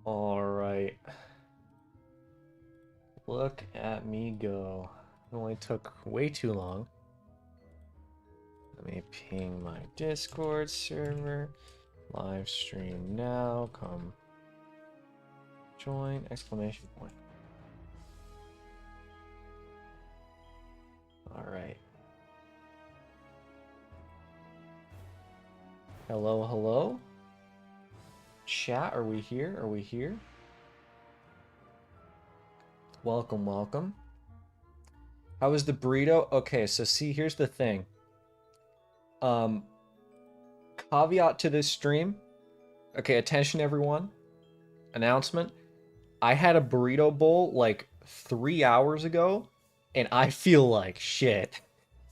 All right. Look at me go. It only took way too long. Let me ping my Discord server. Live stream now. Come join! Exclamation point. All right. Hello, hello. Chat, are we here? Are we here? Welcome, welcome. How was the burrito? Okay, so see, here's the thing. Caveat to this stream. Okay, attention everyone. Announcement. I had a burrito bowl like 3 hours ago, and I feel like shit.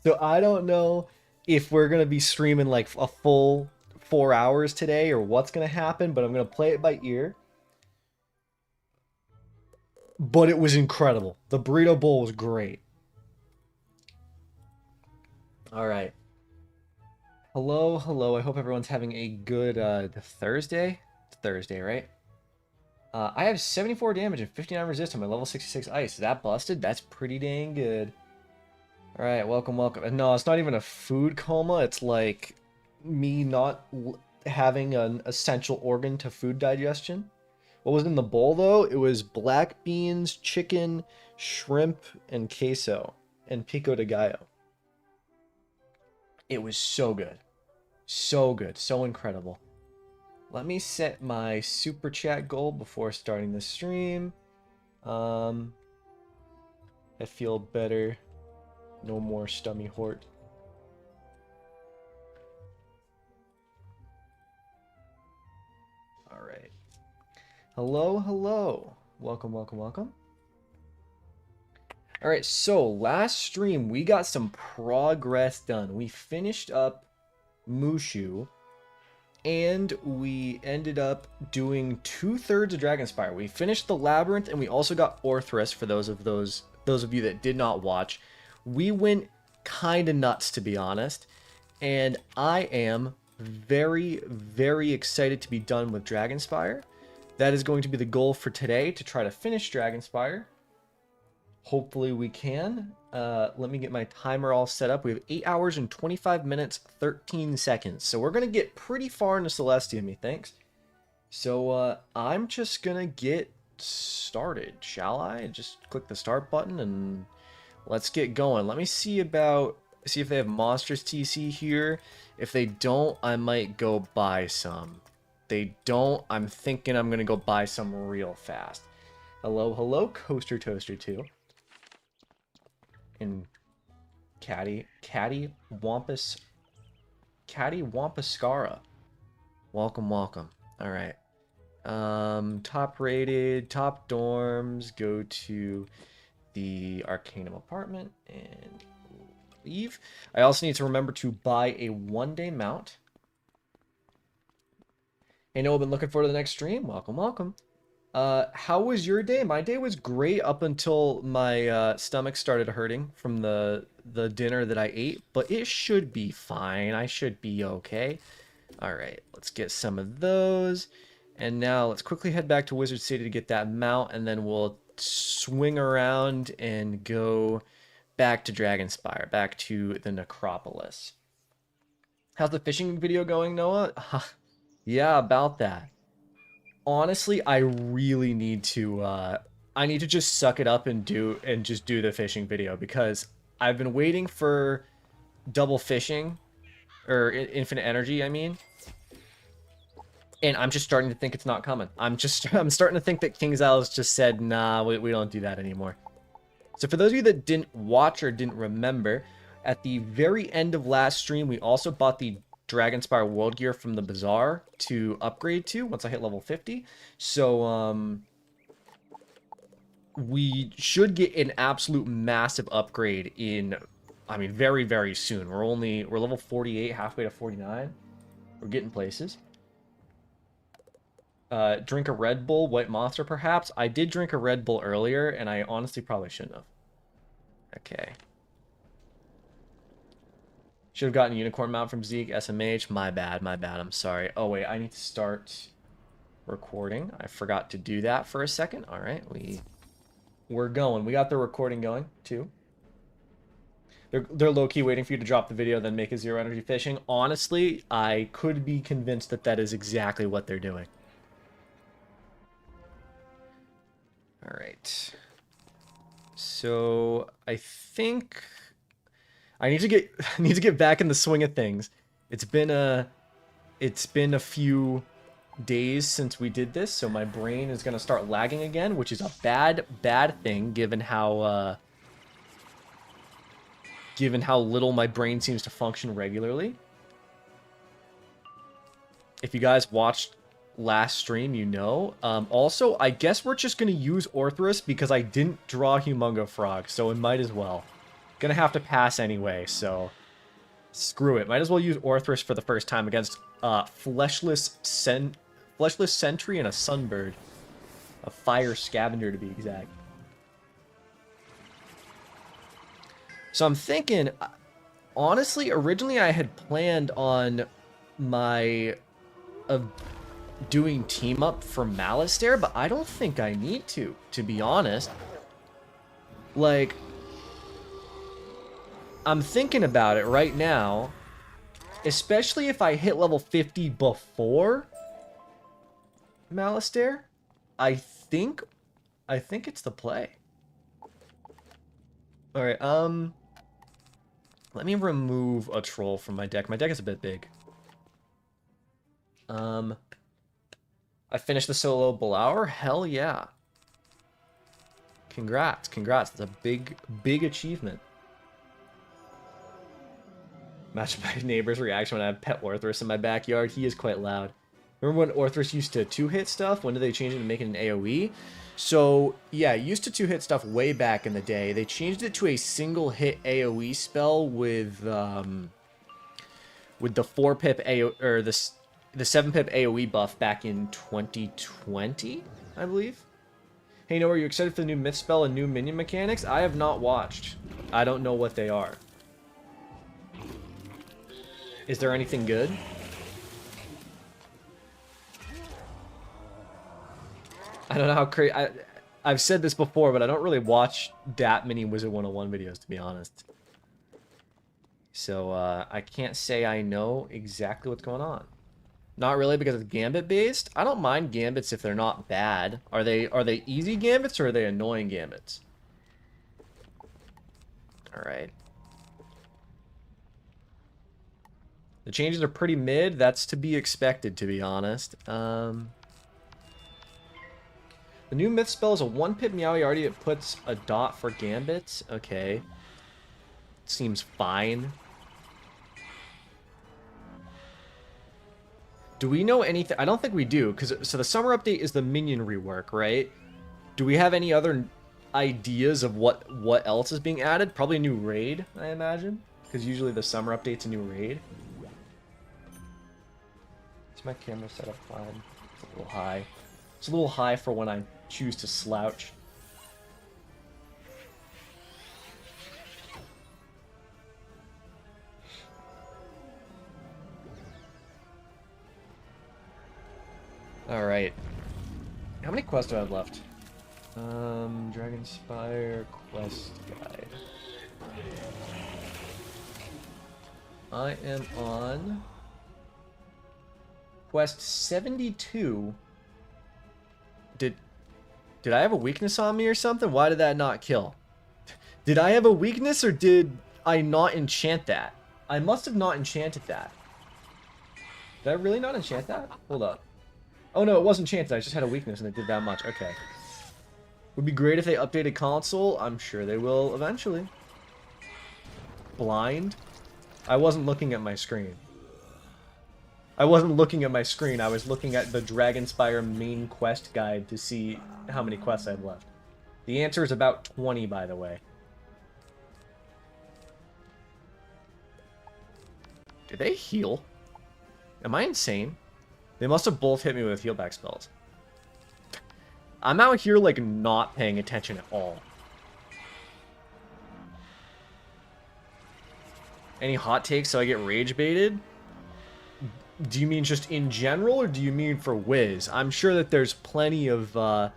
So I don't know if we're gonna be streaming like a full 4 hours today or what's gonna happen, but I'm gonna play it by ear. But it was incredible. The burrito bowl was great. All right. Hello, hello. I hope everyone's having a good Thursday. It's Thursday, right? I have 74 damage and 59 resist on my level 66 ice. Is that busted? That's pretty dang good. All right, welcome, welcome. No, it's not even a food coma. It's like me not having an essential organ to food digestion. What was in the bowl, though? It was black beans, chicken, shrimp, and queso, and pico de gallo. It was so good. So good. So incredible. Let me set my super chat goal before starting the stream. I feel better. No more stummy hort. All right. Hello, hello. Welcome, welcome, welcome. All right, so last stream we got some progress done. We finished up Mushu, and we ended up doing 2/3 of Dragon Spire. We finished the Labyrinth, and we also got Orthrus for those of you that did not watch. We went kind of nuts, to be honest, and I am very, very excited to be done with Dragon Spire. That is going to be the goal for today, to try to finish Dragon Spire. Hopefully we can. Let me get my timer all set up. We have 8 hours and 25 minutes, 13 seconds. So we're going to get pretty far into Celestia, methinks. So I'm just going to get started, shall I? Just click the start button and let's get going. Let me see if they have monstrous TC here. If they don't, I might go buy some. They don't, I'm thinking I'm going to go buy some real fast. Hello, hello, Coaster Toaster 2. And Caddy Wampuscara. Welcome, welcome. All right. Top rated, top dorms. Go to the Arcanum apartment and leave. I also need to remember to buy a 1-day mount. Hey, Noah, been looking forward to the next stream. Welcome, welcome. How was your day? My day was great up until my stomach started hurting from the dinner that I ate, but it should be fine. I should be okay. All right, let's get some of those. And now let's quickly head back to Wizard City to get that mount, and then we'll swing around and go back to Dragon Spire, back to the Necropolis. How's the fishing video going, Noah? Yeah, about that. Honestly, I really need to I need to just suck it up and just do the fishing video, because I've been waiting for double fishing or infinite energy, I mean. And I'm just starting to think it's not coming. I'm starting to think that King's Isles just said, "Nah, we don't do that anymore." So for those of you that didn't watch or didn't remember, at the very end of last stream, we also bought the Dragon Spire World Gear from the Bazaar to upgrade to once I hit level 50. So, we should get an absolute massive upgrade in, I mean, very, very soon. We're level 48, halfway to 49. We're getting places. Drink a Red Bull, White Monster, perhaps. I did drink a Red Bull earlier, and I honestly probably shouldn't have. Okay. Should have gotten Unicorn Mount from Zeke, SMH. My bad, I'm sorry. Oh, wait, I need to start recording. I forgot to do that for a second. All right, we're going. We got the recording going too. They're low-key waiting for you to drop the video, then make a zero energy fishing. Honestly, I could be convinced that that is exactly what they're doing. All right. So I think I need to get back in the swing of things. It's been a few days since we did this, so my brain is gonna start lagging again, which is a bad thing given how little my brain seems to function regularly. If you guys watched last stream, you know. Also, I guess we're just gonna use Orthrus because I didn't draw Humungo Frog, so it might as well. Gonna have to pass anyway, so screw it. Might as well use Orthrus for the first time against fleshless sentry and a sunbird, a fire scavenger to be exact. So I'm thinking, honestly, originally I had planned on doing team up for Malistaire, but I don't think I need to be honest. Like, I'm thinking about it right now, especially if I hit level 50 before Malistaire, I think it's the play. All right, let me remove a troll from my deck. My deck is a bit big. I finished the solo Bazaar. Hell yeah. Congrats. That's a big achievement. Match my neighbor's reaction when I have pet Orthrus in my backyard. He is quite loud. Remember when Orthrus used to 2-hit stuff? When did they change it to make it an AoE? So, yeah, it used to 2-hit stuff way back in the day. They changed it to a single-hit AoE spell with the 4-pip AoE, or the 7-pip AoE buff back in 2020, I believe. Hey, Noah, are you excited for the new myth spell and new minion mechanics? I have not watched. I don't know what they are. Is there anything good? I don't know how crazy... I've said this before, but I don't really watch that many Wizard101 videos, to be honest. So, I can't say I know exactly what's going on. Not really because it's Gambit-based. I don't mind Gambits if they're not bad. Are they easy Gambits, or are they annoying Gambits? Alright. The changes are pretty mid. That's to be expected, to be honest. The new myth spell is a 1-pip Meowiardi that puts a dot for Gambits. Okay. Seems fine. Do we know anything? I don't think we do, because so the summer update is the minion rework, right? Do we have any other ideas of what else is being added? Probably a new raid, I imagine, because usually the summer update's a new raid. Is my camera set up fine? It's a little high. It's a little high for when I choose to slouch. Alright. How many quests do I have left? Dragon Spire quest guide. I am on quest 72. Did I have a weakness on me or something? Why did that not kill? Did I have a weakness, or did I not enchant that? I must have not enchanted that. Did I really not enchant that? Hold up. Oh no, it wasn't enchanted. I just had a weakness and it did that much. Okay. Would be great if they updated console. I'm sure they will eventually. Blind? I wasn't looking at my screen. I wasn't looking at my screen. I was looking at the Dragon Spire main quest guide to see how many quests I have left. The answer is about 20, by the way. Did they heal? Am I insane? They must have both hit me with heal back spells. I'm out here, like, not paying attention at all. Any hot takes so I get rage baited? Do you mean just in general, or do you mean for Wiz? I'm sure that there's plenty of, I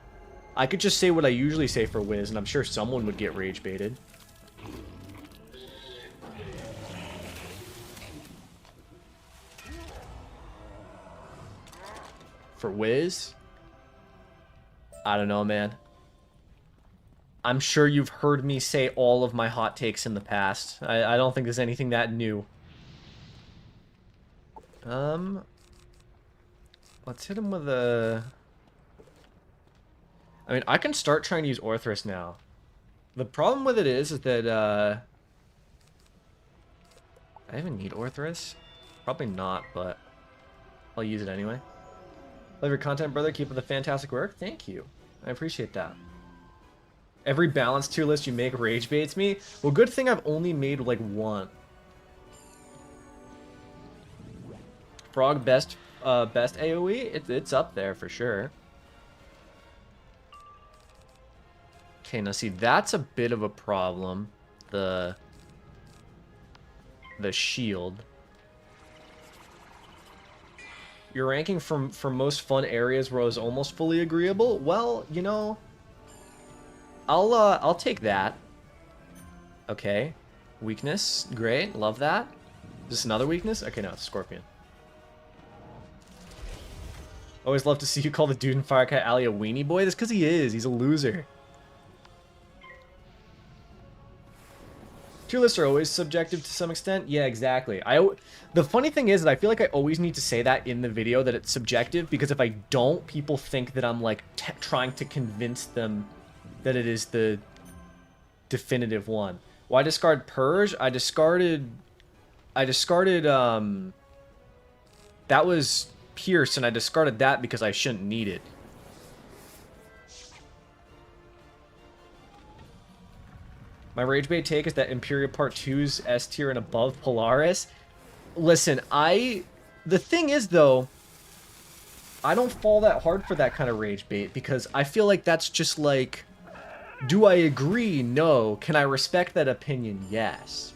could just say what I usually say for Wiz, and I'm sure someone would get rage baited. For Wiz? I don't know, man. I'm sure you've heard me say all of my hot takes in the past. I don't think there's anything that new. Let's hit him with a... I mean, I can start trying to use Orthrus now. The problem with it is that, I even need Orthrus? Probably not, but I'll use it anyway. Love your content, brother. Keep up the fantastic work. Thank you. I appreciate that. Every balance tier list you make rage baits me. Well, good thing I've only made like one. Frog best AoE? It's up there for sure. Okay, now see, that's a bit of a problem. The shield. Your ranking from most fun areas where I was almost fully agreeable? Well, you know, I'll take that. Okay. Weakness, great, love that. Is this another weakness? Okay, no, it's a scorpion. Always love to see you call the dude in Firecat Alley a weenie boy. That's because he is. He's a loser. Tier lists are always subjective to some extent. Yeah, exactly. The funny thing is that I feel like I always need to say that in the video, that it's subjective, because if I don't, people think that I'm like trying to convince them that it is the definitive one. Why discard Purge? I discarded that was Pierce, and I discarded that because I shouldn't need it. My rage bait take is that Imperial Part 2's S tier and above Polaris. Listen, the thing is though, I don't fall that hard for that kind of rage bait, because I feel like that's just like, do I agree? No. Can I respect that opinion? Yes.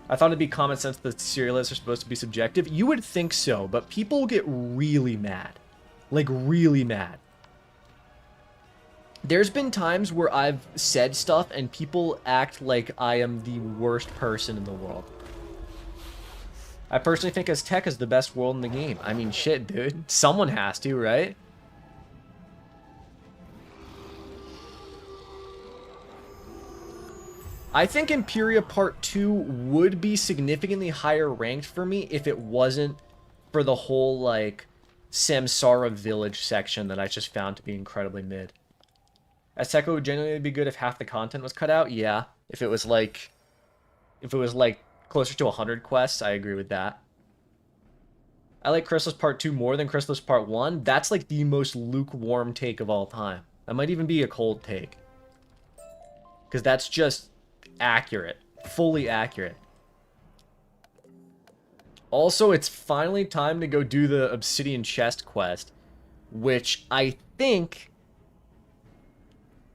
I thought it'd be common sense that tier lists are supposed to be subjective. You would think so, but people get really mad. Like, really mad. There's been times where I've said stuff and people act like I am the worst person in the world. I personally think Aztec is the best world in the game. I mean, shit, dude. Someone has to, right? I think Imperia Part 2 would be significantly higher ranked for me if it wasn't for the whole, like, Samsara village section that I just found to be incredibly mid. Azteca would genuinely be good if half the content was cut out. Yeah, if it was like closer to 100 quests, I agree with that. I like Chrysalis Part 2 more than Chrysalis Part 1. That's like the most lukewarm take of all time. That might even be a cold take, because that's just accurate, fully accurate. Also, it's finally time to go do the Obsidian Chest quest, which I think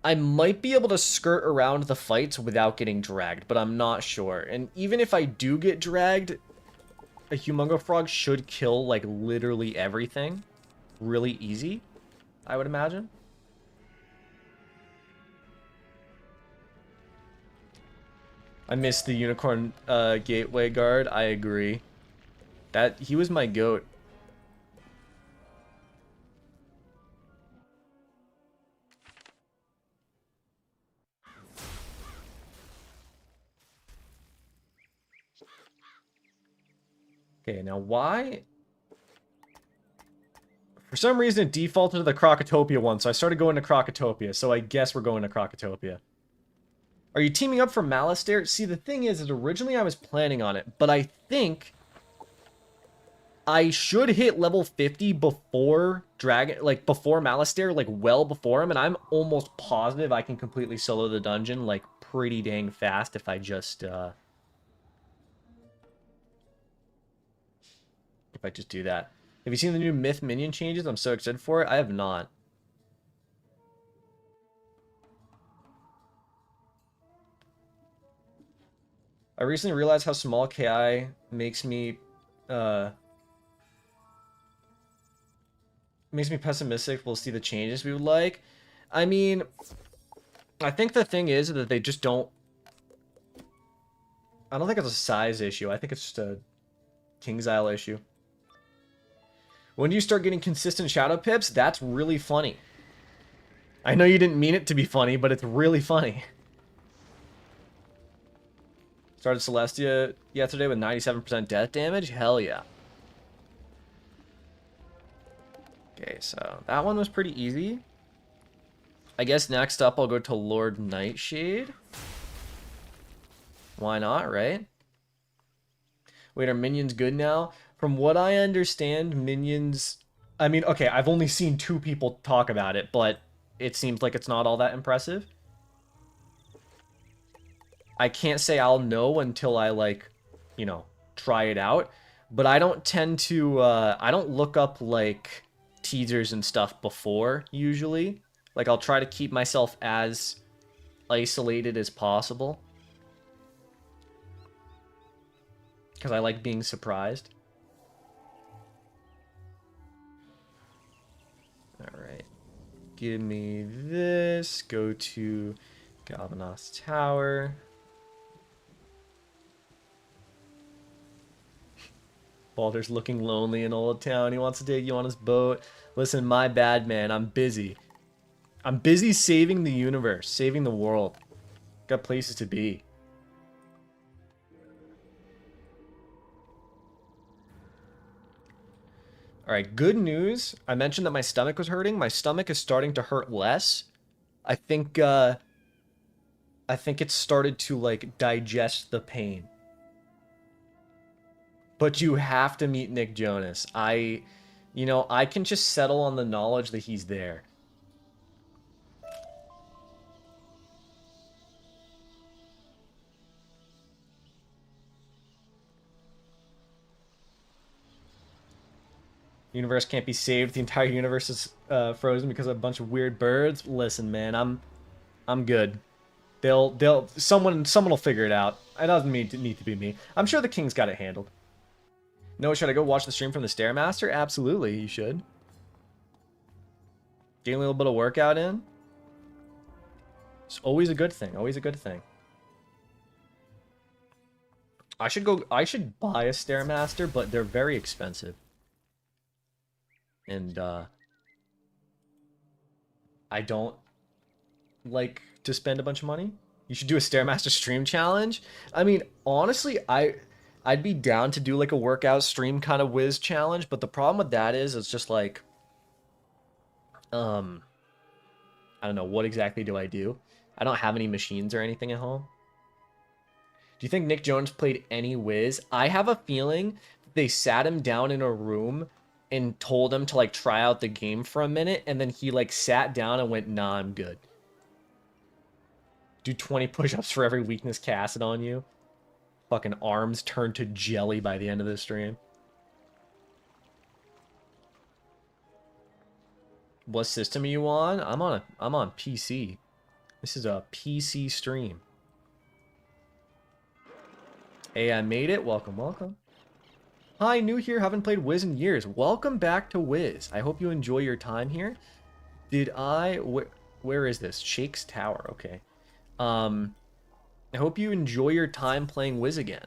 I might be able to skirt around the fights without getting dragged, but I'm not sure. And even if I do get dragged, a Humongo Frog should kill, like, literally everything really easy, I would imagine. I missed the Unicorn Gateway Guard. I agree. He was my goat. Okay, now why? For some reason it defaulted to the Krokotopia one, so I started going to Krokotopia, so I guess we're going to Krokotopia. Are you teaming up for Malistaire? See, the thing is that originally I was planning on it, but I think I should hit level 50 before before Malistaire, like well before him, and I'm almost positive I can completely solo the dungeon, like, pretty dang fast if I just, do that. Have you seen the new Myth minion changes? I'm so excited for it. I have not. I recently realized how small KI makes me, makes me pessimistic we'll see the changes we would like. I mean, I think the thing is that they just don't... I don't think it's a size issue. I think it's just a King's Isle issue. When do you start getting consistent shadow pips? That's really funny. I know you didn't mean it to be funny, but it's really funny. Started Celestia yesterday with 97% death damage? Hell yeah. Okay, so that one was pretty easy. I guess next up I'll go to Lord Nightshade. Why not, right? Wait, are minions good now? From what I understand, minions... I mean, okay, I've only seen 2 people talk about it, but it seems like it's not all that impressive. I can't say I'll know until I, like, you know, try it out. But I don't tend to, I don't look up, like, teasers and stuff before, usually. Like, I'll try to keep myself as isolated as possible. Because I like being surprised. Alright. Give me this. Go to Galvanos Tower. Balder's looking lonely in Old Town. He wants to take you on his boat. Listen, my bad, man. I'm busy. I'm busy saving the universe, saving the world. Got places to be. Alright, good news. I mentioned that my stomach was hurting. My stomach is starting to hurt less. I think it's started to, like, digest the pain. But you have to meet Nick Jonas. I can just settle on the knowledge that he's there. Universe can't be saved. The entire universe is frozen because of a bunch of weird birds. Listen, man, I'm good. Someone will figure it out. It doesn't need to be me. I'm sure the king's got it handled. No, should I go watch the stream from the Stairmaster? Absolutely, you should. Getting a little bit of workout in. It's always a good thing. Always a good thing. I should buy a Stairmaster, but they're very expensive. And I don't like to spend a bunch of money. You should do a Stairmaster stream challenge. I mean, honestly, I'd be down to do like a workout stream kind of whiz challenge, but the problem with that is it's just like, I don't know, what exactly do I do? I don't have any machines or anything at home. Do you think Nick Jonas played any whiz? I have a feeling they sat him down in a room and told him to like try out the game for a minute, and then he like sat down and went, nah, I'm good. Do 20 push-ups for every weakness casted on you. Fucking arms turn to jelly by the end of the stream. What system are you on? I'm on PC. This is a PC stream. Hey, I made it. Welcome, welcome. Hi, new here. Haven't played Wiz in years. Welcome back to Wiz. I hope you enjoy your time here. Where is this? Shake's Tower. Okay. I hope you enjoy your time playing Wiz again.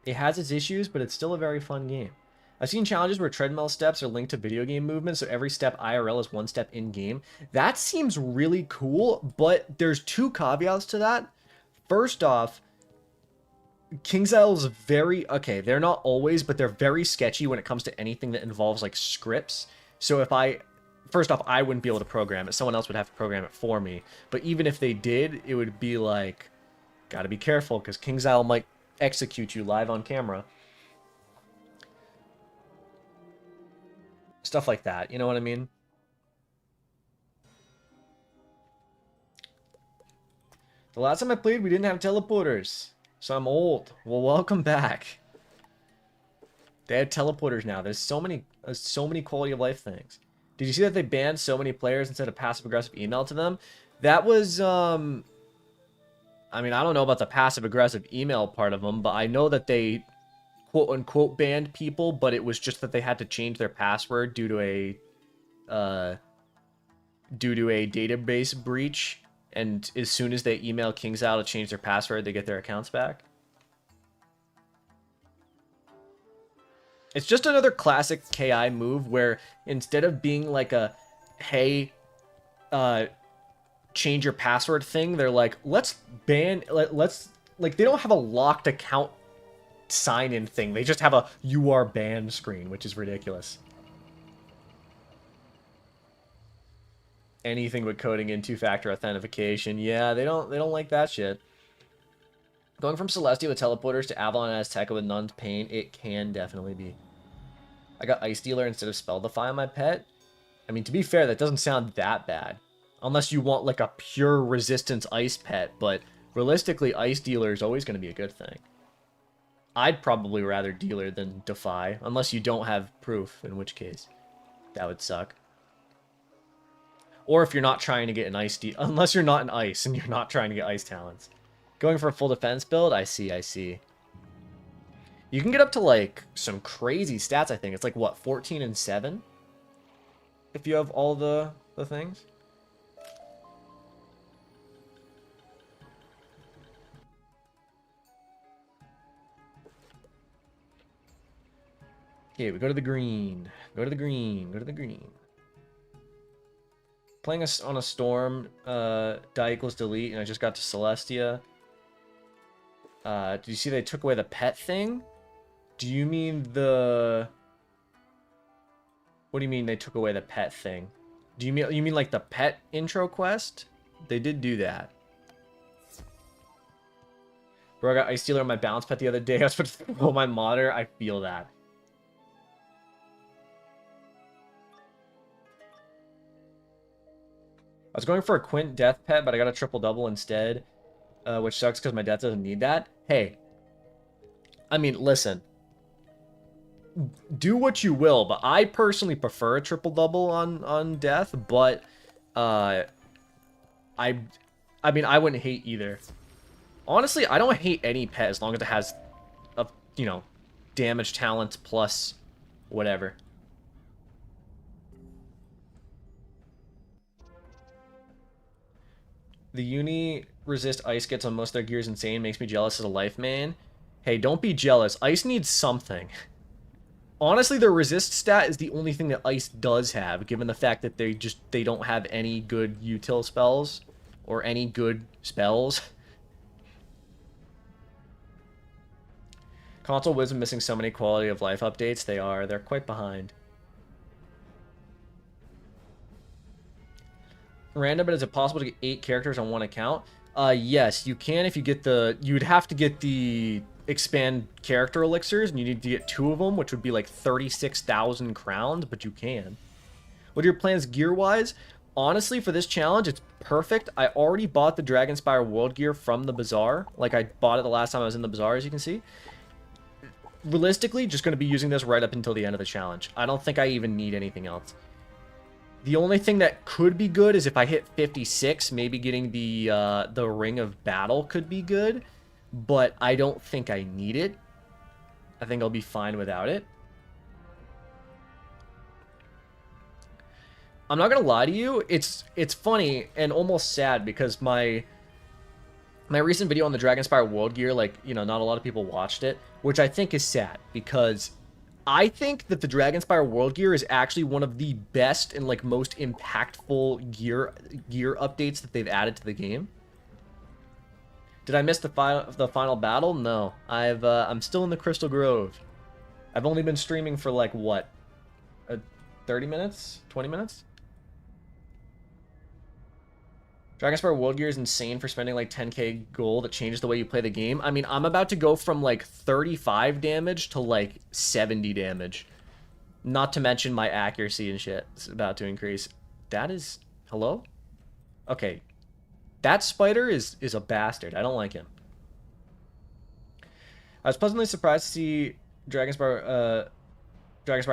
It has its issues, but it's still a very fun game. I've seen challenges where treadmill steps are linked to video game movement, so every step IRL is one step in-game. That seems really cool, but there's 2 caveats to that. First off, King's Isle is very... Okay, they're not always, but they're very sketchy when it comes to anything that involves, like, scripts. So if I... First off, I wouldn't be able to program it. Someone else would have to program it for me. But even if they did, it would be like, gotta be careful, because King's Isle might execute you live on camera. Stuff like that, you know what I mean? The last time I played, we didn't have teleporters. So I'm old. Well, welcome back. They have teleporters now. There's so many quality of life things. Did you see that they banned so many players instead of passive-aggressive email to them? That was, I mean, I don't know about the passive-aggressive email part of them, but I know that they quote-unquote banned people, but it was just that they had to change their password due to a database breach, and as soon as they email KingsOwl to change their password, they get their accounts back. It's just another classic KI move where instead of being like a, hey, change your password thing, they're like, let's ban, let's, like, they don't have a locked account sign-in thing. They just have a you are banned screen, which is ridiculous. Anything but coding in two-factor authentication. Yeah, they don't like that shit. Going from Celestia with teleporters to Avalon Azteca with Nun's Pain, it can definitely be. I got Ice Dealer instead of Spell Defy on my pet. I mean, to be fair, that doesn't sound that bad. Unless you want, like, a pure resistance ice pet, but realistically, Ice Dealer is always going to be a good thing. I'd probably rather Dealer than Defy, unless you don't have proof, in which case that would suck. Or if you're not trying to get an Ice unless you're not an Ice and you're not trying to get Ice Talents. Going for a full defense build? I see, I see. You can get up to, like, some crazy stats, I think. It's like, what, 14 and 7? If you have all the things? Okay, we go to the green. Go to the green. Go to the green. Playing on a storm, die equals delete, and I just got to Celestia. Do you see they took away the pet thing? Do you mean the... What do you mean they took away the pet thing? Do you mean like the pet intro quest? They did do that. Bro, I got Ice Stealer on my balance pet the other day. I was about to throw my monitor. I feel that. I was going for a Quint death pet, but I got a triple double instead, which sucks because my death doesn't need that. Hey, I mean, listen. Do what you will, but I personally prefer a triple double on death, but I mean, I wouldn't hate either. Honestly, I don't hate any pet as long as it has a, you know, damage talent plus whatever. The uni resist ice gets on most of their gears insane, makes me jealous as a life main. Hey, don't be jealous. Ice needs something. Honestly, their resist stat is the only thing that Ice does have, given the fact that they don't have any good util spells or any good spells. Console Wisdom missing so many quality of life updates. They're quite behind. Random, but is it possible to get 8 characters on one account? Yes, you can if you get you'd have to get the expand character elixirs, and you need to get 2 of them, which would be like 36,000 crowns, but you can. What are your plans gear-wise? Honestly, for this challenge, it's perfect. I already bought the Dragon Spire World Gear from the Bazaar. Like, I bought it the last time I was in the Bazaar, as you can see. Realistically, just going to be using this right up until the end of the challenge. I don't think I even need anything else. The only thing that could be good is if I hit 56, maybe getting the Ring of Battle could be good. But I don't think I need it. I think I'll be fine without it. I'm not gonna lie to you, it's funny and almost sad because my recent video on the Dragon Spire World Gear, like, you know, not a lot of people watched it, which I think is sad because I think that the Dragon Spire World Gear is actually one of the best and, like, most impactful gear updates that they've added to the game. Did I miss the final battle? No. I'm still in the Crystal Grove. I've only been streaming for, like, what? 30 minutes? 20 minutes? Dragon Spire World Gear is insane for spending like 10k gold. That changes the way you play the game. I mean, I'm about to go from like 35 damage to like 70 damage. Not to mention my accuracy and shit is about to increase. That is... Hello? Okay. That spider is a bastard. I don't like him. I was pleasantly surprised to see Dragon Spire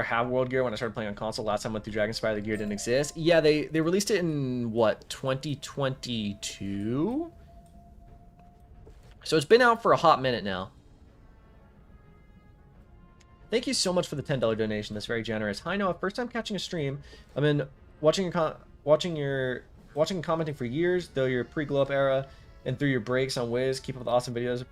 have World Gear when I started playing on console. Last time I went through Dragon Spire, the gear didn't exist. Yeah, they released it in, what, 2022? So it's been out for a hot minute now. Thank you so much for the $10 donation. That's very generous. Hi Noah, first time catching a stream. I've been watching and commenting for years, though your pre-glow up era and through your breaks on Wiz. Keep up with the awesome videos,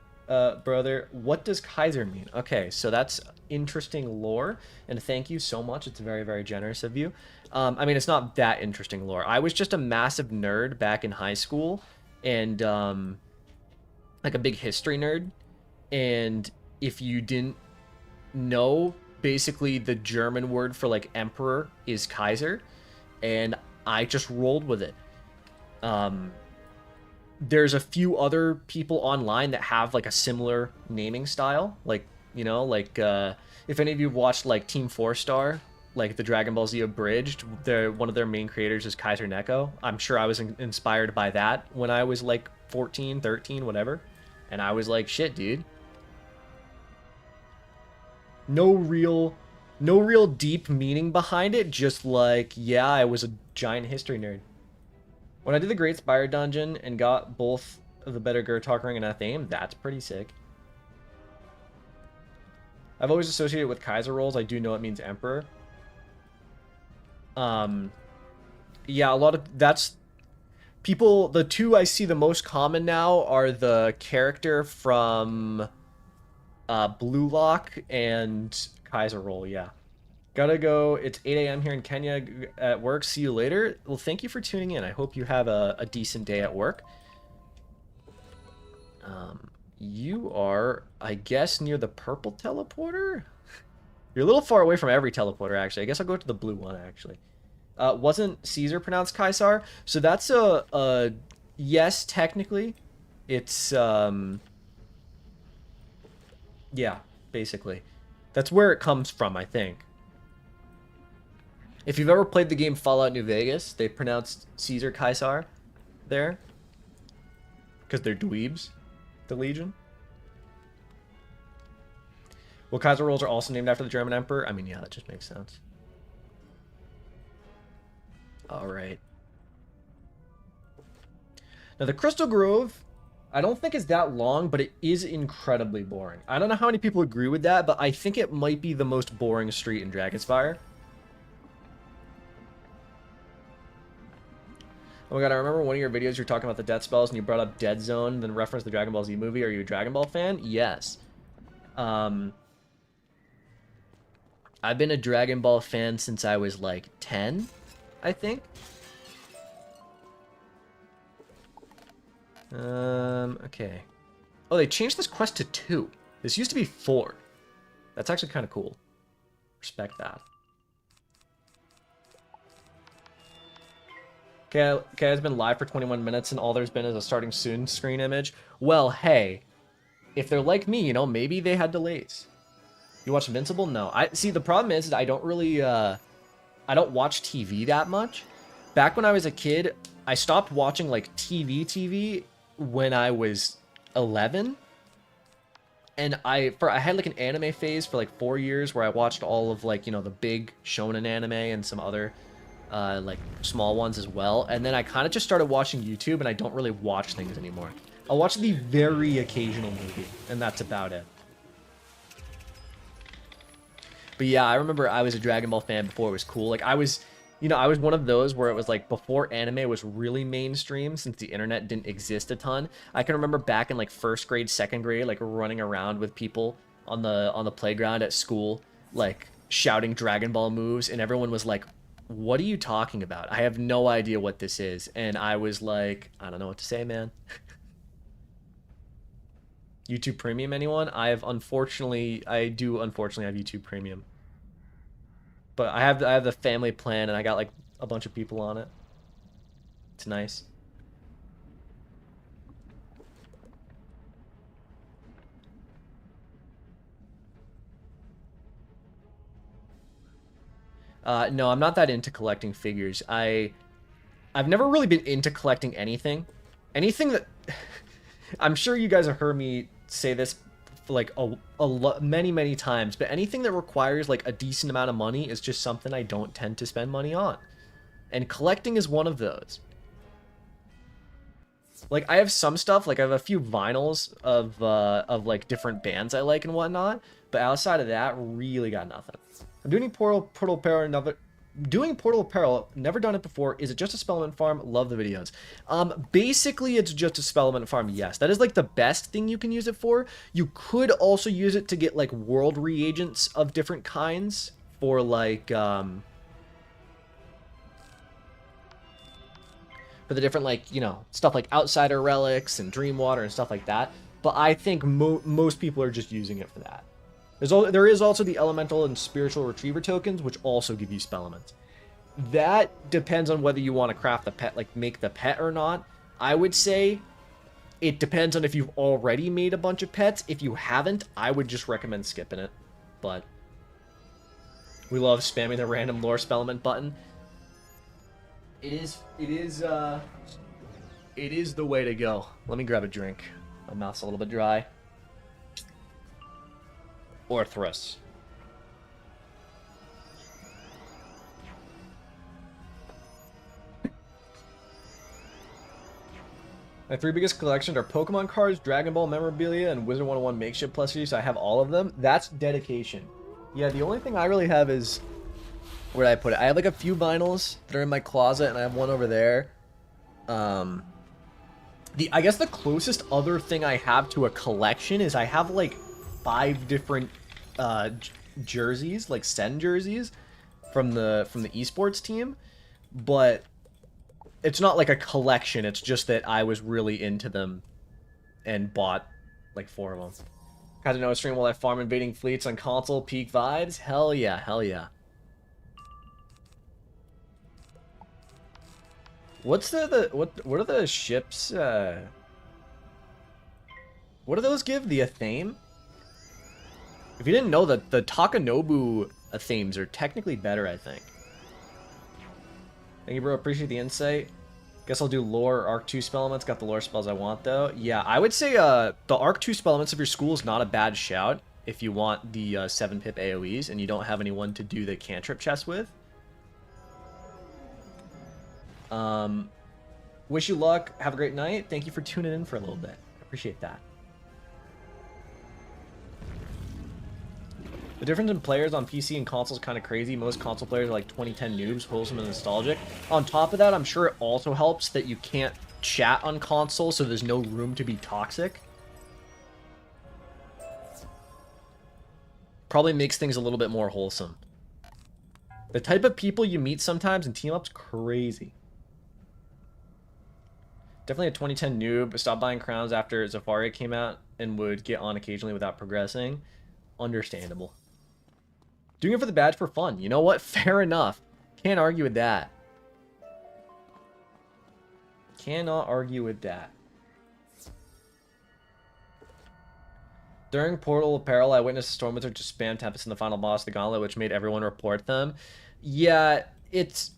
brother. What does Kaiser mean? Okay, so that's interesting lore, and thank you so much. It's very, very generous of you. I mean, it's not that interesting lore. I was just a massive nerd back in high school, and like a big history nerd. And if you didn't know, basically the German word for like emperor is Kaiser, and I just rolled with it. There's a few other people online that have like a similar naming style, like, you know, like if any of you have watched like Team 4-Star, like the Dragon Ball Z abridged, one of their main creators is Kaiser Neko. I'm sure I was inspired by that when I was like 14, 13, whatever, and I was like, shit, dude. No real deep meaning behind it, just like, yeah, I was a giant history nerd. When I did the Great Spire dungeon and got both of the better Gurtok ring and Athame, that's pretty sick. I've always associated it with Kaiser rolls. I do know it means Emperor. Yeah, a lot of that's people. The two I see the most common now are the character from Blue Lock and Kaiser roll. Yeah. Gotta go. It's 8 a.m. here in Kenya at work. See you later. Well, thank you for tuning in. I hope you have a decent day at work. You are, I guess, near the purple teleporter? You're a little far away from every teleporter, actually. I guess I'll go to the blue one, actually. Wasn't Caesar pronounced Kaiser? So that's a yes, technically. It's, yeah, basically. That's where it comes from, I think. If you've ever played the game Fallout New Vegas, they pronounced Caesar Kaiser there. Because they're dweebs, the Legion. Well, Kaiser rolls are also named after the German Emperor. I mean, yeah, that just makes sense. Alright. Now, the Crystal Grove, I don't think is that long, but it is incredibly boring. I don't know how many people agree with that, but I think it might be the most boring street in Dragon Spire. Oh my god, I remember one of your videos, you're talking about the death spells, and you brought up Dead Zone, then referenced the Dragon Ball Z movie. Are you a Dragon Ball fan? Yes. I've been a Dragon Ball fan since I was, like, 10, I think. Okay. Oh, they changed this quest to 2. This used to be 4. That's actually kind of cool. Respect that. Okay, it's been live for 21 minutes and all there's been is a starting soon screen image. Well, hey, if they're like me, you know, maybe they had delays. You watch Invincible? No. See, the problem is I don't really, I don't watch TV that much. Back when I was a kid, I stopped watching, like, TV when I was 11. And I had, like, an anime phase for, like, 4 years where I watched all of, like, you know, the big shonen anime and some other like small ones as well, and then I kind of just started watching YouTube, and I don't really watch things anymore. I'll watch the very occasional movie, and that's about it. But yeah, I remember I was a Dragon Ball fan before it was cool. Like, I was, you know, I was one of those where it was like before anime was really mainstream, since the internet didn't exist a ton. I can remember back in like first grade, second grade, like running around with people on the playground at school, like shouting Dragon Ball moves, and everyone was like, what are you talking about? I have no idea what this is. And I was like, I don't know what to say, man. YouTube Premium, anyone? I do unfortunately have YouTube Premium. But I have the family plan, and I got like a bunch of people on it. It's nice. No, I'm not that into collecting figures. I've never really been into collecting anything. Anything that... I'm sure you guys have heard me say this like many times, but anything that requires like a decent amount of money is just something I don't tend to spend money on. And collecting is one of those. Like, I have some stuff, like I have a few vinyls of like different bands I like and whatnot, but outside of that, really got nothing. I'm doing Portal Apparel, doing Portal Apparel, never done it before. Is it just a Spellman farm? Love the videos. Basically, it's just a Spellman farm, yes. That is like the best thing you can use it for. You could also use it to get like world reagents of different kinds for like, for the different, like, you know, stuff like Outsider Relics and Dreamwater and stuff like that. But I think most people are just using it for that. There is also the Elemental and Spiritual Retriever tokens, which also give you spell elements. That depends on whether you want to craft the pet, like make the pet or not. I would say it depends on if you've already made a bunch of pets. If you haven't, I would just recommend skipping it. But we love spamming the random lore spell element button. It is the way to go. Let me grab a drink. My mouth's a little bit dry. Orthrus. My 3 biggest collections are Pokemon cards, Dragon Ball memorabilia, and Wizard101 makeshift plushies. So I have all of them. That's dedication. Yeah, the only thing I really have is... where did I put it? I have like a few vinyls that are in my closet, and I have one over there. I guess the closest other thing I have to a collection is I have like 5 different jerseys, like Sen jerseys from the esports team, but it's not like a collection. It's just that I was really into them and bought like 4 of them. Kaiser no stream while I farm invading fleets on console. Peak vibes. Hell yeah, hell yeah. What's what are the ships? What do those give? The Athame? If you didn't know that, the Takanobu Athames are technically better, I think. Thank you, bro. Appreciate the insight. Guess I'll do lore Arc 2 spell elements. Got the lore spells I want, though. Yeah, I would say the Arc 2 spell elements of your school is not a bad shout if you want the 7-pip AoEs and you don't have anyone to do the cantrip chest with. Wish you luck. Have a great night. Thank you for tuning in for a little bit. I appreciate that. The difference in players on PC and console is kind of crazy. Most console players are like 2010 noobs, wholesome and nostalgic. On top of that, I'm sure it also helps that you can't chat on console, so there's no room to be toxic. Probably makes things a little bit more wholesome. The type of people you meet sometimes in team-ups, crazy. Definitely a 2010 noob. Stopped buying crowns after Zafaria came out and would get on occasionally without progressing. Understandable. Doing it for the badge for fun. You know what? Fair enough. Can't argue with that. Cannot argue with that. During Portal Apparel, I witnessed Stormwizard just spam Tempest in the final boss of the Gauntlet, which made everyone report them. Yeah, it's...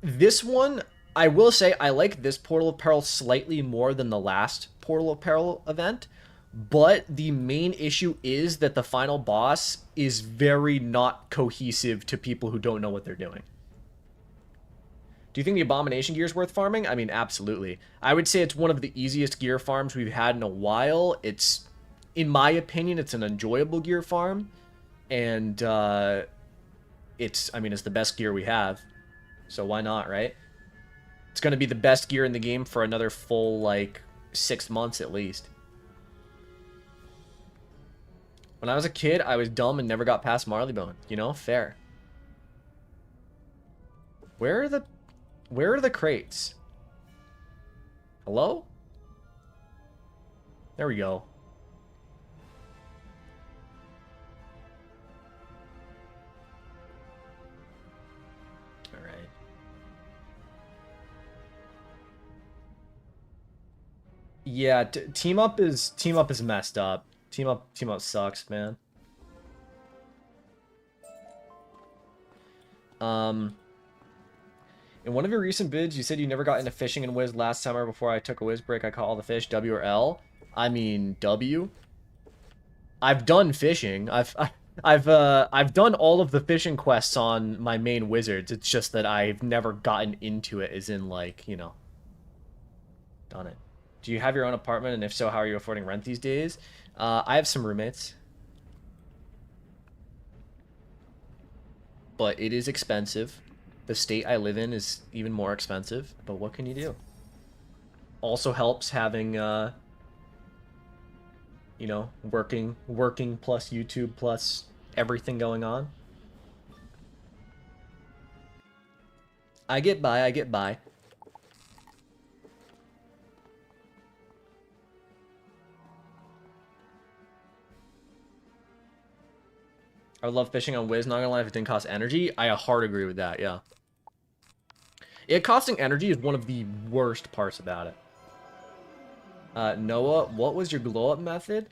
This one, I will say, I like this Portal Apparel slightly more than the last Portal Apparel event. But the main issue is that the final boss is very not cohesive to people who don't know what they're doing. Do you think the Abomination gear is worth farming? I mean, absolutely. I would say it's one of the easiest gear farms we've had in a while. It's, in my opinion, it's an enjoyable gear farm. And it's the best gear we have. So why not, right? It's going to be the best gear in the game for another full, like, 6 months at least. When I was a kid, I was dumb and never got past Marleybone. You know, fair. Where are the crates? Hello? There we go. All right. Yeah, team up is messed up. Team up sucks, man. In one of your recent bids, you said you never got into fishing in Wiz last summer. Before I took a Wiz break, I caught all the fish. W or L? I mean W. I've done fishing. I've done all of the fishing quests on my main wizards. It's just that I've never gotten into it, as in, like, you know, done it. Do you have your own apartment? And if so, how are you affording rent these days? I have some roommates. But it is expensive. The state I live in is even more expensive. But what can you do? Also helps having, you know, working plus YouTube plus everything going on. I get by, I get by. I would love fishing on Wiz, not gonna lie, if it didn't cost energy. I hard agree with that, yeah. It costing energy is one of the worst parts about it. Noah, what was your glow-up method?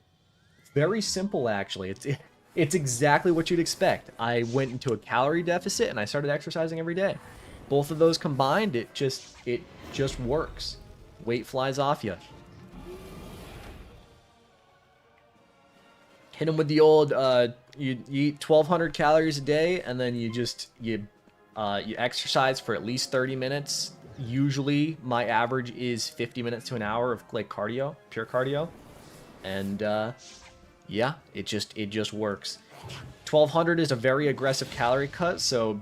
Very simple, actually. It's exactly what you'd expect. I went into a calorie deficit and I started exercising every day. Both of those combined, it just works. Weight flies off you. Hit him with the old, you eat 1,200 calories a day, and then you exercise for at least 30 minutes. Usually, my average is 50 minutes to an hour of like cardio, pure cardio, and yeah, it just works. 1,200 is a very aggressive calorie cut, so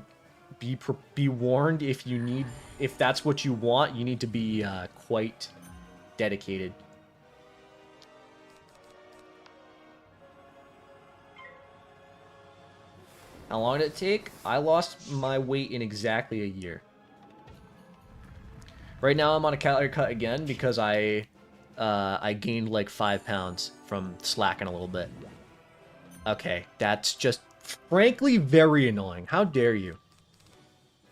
be warned if that's what you want, you need to be quite dedicated. How long did it take? I lost my weight in exactly a year. Right now I'm on a calorie cut again because I gained like 5 pounds from slacking a little bit. Okay, that's just frankly very annoying. How dare you?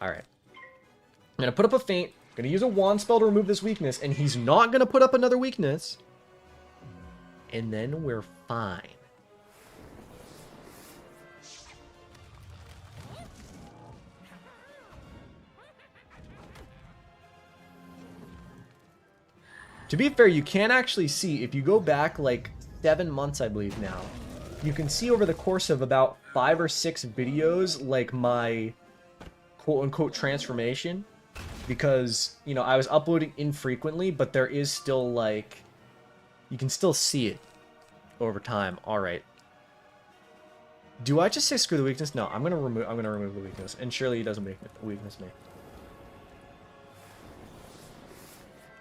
Alright. I'm gonna put up a feint. I'm gonna use a wand spell to remove this weakness, and he's not gonna put up another weakness. And then we're fine. To be fair, you can actually see, if you go back like 7 months, I believe now, you can see over the course of about 5 or 6 videos, like my quote-unquote transformation. Because, you know, I was uploading infrequently, but there is still like, you can still see it over time. Alright. Do I just say screw the weakness? No, I'm gonna remove the weakness. And surely he doesn't make weakness me.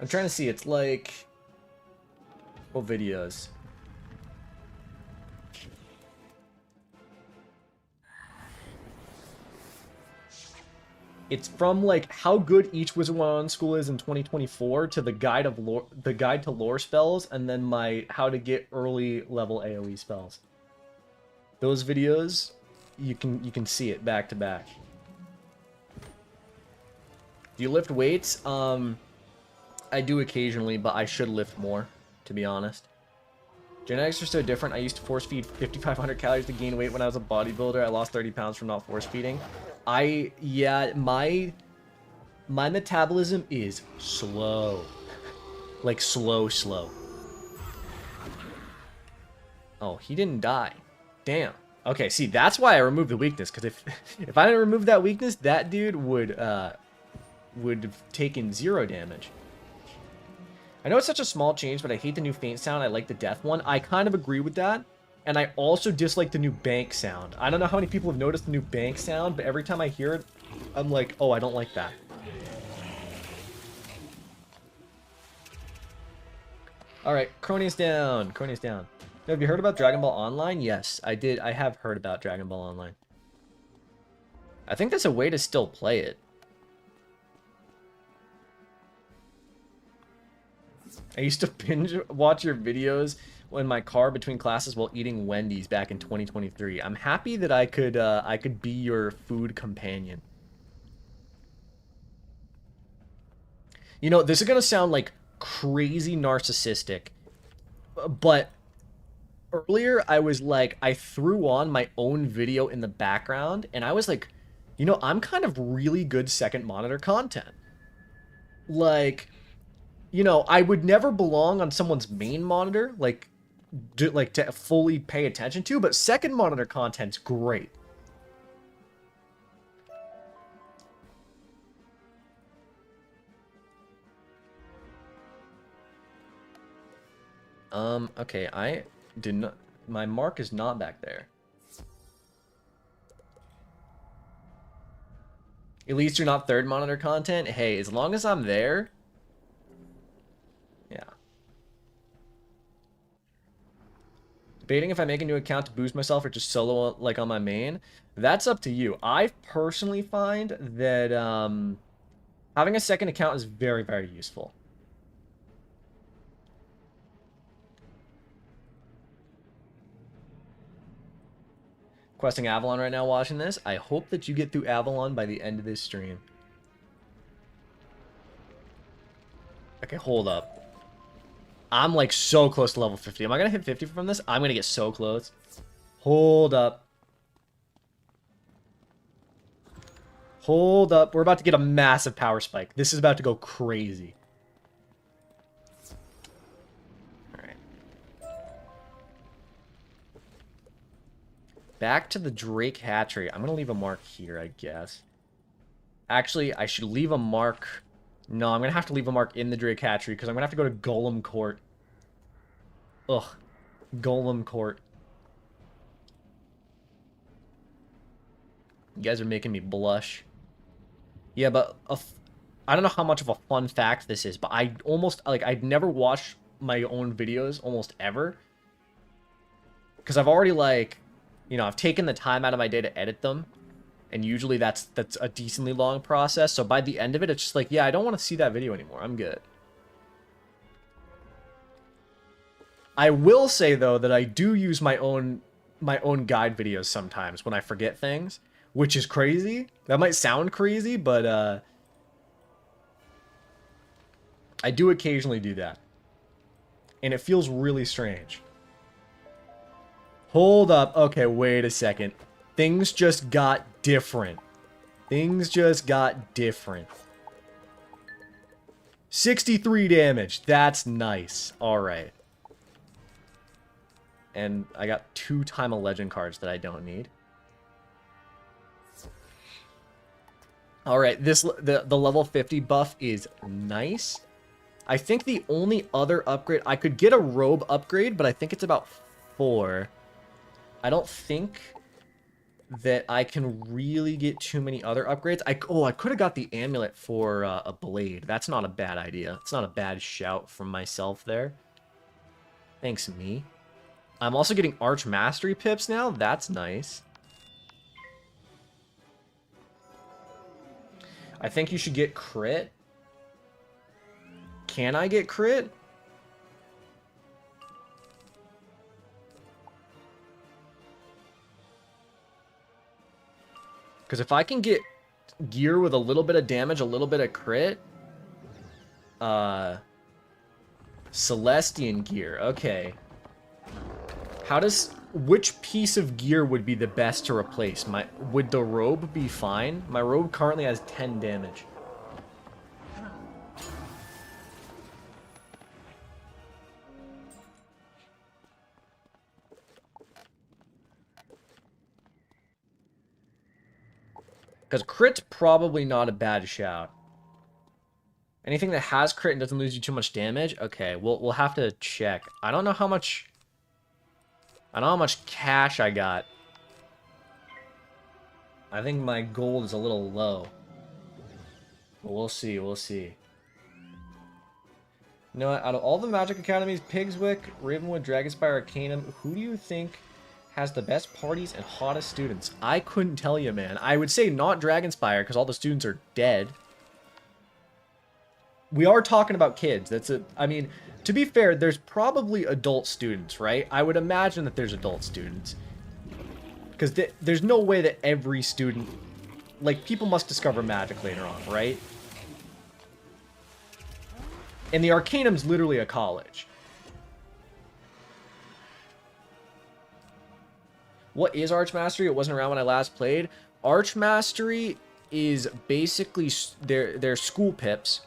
I'm trying to see, it's like... What videos? It's from like how good each Wizard101 school is in 2024 to the guide to lore spells, and then my how to get early level AoE spells. Those videos, you can see it back to back. Do you lift weights? I do occasionally, but I should lift more, to be honest. Genetics are so different. I used to force feed 5,500 calories to gain weight when I was a bodybuilder. I lost 30 pounds from not force feeding. Yeah, my metabolism is slow. Like slow. Oh, he didn't die. Damn. Okay, see, that's why I removed the weakness, because if I didn't remove that weakness, that dude would have taken 0 damage. I know it's such a small change, but I hate the new feint sound. I like the death one. I kind of agree with that. And I also dislike the new bank sound. I don't know how many people have noticed the new bank sound, but every time I hear it, I'm like, oh, I don't like that. Alright, Crony's down. Crony's down. Have you heard about Dragon Ball Online? Yes, I did. I have heard about Dragon Ball Online. I think there's a way to still play it. I used to binge watch your videos in my car between classes while eating Wendy's back in 2023. I'm happy that I could be your food companion. You know, this is gonna sound like crazy narcissistic, but earlier I was like, I threw on my own video in the background, and I was like, you know, I'm kind of really good second monitor content. Like, you know, I would never belong on someone's main monitor, like to fully pay attention to, but second monitor content's great. Okay, I did not... My mark is not back there. At least you're not third monitor content. Hey, as long as I'm there... Yeah. Debating if I make a new account to boost myself or just solo, like, on my main. That's up to you. I personally find that, having a second account is very, very useful. Questing Avalon right now watching this. I hope that you get through Avalon by the end of this stream. Okay, hold up. I'm like so close to level 50. Am I gonna hit 50 from this? I'm gonna get so close. Hold up. Hold up. We're about to get a massive power spike. This is about to go crazy. Alright. Back to the Drake hatchery. I'm gonna leave a mark here, I guess. Actually, I should leave a mark... No, I'm going to have to leave a mark in the Drake hatchery because I'm going to have to go to Golem Court. Ugh. Golem Court. You guys are making me blush. Yeah, but I don't know how much of a fun fact this is, but I almost, like, I'd never watched my own videos almost ever. Because I've already, like, you know, I've taken the time out of my day to edit them. And usually that's a decently long process. So by the end of it, it's just like, yeah, I don't want to see that video anymore. I'm good. I will say, though, that I do use my own guide videos sometimes when I forget things, which is crazy. That might sound crazy, but I do occasionally do that. And it feels really strange. Hold up. Okay, wait a second. Things just got different. Things just got different. 63 damage. That's nice. Alright. And I got 2 Time of Legend cards that I don't need. Alright, the level 50 buff is nice. I think the only other upgrade... I could get a robe upgrade, but I think it's about 4. I don't think... that I can really get too many other upgrades. I could have got the amulet for a blade. That's not a bad idea. It's not a bad shout from myself there. Thanks, me. I'm also getting Arch Mastery pips now. That's nice. I think you should get crit. Can I get crit? Because if I can get gear with a little bit of damage, a little bit of crit... Celestian gear. Okay. How does... Which piece of gear would be the best to replace? Would the robe be fine? My robe currently has 10 damage. Because crit's probably not a bad shout. Anything that has crit and doesn't lose you too much damage? Okay, we'll have to check. I don't know how much... I don't know how much cash I got. I think my gold is a little low. But we'll see, we'll see. You know what? Out of all the Magic Academies, Pigswick, Ravenwood, Dragon Spire, Arcanum, who do you think has the best parties and hottest students? I couldn't tell you, man. I would say not Dragon Spire, because all the students are dead. We are talking about kids. I mean, to be fair, there's probably adult students, right? I would imagine that there's adult students. Because there's no way that every student... Like, people must discover magic later on, right? And the Arcanum's literally a college. What is Arch Mastery? It wasn't around when I last played. Arch Mastery is basically their school pips.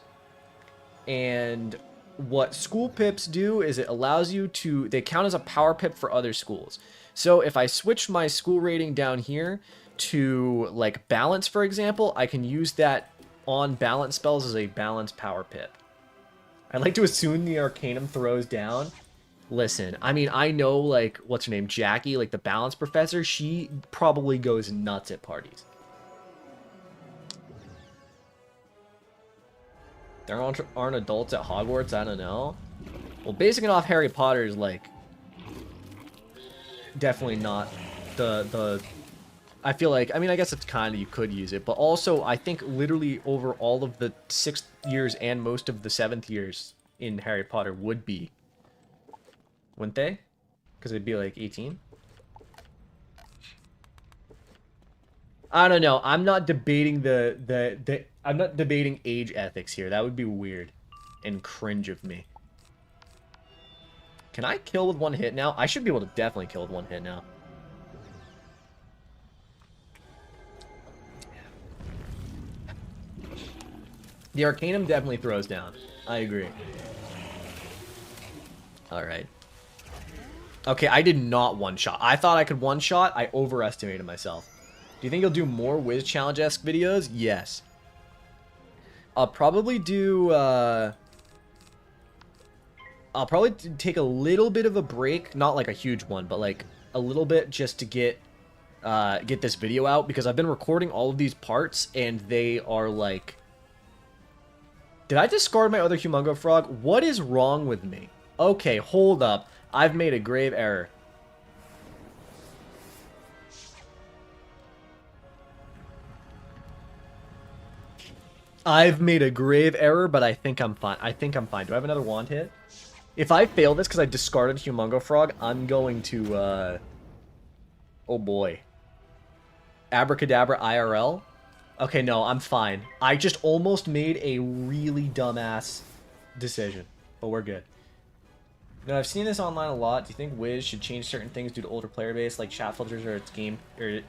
And what school pips do is it allows you to... They count as a power pip for other schools. So if I switch my school rating down here to, like, balance, for example, I can use that on balance spells as a balance power pip. I like to assume the Arcanum throws down Listen, I mean, I know, like, what's her name? Jackie, like, the balance professor, she probably goes nuts at parties. There aren't adults at Hogwarts? I don't know. Well, basing it off Harry Potter is, like, definitely not the... I feel like, I mean, I guess it's kind of, you could use it, but also, I think literally over all of the 6th years and most of the 7th years in Harry Potter would be. Wouldn't they? Because it'd be like 18. I don't know. I'm not debating I'm not debating age ethics here. That would be weird and cringe of me. Can I kill with one hit now? I should be able to definitely kill with one hit now. The Arcanum definitely throws down. I agree. Alright. Okay, I did not one-shot. I thought I could one-shot. I overestimated myself. Do you think you'll do more Wiz Challenge-esque videos? Yes. I'll probably do, I'll probably take a little bit of a break. Not like a huge one, but like a little bit just to get this video out. Because I've been recording all of these parts and they are like... Did I discard my other Humungo Frog? What is wrong with me? Okay, hold up. I've made a grave error. I've made a grave error, but I think I'm fine. I think I'm fine. Do I have another wand hit? If I fail this because I discarded Humungo Frog, I'm going to, oh boy. Abracadabra IRL? Okay, no, I'm fine. I just almost made a really dumbass decision, but we're good. Now, I've seen this online a lot. Do you think Wiz should change certain things due to older player base, like chat filters, or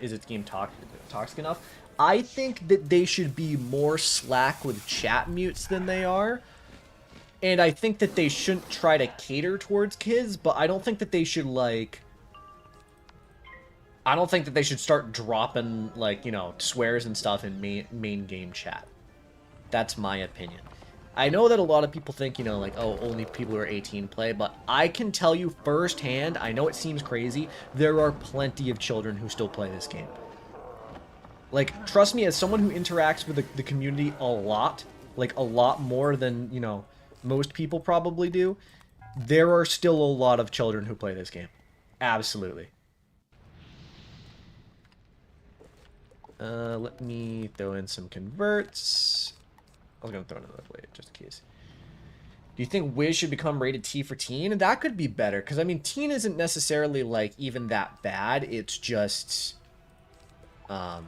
is its game toxic enough? I think that they should be more slack with chat mutes than they are. And I think that they shouldn't try to cater towards kids, but I don't think that they should, like... I don't think that they should start dropping, like, you know, swears and stuff in main game chat. That's my opinion. I know that a lot of people think, you know, like, oh, only people who are 18 play, but I can tell you firsthand, I know it seems crazy, there are plenty of children who still play this game. Like, trust me, as someone who interacts with the community a lot, like, a lot more than, you know, most people probably do, there are still a lot of children who play this game. Absolutely. Let me throw in some converts. I was going to throw in another blade, just in case. Do you think Wiz should become rated T for teen? That could be better, because, I mean, teen isn't necessarily, like, even that bad. It's just, what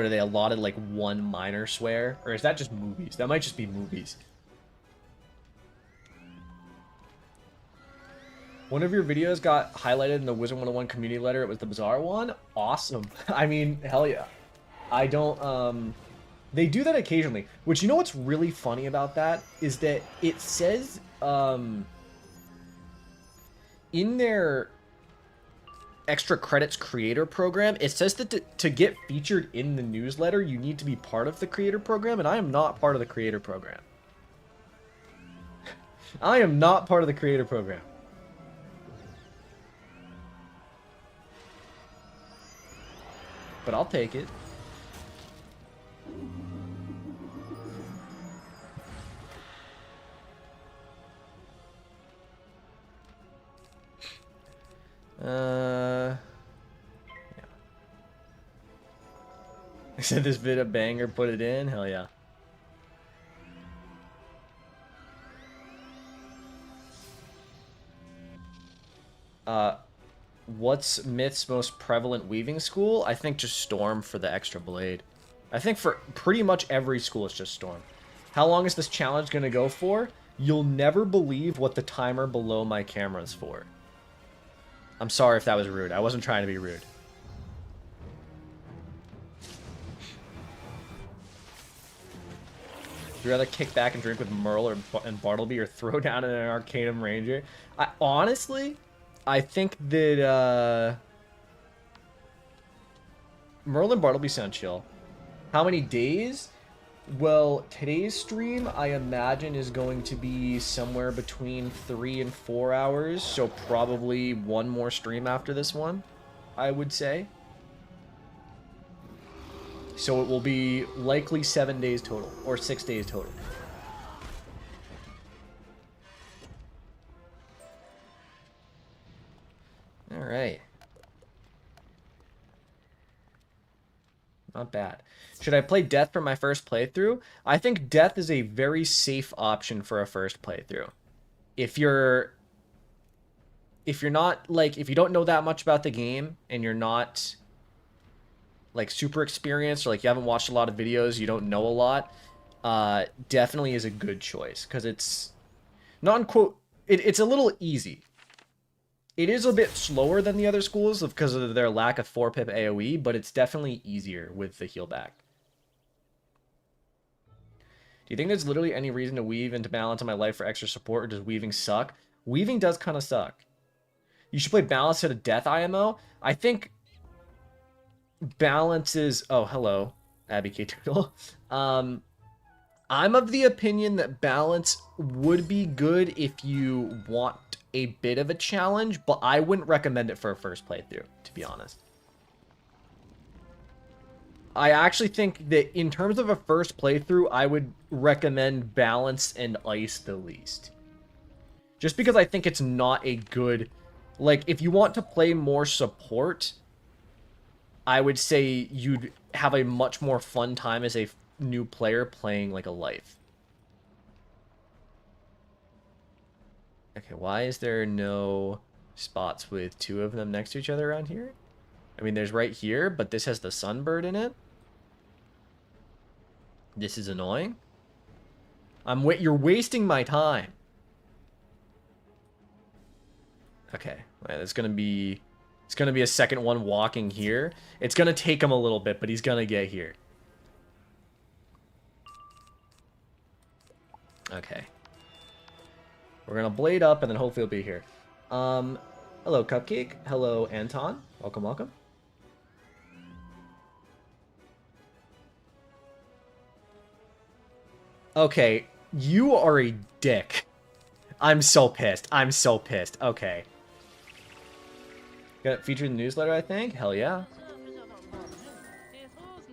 are they allotted, like, one minor swear? Or is that just movies? That might just be movies. One of your videos got highlighted in the Wizard101 community letter. It was the Bazaar one. Awesome. I mean, hell yeah. I don't, they do that occasionally. Which, you know what's really funny about that? Is that it says, in their extra credits creator program, it says that to get featured in the newsletter, you need to be part of the creator program, and I am not part of the creator program. I am not part of the creator program. But I'll take it. Yeah. I said this vid a banger, put it in. Hell yeah. What's Myth's most prevalent weaving school? I think just Storm for the extra blade. I think for pretty much every school it's just Storm. How long is this challenge going to go for? You'll never believe what the timer below my camera is for. I'm sorry if that was rude. I wasn't trying to be rude. Would you rather kick back and drink with Merle and Bartleby or throw down an Arcanum Ranger? Honestly... I think that, Merle and Bartleby sound chill. How many days? Well, today's stream, I imagine, is going to be somewhere between 3 and 4 hours, so probably one more stream after this one, I would say. So it will be likely 7 days total, or 6 days total. Alright. Not bad. Should I play Death for my first playthrough? I think Death is a very safe option for a first playthrough. If you're not, like, if you don't know that much about the game, and you're not, like, super experienced, or, like, you haven't watched a lot of videos, you don't know a lot, definitely is a good choice. Because it's, not in quote, it's a little easy. It is a bit slower than the other schools because of their lack of 4-pip AoE, but it's definitely easier with the heal back. Do you think there's literally any reason to weave into balance in my life for extra support, or does weaving suck? Weaving does kind of suck. You should play balance to the death IMO. I think balance is... Oh, hello, Abby K. Turtle. I'm of the opinion that balance would be good if you want a bit of a challenge, but I wouldn't recommend it for a first playthrough, to be honest. I actually think that in terms of a first playthrough, I would recommend balance and ice the least. Just because I think it's not a good... Like, if you want to play more support, I would say you'd have a much more fun time as a new player playing, like, a life. Okay, why is there no spots with two of them next to each other around here? I mean, there's right here, but this has the sunbird in it. This is annoying. You're wasting my time. Okay, right, it's gonna be a second one walking here. It's gonna take him a little bit, but he's gonna get here. Okay. We're gonna blade up, and then hopefully he'll be here. Hello, Cupcake. Hello, Anton. Welcome, welcome. Okay, you are a dick. I'm so pissed. I'm so pissed. Okay. Got featured in the newsletter, I think? Hell yeah.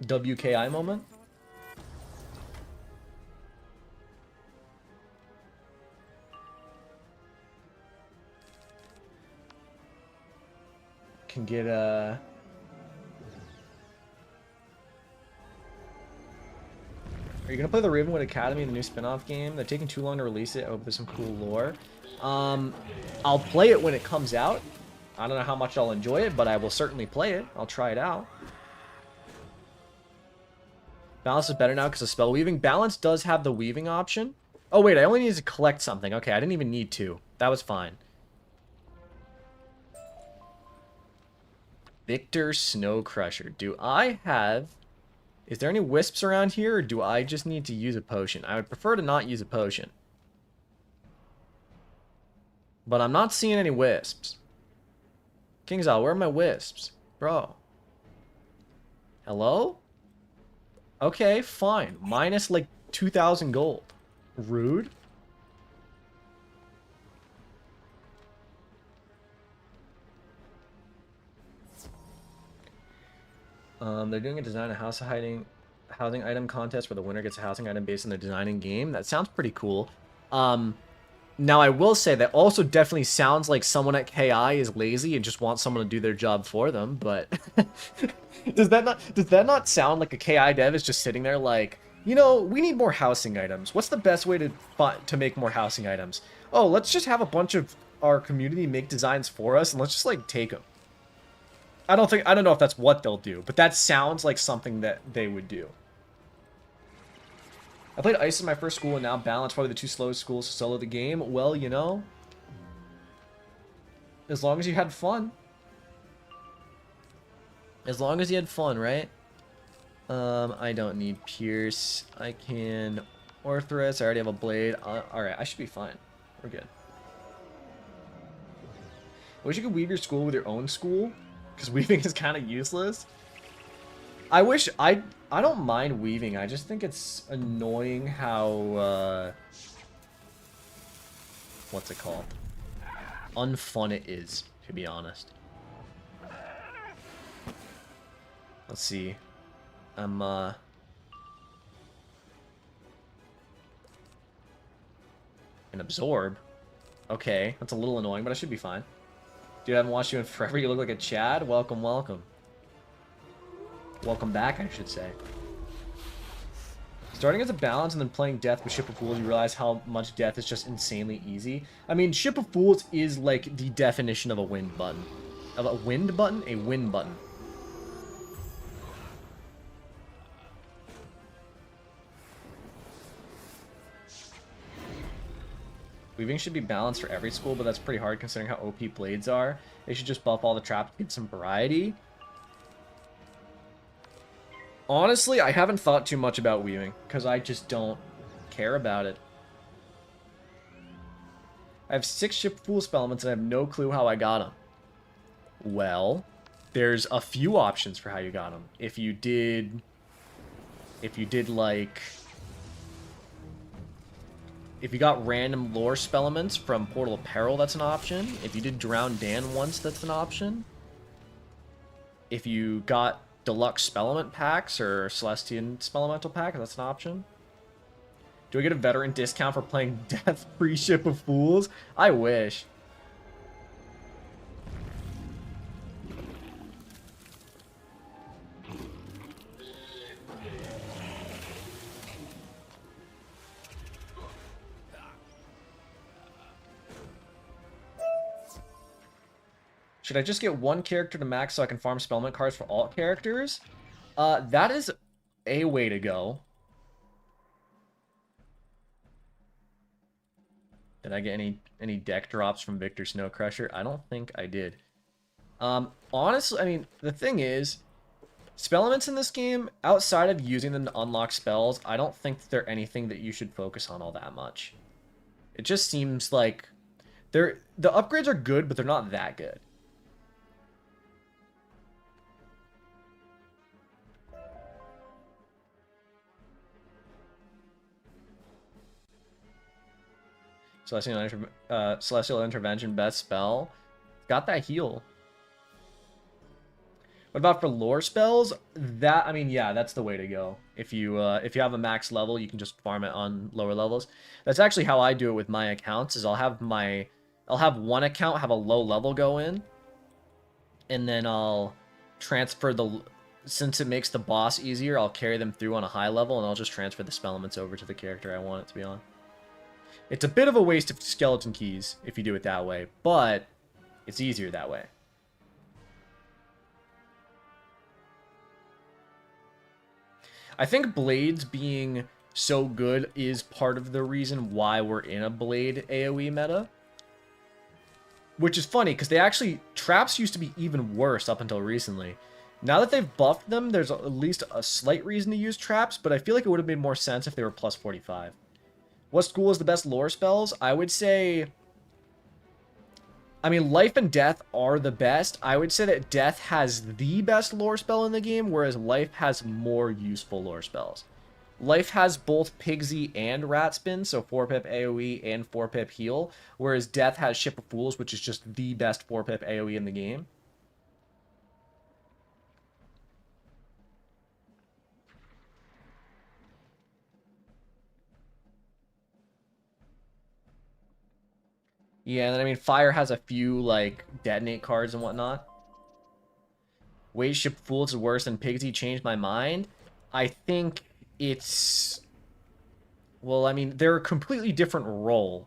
WKI moment. Can get a... Are you gonna play the Ravenwood Academy, the new spin-off game? They're taking too long to release it. I hope there's some cool lore. I'll play it when it comes out. I don't know how much I'll enjoy it, but I will certainly play it. I'll try it out. Balance is better now because of spell weaving. Balance does have the weaving option. Oh wait, I only need to collect something. Okay, I didn't even need to. That was fine. Victor Snow Crusher. Do I have... Is there any wisps around here, or do I just need to use a potion? I would prefer to not use a potion. But I'm not seeing any wisps. Kingzal, where are my wisps? Bro. Hello? Okay, fine. Minus, like, 2,000 gold. Rude. They're doing a design a housing item contest where the winner gets a housing item based on their design in game. That sounds pretty cool. Now I will say that also definitely sounds like someone at KI is lazy and just wants someone to do their job for them, but does that not sound like a KI dev is just sitting there like, you know, we need more housing items. What's the best way to make more housing items? Oh, let's just have a bunch of our community make designs for us and let's just like take them. I don't know if that's what they'll do, but that sounds like something that they would do. I played Ice in my first school and now Balance, probably the two slowest schools to solo the game. Well, you know, as long as you had fun. As long as you had fun, right? I don't need Pierce. I can Orthrus. I already have a blade. Alright, I should be fine. We're good. I wish you could weave your school with your own school, because weaving is kind of useless. I wish I don't mind weaving. I just think it's annoying how, what's it called? Unfun it is, to be honest. Let's see. I'm, an absorb. Okay, that's a little annoying, but I should be fine. Dude, I haven't watched you in forever. You look like a Chad. Welcome, welcome. Welcome back, I should say. Starting as a balance and then playing Death with Ship of Fools, you realize how much Death is just insanely easy. I mean, Ship of Fools is like the definition of a win button. Of a wind button? A win button. Weaving should be balanced for every school, but that's pretty hard considering how OP blades are. They should just buff all the traps to get some variety. Honestly, I haven't thought too much about weaving, because I just don't care about it. I have 6 Ship of Fools elements, and I have no clue how I got them. Well, there's a few options for how you got them. If you did like... If you got random lore spellements from Portal of Peril, that's an option. If you did Drown Dan once, that's an option. If you got Deluxe Spellement packs or Celestian Spelemental pack, that's an option. Do I get a veteran discount for playing Death Free Ship of Fools? I wish. Should I just get one character to max so I can farm Spellment cards for all characters? That is a way to go. Did I get any deck drops from Victor Snow Crusher? I don't think I did. Honestly, I mean, the thing is, Spellements in this game, outside of using them to unlock spells, I don't think they're anything that you should focus on all that much. It just seems like the upgrades are good, but they're not that good. Celestial Intervention, best spell. Got that heal. What about for lore spells? That, I mean, yeah, that's the way to go. If you have a max level, you can just farm it on lower levels. That's actually how I do it with my accounts. Is I'll have one account have a low level go in, and then I'll transfer since it makes the boss easier, I'll carry them through on a high level, and I'll just transfer the spell elements over to the character I want it to be on. It's a bit of a waste of skeleton keys if you do it that way, but it's easier that way. I think blades being so good is part of the reason why we're in a blade AoE meta. Which is funny, because traps used to be even worse up until recently. Now that they've buffed them, there's at least a slight reason to use traps, but I feel like it would have made more sense if they were plus 45. What school is the best lore spells? I would say... I mean, Life and Death are the best. I would say that Death has the best lore spell in the game, whereas Life has more useful lore spells. Life has both Pigsy and Rat Spin, so 4-pip AoE and 4-pip heal, whereas Death has Ship of Fools, which is just the best 4-pip AoE in the game. Yeah, and then I mean, Fire has a few, like, detonate cards and whatnot. Wait, Ship of Fools is worse than Pigsy changed my mind? I think it's... Well, I mean, they're a completely different role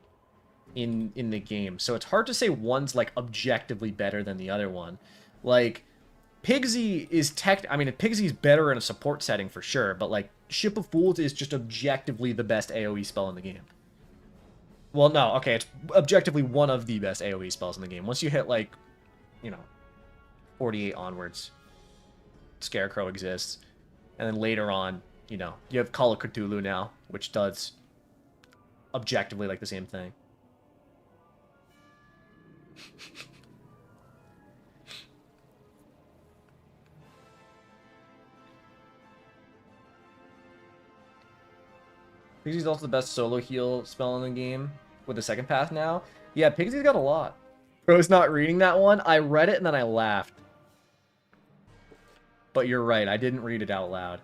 in the game, so it's hard to say one's, like, objectively better than the other one. Like, Pigsy is I mean, Pigsy's better in a support setting for sure, but, like, Ship of Fools is just objectively the best AoE spell in the game. Well, no, okay, it's objectively one of the best AoE spells in the game. Once you hit, like, you know, 48 onwards, Scarecrow exists. And then later on, you know, you have Call of Cthulhu now, which does objectively, like, the same thing. Pixie's also the best solo heal spell in the game with the second path now. Yeah, Pixie's got a lot. Bro's not reading that one. I read it and then I laughed. But you're right, I didn't read it out loud.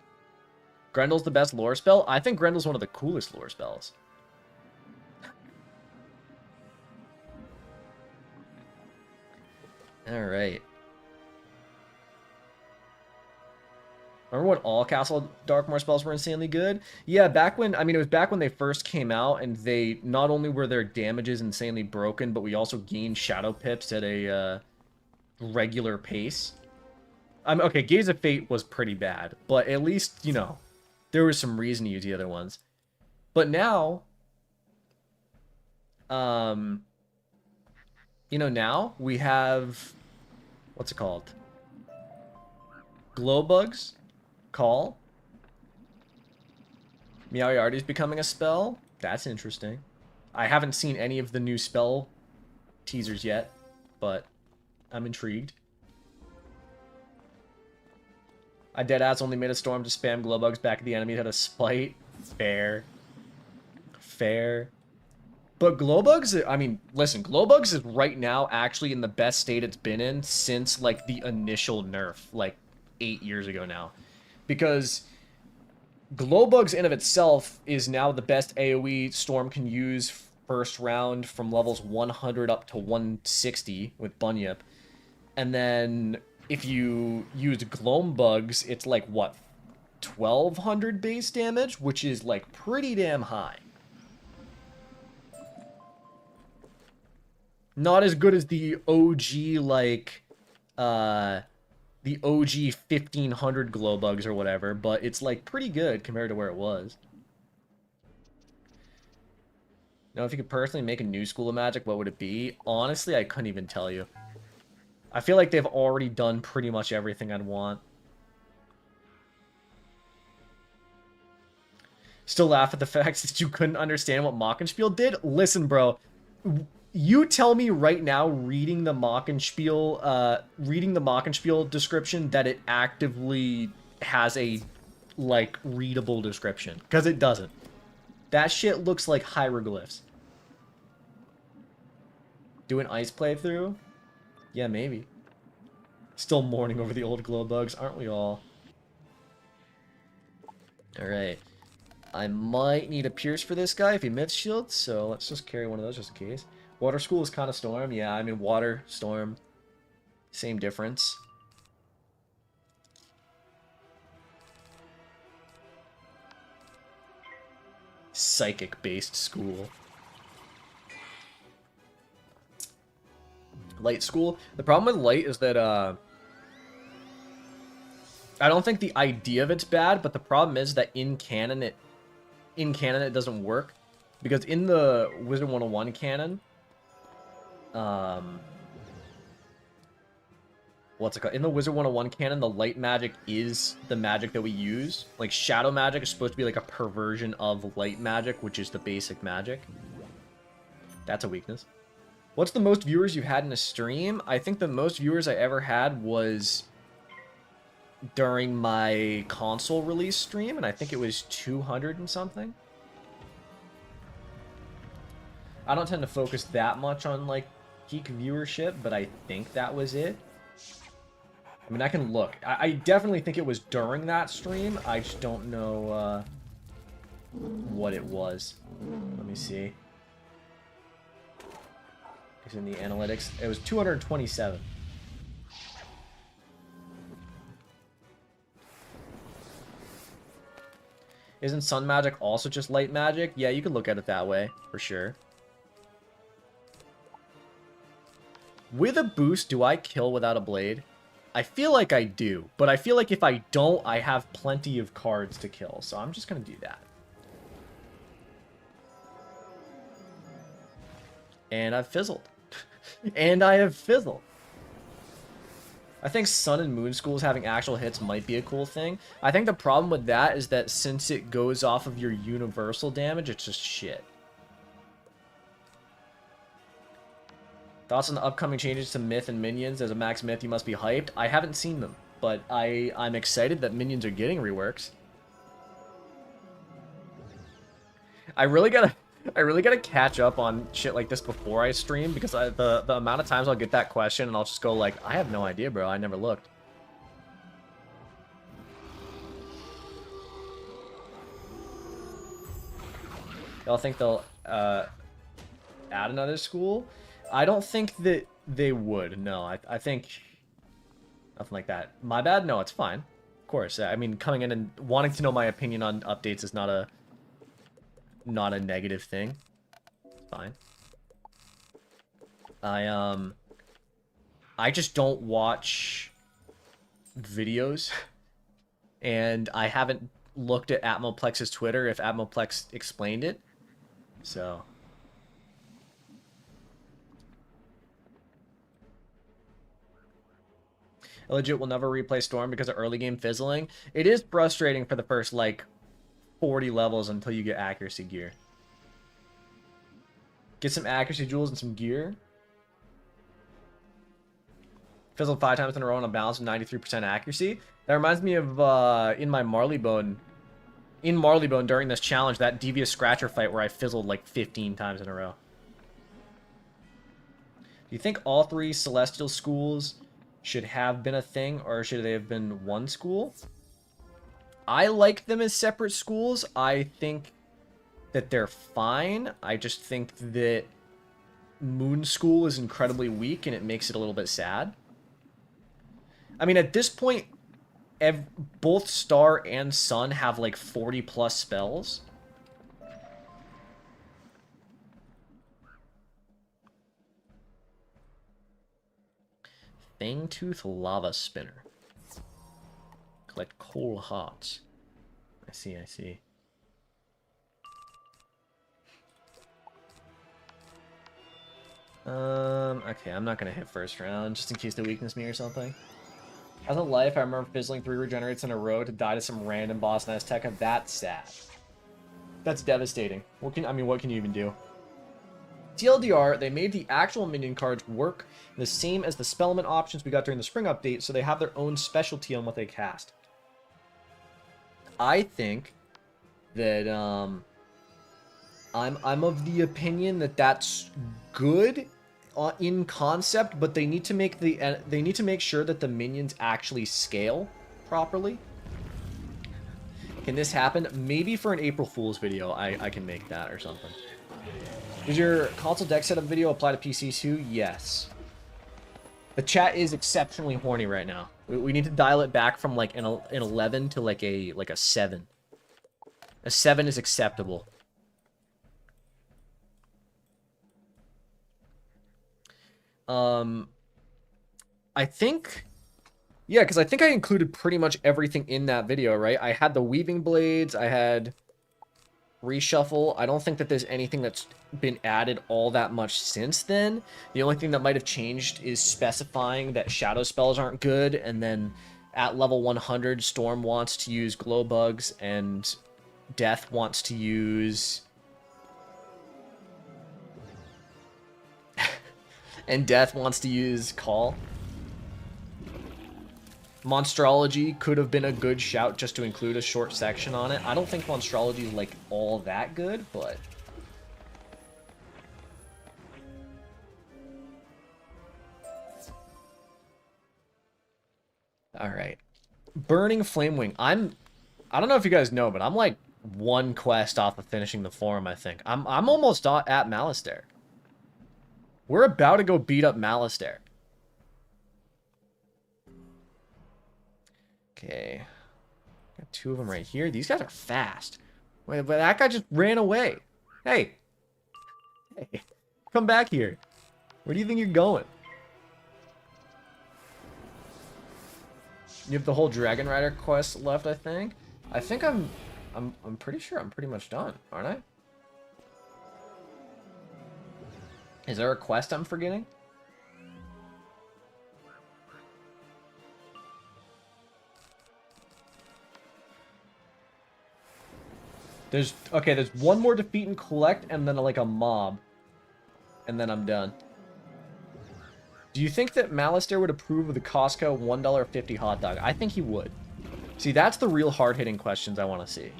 Grendel's the best lore spell? I think Grendel's one of the coolest lore spells. Alright. Remember when all Castle Darkmoor spells were insanely good? Yeah, back when, I mean, it was back when they first came out, and they, not only were their damages insanely broken, but we also gained Shadow Pips at a regular pace. Okay, Gaze of Fate was pretty bad, but at least, you know, there was some reason to use the other ones. But now, you know, now we have, what's it called? Glowbugs, Call. Meowyardi's becoming a spell. That's interesting. I haven't seen any of the new spell teasers yet, but I'm intrigued. I deadass only made a storm to spam glowbugs back at the enemy that had a spite. Fair. Fair. But glowbugs, I mean, listen, glowbugs is right now actually in the best state it's been in since, like, the initial nerf, like, 8 years ago now. Because glowbugs in of itself is now the best AoE Storm can use first round from levels 100 up to 160 with Bunyip. And then if you use Gloambugs, it's like, what, 1200 base damage? Which is, like, pretty damn high. Not as good as the OG, like, the OG 1500 Glowbugs or whatever, but it's, like, pretty good compared to where it was. Now, if you could personally make a new school of magic, what would it be? Honestly, I couldn't even tell you. I feel like they've already done pretty much everything I'd want. Still laugh at the fact that you couldn't understand what Mockenspiel did? Listen, bro. You tell me right now, reading the Mockenspiel description, that it actively has a, like, readable description. Because it doesn't. That shit looks like hieroglyphs. Do an ice playthrough? Yeah, maybe. Still mourning over the old glowbugs, aren't we all? Alright. I might need a Pierce for this guy if he myth shields, so let's just carry one of those just in case. Water School is kind of Storm. Yeah, I mean, Water, Storm, same difference. Psychic-based school. Light School. The problem with Light is that, I don't think the idea of it's bad, but the problem is that in canon it doesn't work. Because in the Wizard101 canon, what's it called? In the Wizard101 canon, the light magic is the magic that we use. Like, shadow magic is supposed to be like a perversion of light magic, which is the basic magic. That's a weakness. What's the most viewers you've had in a stream? I think the most viewers I ever had was during my console release stream, and I think it was 200 and something. I don't tend to focus that much on, like, peak viewership, but I think that was it. I mean, I can look. I definitely think it was during that stream. I just don't know what it was. Let me see. It's in the analytics. It was 227. Isn't sun magic also just light magic? Yeah, you could look at it that way, for sure. With a boost, do I kill without a blade? I feel like I do, but I feel like if I don't, I have plenty of cards to kill, so I'm just going to do that. And I've fizzled. And I have fizzled. I think Sun and Moon Schools having actual hits might be a cool thing. I think the problem with that is that since it goes off of your universal damage, it's just shit. Thoughts on the upcoming changes to Myth and Minions? As a max Myth, you must be hyped. I haven't seen them, but I'm excited that Minions are getting reworks. I really gotta catch up on shit like this before I stream, because the amount of times I'll get that question and I'll just go like, I have no idea, bro. I never looked. Y'all think they'll add another school? I don't think that they would. No, I think nothing like that. My bad? No, it's fine. Of course. I mean, coming in and wanting to know my opinion on updates is not a negative thing. It's fine. I just don't watch videos, and I haven't looked at Atmoplex's Twitter if Atmoplex explained it. So legit will never replay Storm because of early game fizzling. It is frustrating for the first like 40 levels until you get accuracy gear. Get some accuracy jewels and some gear. Fizzled 5 times in a row on a balance of 93% accuracy. That reminds me of in Marleybone during this challenge, that Devious Scratcher fight where I fizzled like 15 times in a row. Do you think all 3 Celestial schools should have been a thing, or should they have been one school? I like them as separate schools. I think that they're fine. I just think that Moon School is incredibly weak, and it makes it a little bit sad. I mean, at this point, both Star and Sun have like 40 plus spells. Fangtooth Lava Spinner. Collect coal hearts. I see, I see. Okay, I'm not gonna hit first round, just in case they weakness me or something. As a life, I remember fizzling 3 regenerates in a row to die to some random boss in Azteca. That's sad. That's devastating. What can you even do? TLDR, they made the actual minion cards work the same as the spellman options we got during the spring update, so they have their own specialty on what they cast. I think that I'm of the opinion that that's good in concept, but they need to make sure that the minions actually scale properly. Can this happen? Maybe for an April Fool's video, I can make that or something. Does your console deck setup video apply to PC too? Yes. The chat is exceptionally horny right now. We need to dial it back from like an 11 to like a 7. A 7 is acceptable. I think, yeah, because I think I included pretty much everything in that video, right? I had the weaving blades, I had reshuffle. I don't think that there's anything that's been added all that much since then. The only thing that might have changed is specifying that shadow spells aren't good, and then at level 100, Storm wants to use glow bugs, and Death wants to use... and Death wants to use Call. Monstrology could have been a good shout just to include a short section on it. I don't think Monstrology is like all that good, but... Alright. Burning Flamewing. I don't know if you guys know, but I'm like one quest off of finishing the forum, I think. I'm almost at Malistaire. We're about to go beat up Malistaire. Okay. Got 2 of them right here. These guys are fast. Wait, but that guy just ran away. Hey. Hey. Come back here. Where do you think you're going? You have the whole Dragon Rider quest left, I think. I think I'm pretty sure I'm pretty much done, aren't I? Is there a quest I'm forgetting? There's one more defeat and collect, and then like a mob. And then I'm done. Do you think that Malistaire would approve of the Costco $1.50 hot dog? I think he would. See, that's the real hard-hitting questions I want to see.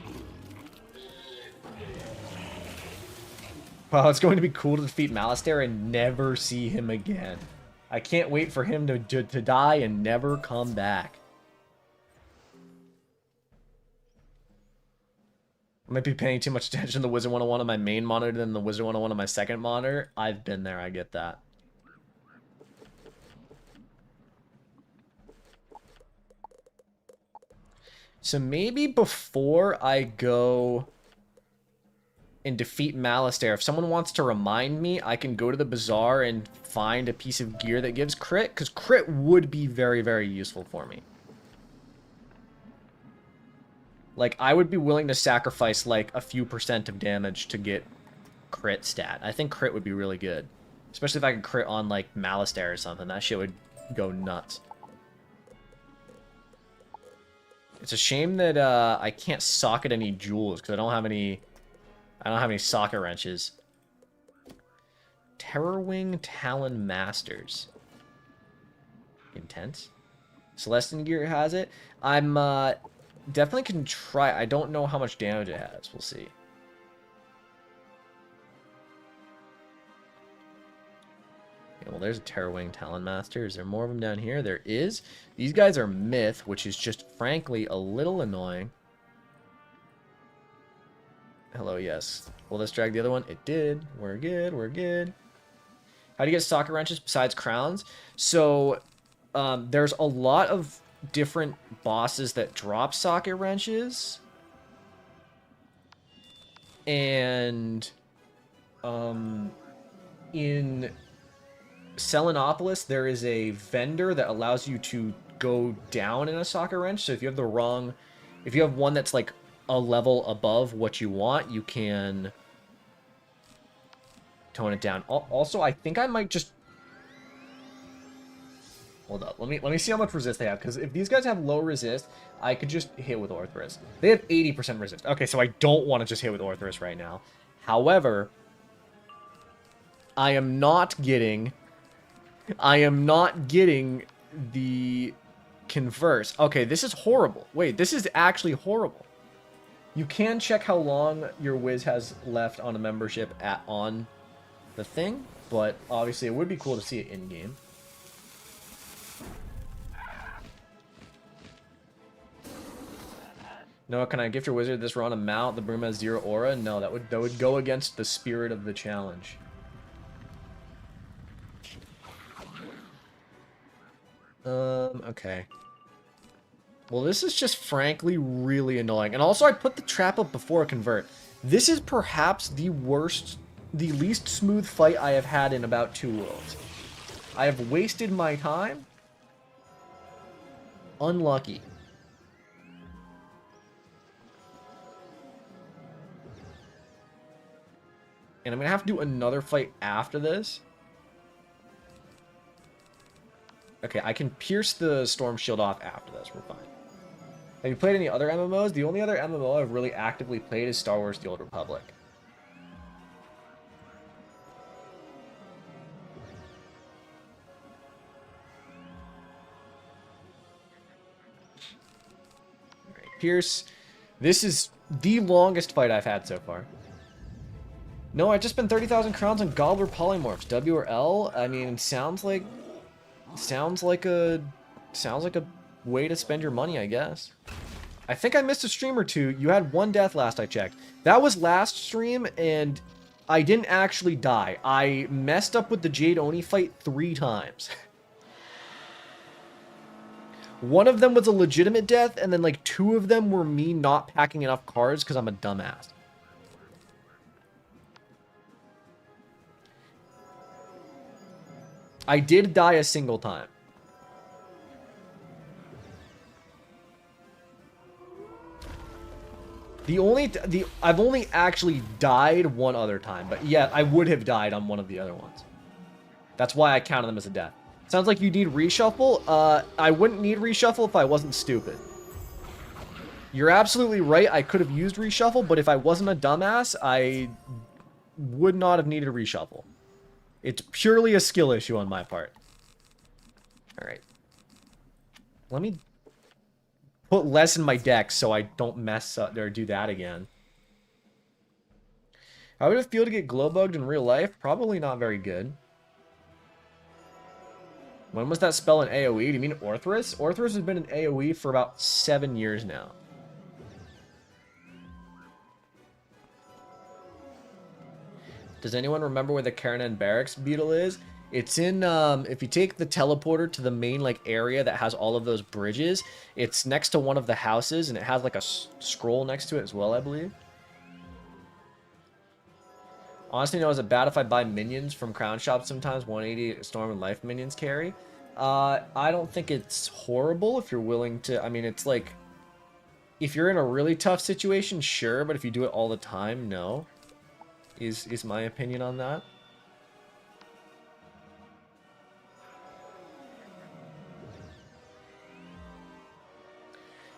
Wow, it's going to be cool to defeat Malistaire and never see him again. I can't wait for him to die and never come back. I might be paying too much attention to the Wizard101 on my main monitor than the Wizard101 on my second monitor. I've been there, I get that. So maybe before I go and defeat Malistaire, if someone wants to remind me, I can go to the Bazaar and find a piece of gear that gives crit, because crit would be very, very useful for me. Like, I would be willing to sacrifice, like, a few % of damage to get crit stat. I think crit would be really good. Especially if I could crit on, like, Malistaire or something. That shit would go nuts. It's a shame that I can't socket any jewels, because I don't have any socket wrenches. Terrorwing Talon Masters. Intense. Celestian gear has it. I'm definitely can try. I don't know how much damage it has. We'll see. Yeah, well, there's a Terrorwing Talon Master. Is there more of them down here? There is. These guys are myth, which is just frankly a little annoying. Hello, yes. Will this drag the other one? It did. We're good. We're good. How do you get socket wrenches besides crowns? So, there's a lot of different bosses that drop socket wrenches. And, in Selenopolis, there is a vendor that allows you to go down in a socket wrench. So if you have one that's like a level above what you want, you can tone it down. Also, I think I might just hold up. Let me see how much resist they have, because if these guys have low resist, I could just hit with Orthrus. They have 80% resist. Okay, so I don't want to just hit with Orthrus right now. However, I am not getting the converse. Okay, this is horrible. Wait, this is actually horrible. You can check how long your Wiz has left on a membership on the thing, but obviously it would be cool to see it in-game. No, can I gift your wizard this run a mount? The broom has 0 aura? No, that would go against the spirit of the challenge. Okay. Well, this is just frankly really annoying. And also, I put the trap up before a convert. This is perhaps the least smooth fight I have had in about 2 worlds. I have wasted my time. Unlucky. And I'm going to have to do another fight after this. Okay, I can pierce the Storm Shield off after this. We're fine. Have you played any other MMOs? The only other MMO I've really actively played is Star Wars The Old Republic. Alright, pierce. This is the longest fight I've had so far. No, I just spent 30,000 crowns on Gobbler Polymorphs. W or L? I mean, sounds like a way to spend your money, I guess. I think I missed a stream or two. You had 1 death last I checked. That was last stream, and I didn't actually die. I messed up with the Jade Oni fight 3 times. One of them was a legitimate death, and then like 2 of them were me not packing enough cards because I'm a dumbass. I did die a single time. I've only actually died 1 other time, but yeah, I would have died on one of the other ones. That's why I counted them as a death. Sounds like you need reshuffle. I wouldn't need reshuffle if I wasn't stupid. You're absolutely right. I could have used reshuffle, but if I wasn't a dumbass, I would not have needed a reshuffle. It's purely a skill issue on my part. Alright. Let me put less in my deck so I don't mess up or do that again. How would it feel to get glow bugged in real life? Probably not very good. When was that spell in AoE? Do you mean Orthrus? Orthrus has been in AoE for about 7 years now. Does anyone remember where the Karanen Barracks beetle is? It's in, if you take the teleporter to the main, like, area that has all of those bridges, it's next to one of the houses, and it has, like, a scroll next to it as well, I believe. Honestly, no, is it bad if I buy minions from Crown Shop sometimes? 180 Storm and Life minions carry? I don't think it's horrible if you're willing to... I mean, it's like... If you're in a really tough situation, sure, but if you do it all the time, no. Is my opinion on that.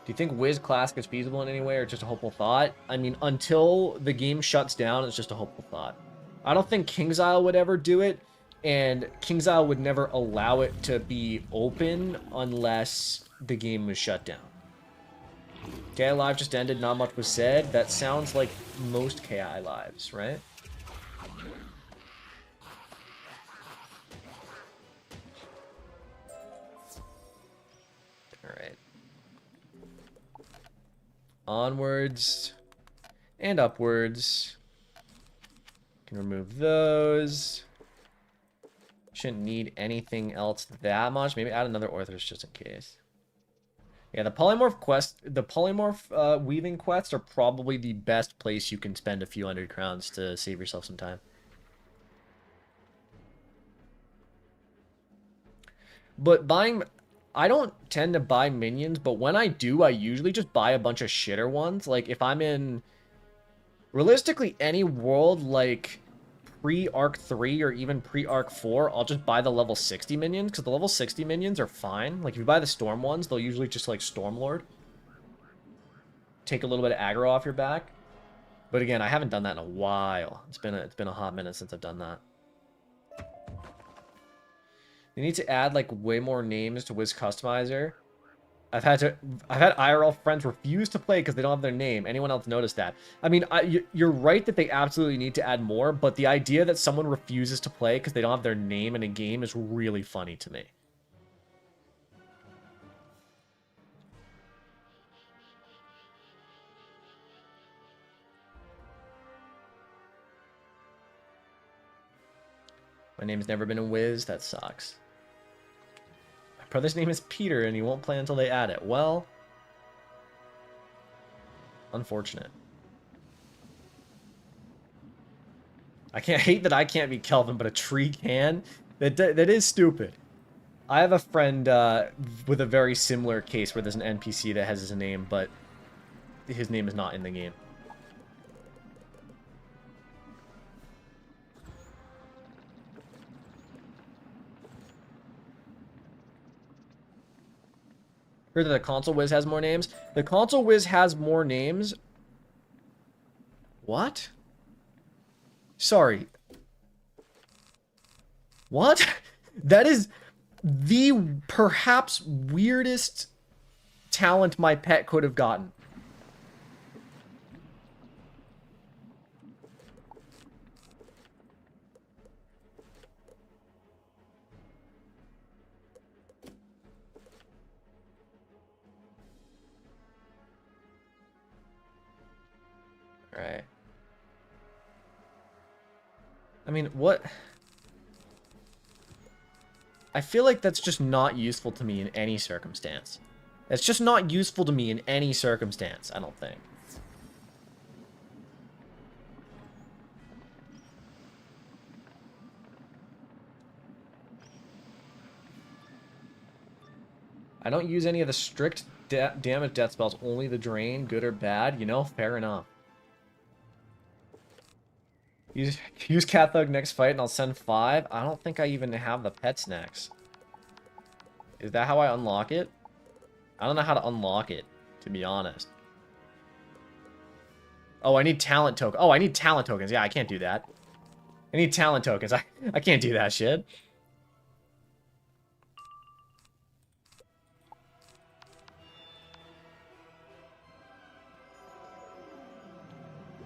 Do you think Wiz Classic is feasible in any way or just a hopeful thought? I mean, until the game shuts down, it's just a hopeful thought. I don't think King's Isle would ever do it, and King's Isle would never allow it to be open unless the game was shut down. KI Live just ended, not much was said. That sounds like most KI Lives, right? Alright. Onwards and upwards. Can remove those. Shouldn't need anything else that much. Maybe add another Orthrus just in case. Yeah, the polymorph weaving quests are probably the best place you can spend a few hundred crowns to save yourself some time. But buying... I don't tend to buy minions, but when I do, I usually just buy a bunch of shitter ones. Like, if I'm in... Realistically, any world, like, pre-Arc 3 or even pre-Arc 4, I'll just buy the level 60 minions, because the level 60 minions are fine. Like, if you buy the Storm ones, they'll usually just, like, Stormlord. Take a little bit of aggro off your back. But again, I haven't done that in a while. It's been a hot minute since I've done that. You need to add, like, way more names to Wiz Customizer. I've had IRL friends refuse to play because they don't have their name. Anyone else notice that? I mean, you're right that they absolutely need to add more, but the idea that someone refuses to play because they don't have their name in a game is really funny to me. My name's never been in Wiz. That sucks. My brother's name is Peter, and he won't play until they add it. Well, unfortunate. I hate that I can't be Kelvin, but a tree can. That is stupid. I have a friend with a very similar case where there's an NPC that has his name, but his name is not in the game. Heard that the console Wiz has more names. The console Wiz has more names. What? Sorry. What? That is the perhaps weirdest talent my pet could have gotten. Right. I mean, what? I feel like that's just not useful to me in any circumstance. That's just not useful to me in any circumstance, I don't think. I don't use any of the strict damage death spells, only the drain, good or bad, you know, fair enough. Use Cat Thug next fight and I'll send 5. I don't think I even have the pets next. Is that how I unlock it? I don't know how to unlock it, to be honest. Oh, I need talent token. Oh, I need talent tokens. Yeah, I can't do that. I need talent tokens. I can't do that shit.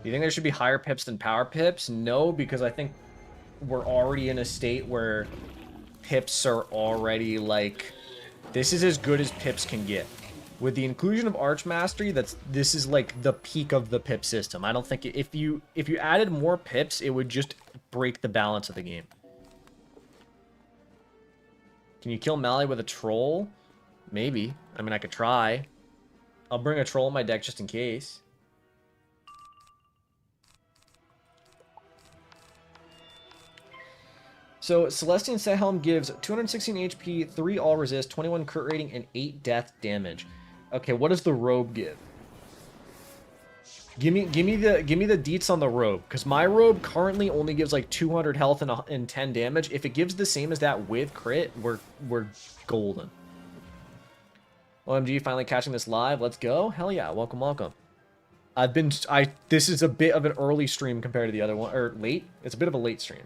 Do you think there should be higher pips than power pips? No, because I think we're already in a state where pips are already, like... This is as good as pips can get. With the inclusion of Arch Mastery, this is like the peak of the pip system. I don't think if you added more pips, it would just break the balance of the game. Can you kill Mali with a troll? Maybe. I mean, I could try. I'll bring a troll in my deck just in case. So, Celestian Sethelm gives 216 HP, 3 all resist, 21 crit rating, and 8 death damage. Okay, what does the robe give? Give me the deets on the robe, because my robe currently only gives like 200 health and 10 damage. If it gives the same as that with crit, we're golden. OMG, finally catching this live. Let's go. Hell yeah, welcome, welcome. This is a bit of an early stream compared to the other one, or late. It's a bit of a late stream.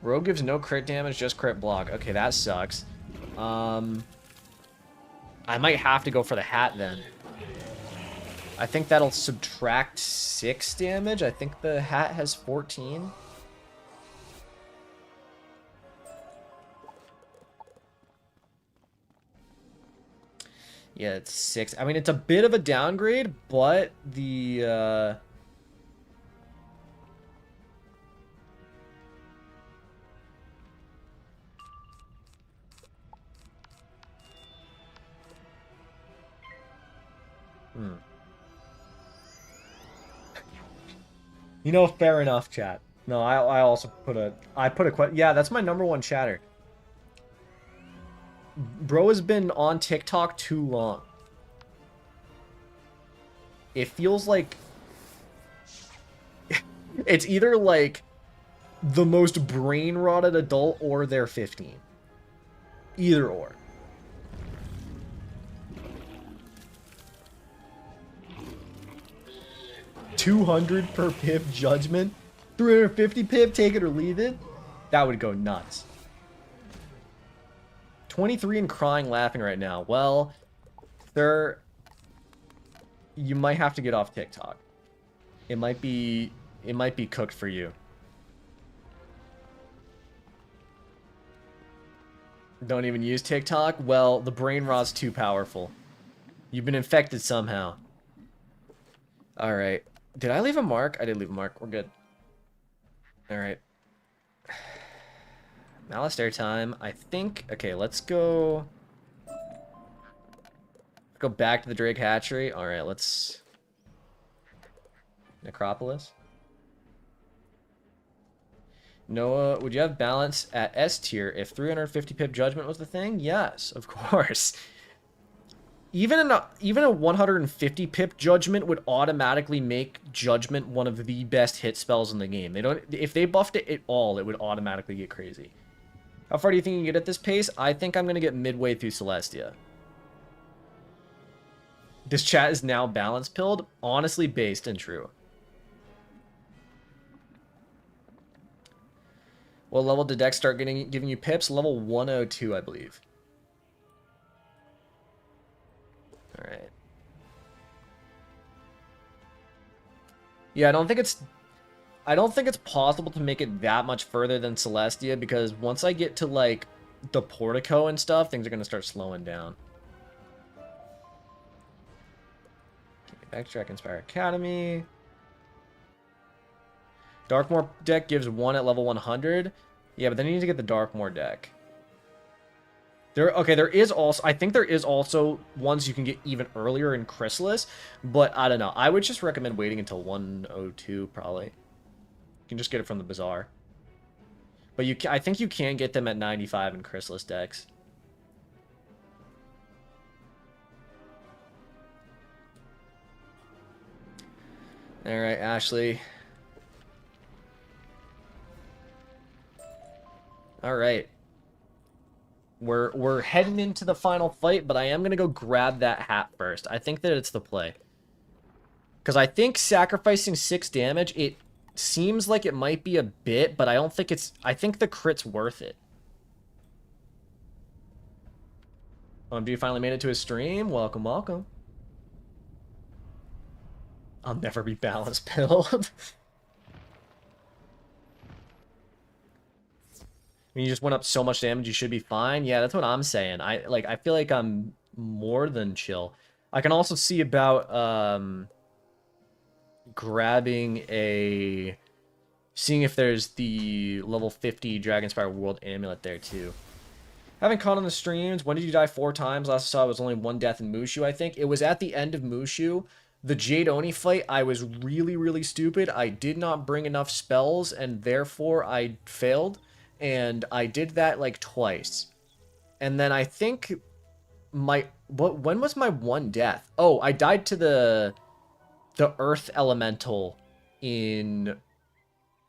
Rogue gives no crit damage, just crit block. Okay, that sucks. I might have to go for the hat then. I think that'll subtract 6 damage. I think the hat has 14. Yeah, it's 6. I mean, it's a bit of a downgrade, but the... You know, fair enough, chat. No, I also put a... Yeah, that's my #1 chatter. Bro has been on TikTok too long. It feels like... It's either like the most brain-rotted adult or they're 15. Either or. $200 per pip judgment, 350 pip, take it or leave it. That would go nuts. 23 and crying laughing right now. Well, sir, you might have to get off TikTok. It might be cooked for you. Don't even use TikTok? Well, the brain rot's too powerful. You've been infected somehow. Alright. Did I leave a mark? I did leave a mark. We're good. Alright. Malistaire time. I think... Okay, let's go... Go back to the Drake Hatchery. Alright, let's... Necropolis. Noah, would you have balance at S tier if 350 pip judgment was the thing? Yes, of course. Even a 150 pip judgment would automatically make judgment one of the best hit spells in the game. If they buffed it at all, it would automatically get crazy. How far do you think you can get at this pace? I think I'm gonna get midway through Celestia. This chat is now balance pilled, honestly based and true. What level did decks start giving you pips? Level 102, I believe. Alright. Yeah, I don't think it's possible to make it that much further than Celestia, because once I get to like the portico and stuff, things are gonna start slowing down. Okay, back to Dragon Spire Academy. Darkmoor deck gives 1 at level 100. Yeah, but then you need to get the Darkmoor deck. Okay, there is also... I think there is also ones you can get even earlier in Chrysalis, but I don't know. I would just recommend waiting until 102, probably. You can just get it from the Bazaar. But I think you can get them at 95 in Chrysalis decks. Alright, Ashley. Alright. We're heading into the final fight, but I am going to go grab that hat first. I think that it's the play. Because I think sacrificing 6 damage, it seems like it might be a bit, but I don't think it's... I think the crit's worth it. OMG finally made it to his stream. Welcome, welcome. I'll never be balance pilled. I mean, you just went up so much damage, you should be fine. Yeah, that's what I'm saying. I feel like I'm more than chill. I can also see about grabbing a, seeing if there's the level 50 Dragon Spire World Amulet there too. Haven't caught on the streams. When did you die 4 times? Last I saw it was only 1 death in Mushu, I think. It was at the end of Mushu. The Jade Oni fight, I was really, really stupid. I did not bring enough spells, and therefore I failed. And I did that like twice. And then I think when was my 1 death? Oh, I died to the Earth Elemental in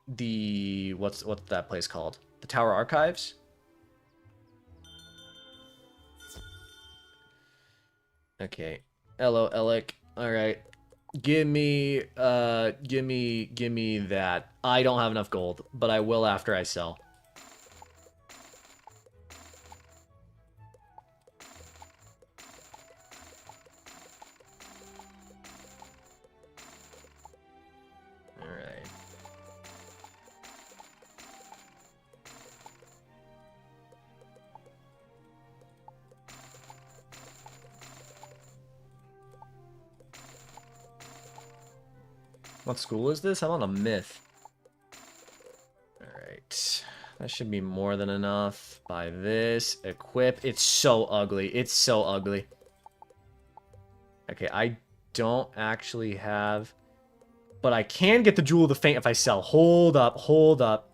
the, what's that place called? The Tower Archives? Okay. Hello, Alec. Alright. Give me that. I don't have enough gold, but I will after I sell. Alright. What school is this? I'm on a myth. Alright. That should be more than enough. Buy this. Equip. It's so ugly. It's so ugly. Okay, I don't actually have... But I can get the Jewel of the Faint if I sell. Hold up, hold up.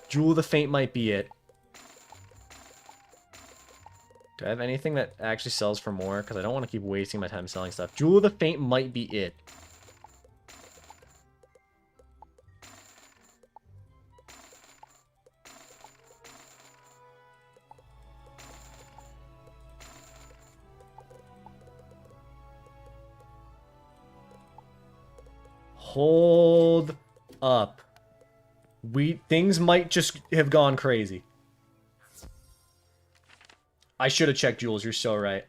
Jewel of the Faint might be it. Do I have anything that actually sells for more? Because I don't want to keep wasting my time selling stuff. Jewel of the Faint might be it. Hold up. Things might just have gone crazy. I should have checked Jules, you're so right.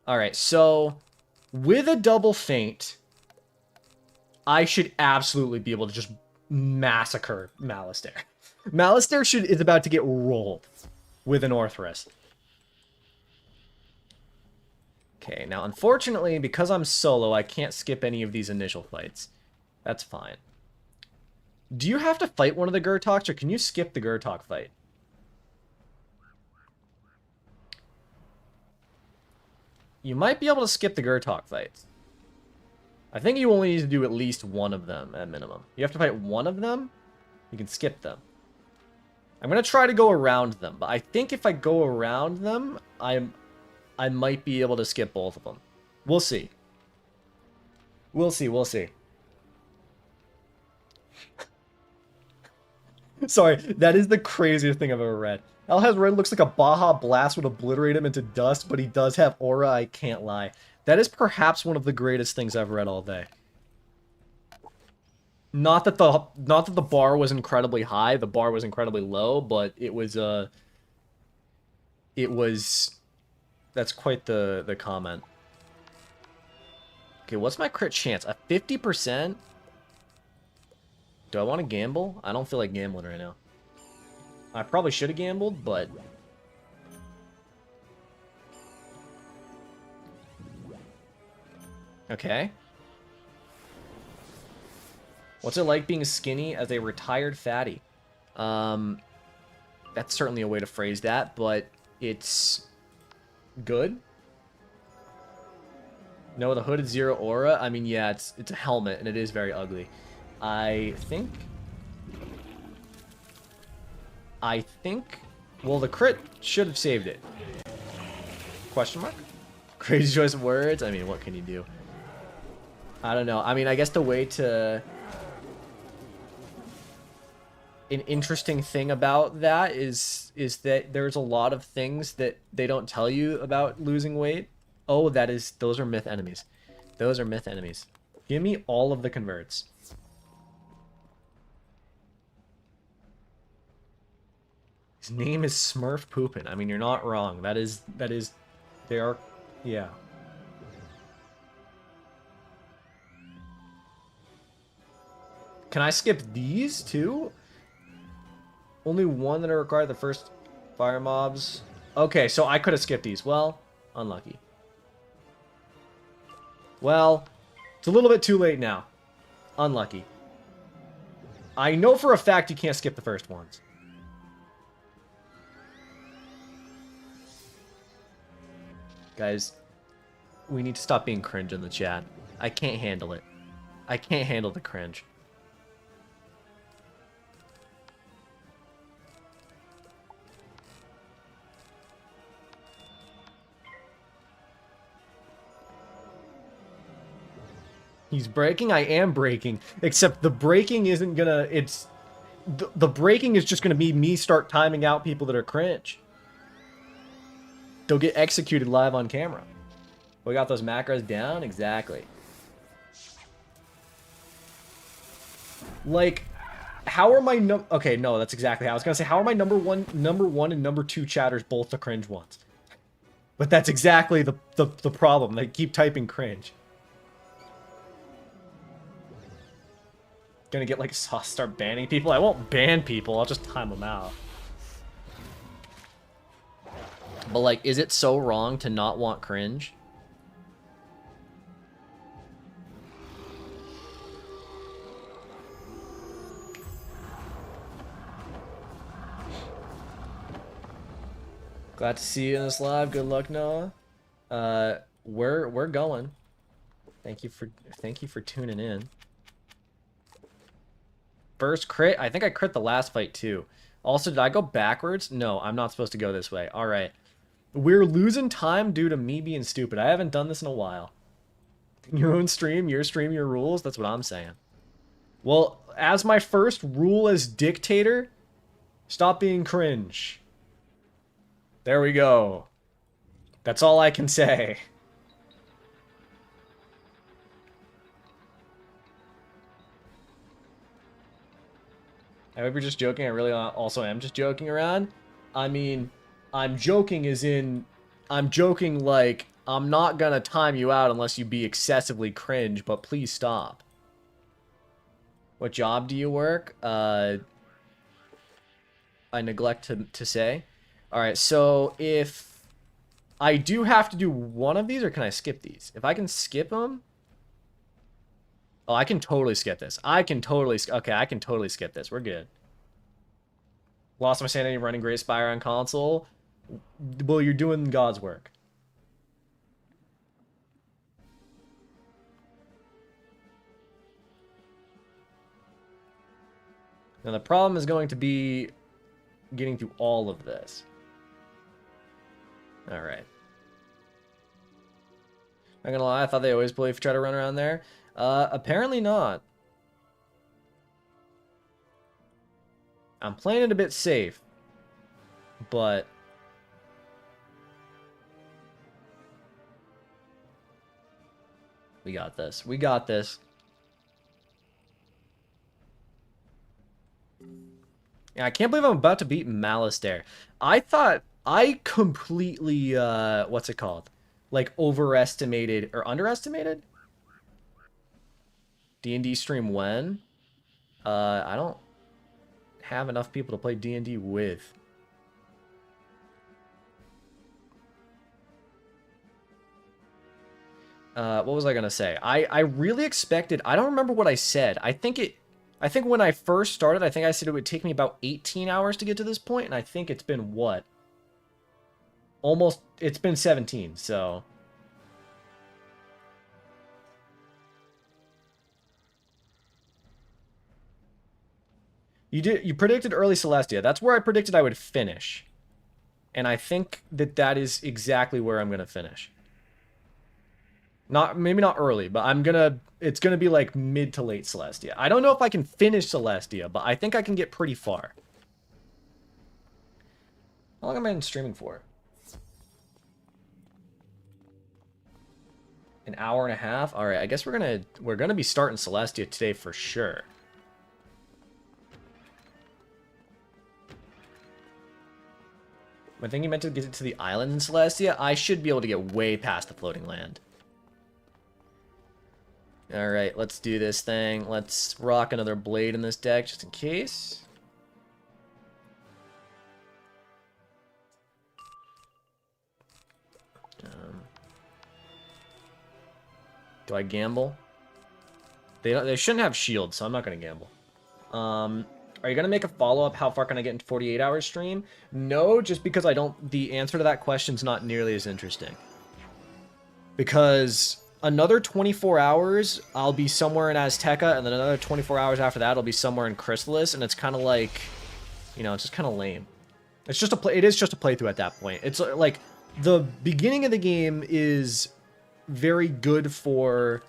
Alright, so with a double feint, I should absolutely be able to just massacre Malistaire. Malistaire is about to get rolled with an Orthrus. Okay, now unfortunately, because I'm solo, I can't skip any of these initial fights. That's fine. Do you have to fight one of the Gurtoks, or can you skip the Gurtok fight? You might be able to skip the Gurtok fights. I think you only need to do at least one of them at minimum. You have to fight one of them, you can skip them. I'm going to try to go around them, but I think if I go around them, I might be able to skip both of them. We'll see. We'll see, we'll see. Sorry, that is the craziest thing I've ever read. Alhaz Red looks like a Baja Blast would obliterate him into dust, but he does have aura, I can't lie. That is perhaps one of the greatest things I've read all day. Not that the bar was incredibly high, the bar was incredibly low, but it was that's quite the comment. Okay, what's my crit chance? A 50%? Do I want to gamble? I don't feel like gambling right now. I probably should have gambled, but... Okay. What's it like being skinny as a retired fatty? That's certainly a way to phrase that, but it's good. No, the hooded zero aura. I mean, yeah, it's a helmet, and it is very ugly. I think, well, the crit should have saved it. Question mark? Crazy choice of words? I mean, what can you do? I don't know. I mean, I guess the way to... An interesting thing about that is that there's a lot of things that they don't tell you about losing weight. Oh, those are myth enemies. Those are myth enemies. Give me all of the converts. His name is Smurf Poopin. I mean, you're not wrong. That is, they are, yeah. Can I skip these too? Only one that are required the first fire mobs. Okay, so I could have skipped these. Well, unlucky. Well, it's a little bit too late now. Unlucky. I know for a fact you can't skip the first ones. Guys, we need to stop being cringe in the chat. I can't handle it. I can't handle the cringe. He's breaking? I am breaking. Except the breaking isn't gonna... It's... The breaking is just gonna be me start timing out people that are cringe. They'll get executed live on camera. We got those macros down? Exactly. Like, how are my okay, no, that's exactly how I was gonna say. How are my number one and number 2 chatters both the cringe ones? But that's exactly the problem. They keep typing cringe. Gonna get like sauce, start banning people? I won't ban people. I'll just time them out. But like, is it so wrong to not want cringe? Glad to see you in this live. Good luck, Noah. We're going. Thank you for tuning in. First crit. I think I crit the last fight too. Also, did I go backwards? No, I'm not supposed to go this way. All right. We're losing time due to me being stupid. I haven't done this in a while. Your own stream, your rules. That's what I'm saying. Well, as my first rule as dictator, stop being cringe. There we go. That's all I can say. I hope you're just joking. I really also am just joking around. I mean, I'm joking as in, I'm joking like, I'm not gonna time you out unless you be excessively cringe, but please stop. What job do you work? I neglect to say. Alright, so if I do have to do one of these, or can I skip these? If I can skip them... Oh, I can totally skip this. Okay, I can totally skip this. We're good. Lost my sanity running Great Spire on console. Well, you're doing God's work. Now, the problem is going to be getting through all of this. Alright. Not gonna lie, I thought they always play if you try to run around there. Apparently not. I'm playing it a bit safe, but we got this. We got this. Yeah, I can't believe I'm about to beat Malistaire. I thought I completely, what's it called? Like overestimated or underestimated? D&D stream when? I don't have enough people to play D&D with. What was I gonna say? I really expected, I don't remember what I said. I think when I first started, I think I said it would take me about 18 hours to get to this point, and I think it's been what? Almost, it's been 17, so... You predicted early Celestia. That's where I predicted I would finish. And I think that is exactly where I'm going to finish. Maybe not early, but it's going to be like mid to late Celestia. I don't know if I can finish Celestia, but I think I can get pretty far. How long am I been streaming for? An hour and a half? All right, I guess we're going to be starting Celestia today for sure. I think you meant to get it to the island in Celestia. I should be able to get way past the floating land. Alright, let's do this thing. Let's rock another blade in this deck just in case. Do I gamble? They shouldn't have shields, so I'm not going to gamble. Are you going to make a follow-up? How far can I get into 48 hours stream? No, just because I don't... The answer to that question's not nearly as interesting. Because another 24 hours, I'll be somewhere in Azteca, and then another 24 hours after that, I'll be somewhere in Chrysalis, and it's kind of like... You know, it's just kind of lame. It's just a play... It is just a playthrough at that point. It's like... The beginning of the game is very good for...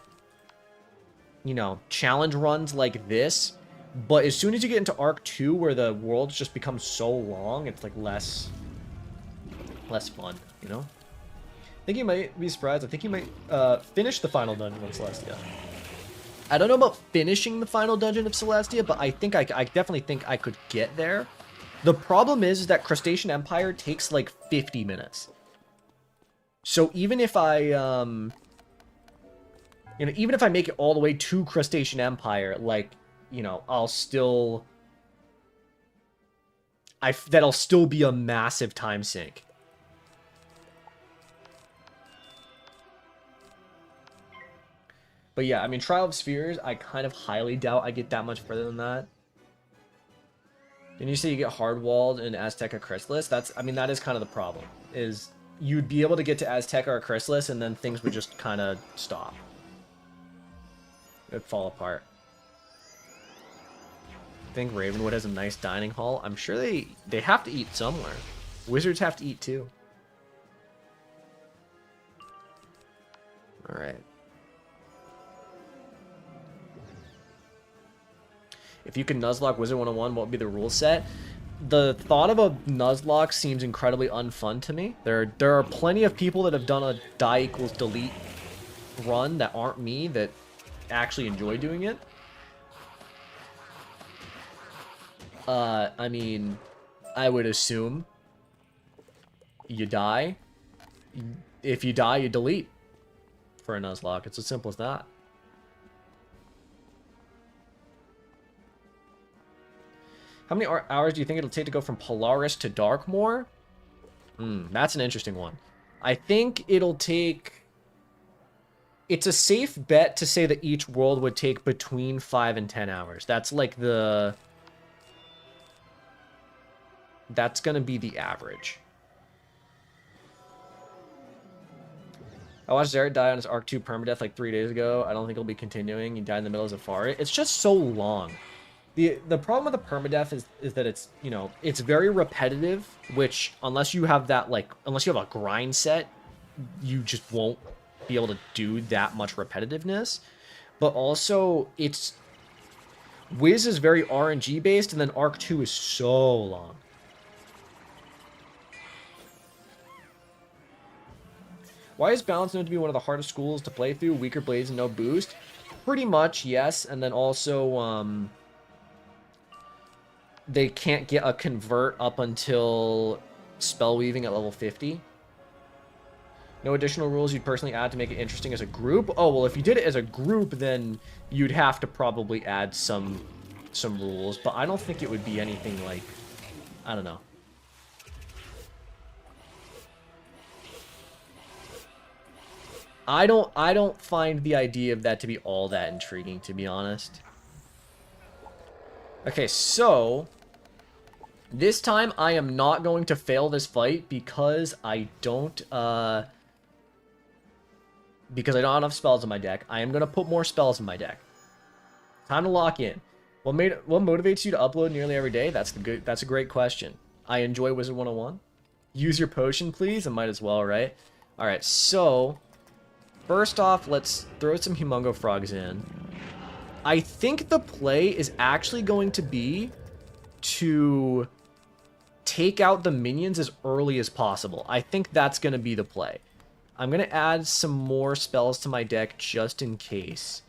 You know, challenge runs like this, but as soon as you get into Arc 2, where the worlds just become so long, it's like less fun, you know? I think you might be surprised. I think you might finish the final dungeon of Celestia. I don't know about finishing the final dungeon of Celestia, but I think I definitely think I could get there. The problem is that Crustacean Empire takes like 50 minutes. So even if I you know, even if I make it all the way to Crustacean Empire, like, you know, I'll still... That'll still be a massive time sink. But yeah, I mean, Trial of Spheres, I kind of highly doubt I get that much further than that. Didn't you say you get hard-walled in Azteca Chrysalis? I mean, that is kind of the problem. Is you'd be able to get to Azteca or Chrysalis, and then things would just kind of stop. It'd fall apart. I think Ravenwood has a nice dining hall. I'm sure they have to eat somewhere. Wizards have to eat too. Alright. If you can Nuzlocke Wizard101, what would be the rule set? The thought of a Nuzlocke seems incredibly unfun to me. There are plenty of people that have done a die equals delete run that aren't me that actually enjoy doing it. I mean, I would assume you die. If you die, you delete for a Nuzlocke. It's as simple as that. How many hours do you think it'll take to go from Polaris to Darkmoor? That's an interesting one. I think it'll take... It's a safe bet to say that each world would take between 5 and 10 hours. That's like the... That's going to be the average. I watched Zarek die on his Arc 2 permadeath like 3 days ago. I don't think he'll be continuing. He died in the middle of Zafari. It's just so long. The problem with the permadeath is that it's, you know, it's very repetitive, which unless you have that, like, unless you have a grind set, you just won't be able to do that much repetitiveness. But also, it's... Wiz is very RNG based, and then Arc 2 is so long. Why is Balance known to be one of the hardest schools to play through? Weaker blades and no boost? Pretty much, yes. And then also, they can't get a convert up until spell weaving at level 50. No additional rules you'd personally add to make it interesting as a group? Oh, well, if you did it as a group, then you'd have to probably add some rules. But I don't think it would be anything like... I don't know. I don't find the idea of that to be all that intriguing, to be honest. Okay, so... This time, I am not going to fail this fight because I don't have enough spells in my deck. I am going to put more spells in my deck. Time to lock in. What motivates you to upload nearly every day? That's a great question. I enjoy Wizard101. Use your potion, please. I might as well, right? Alright, so... First off, let's throw some Humongo Frogs in. I think the play is actually going to be to take out the minions as early as possible. I think that's going to be the play. I'm going to add some more spells to my deck just in case.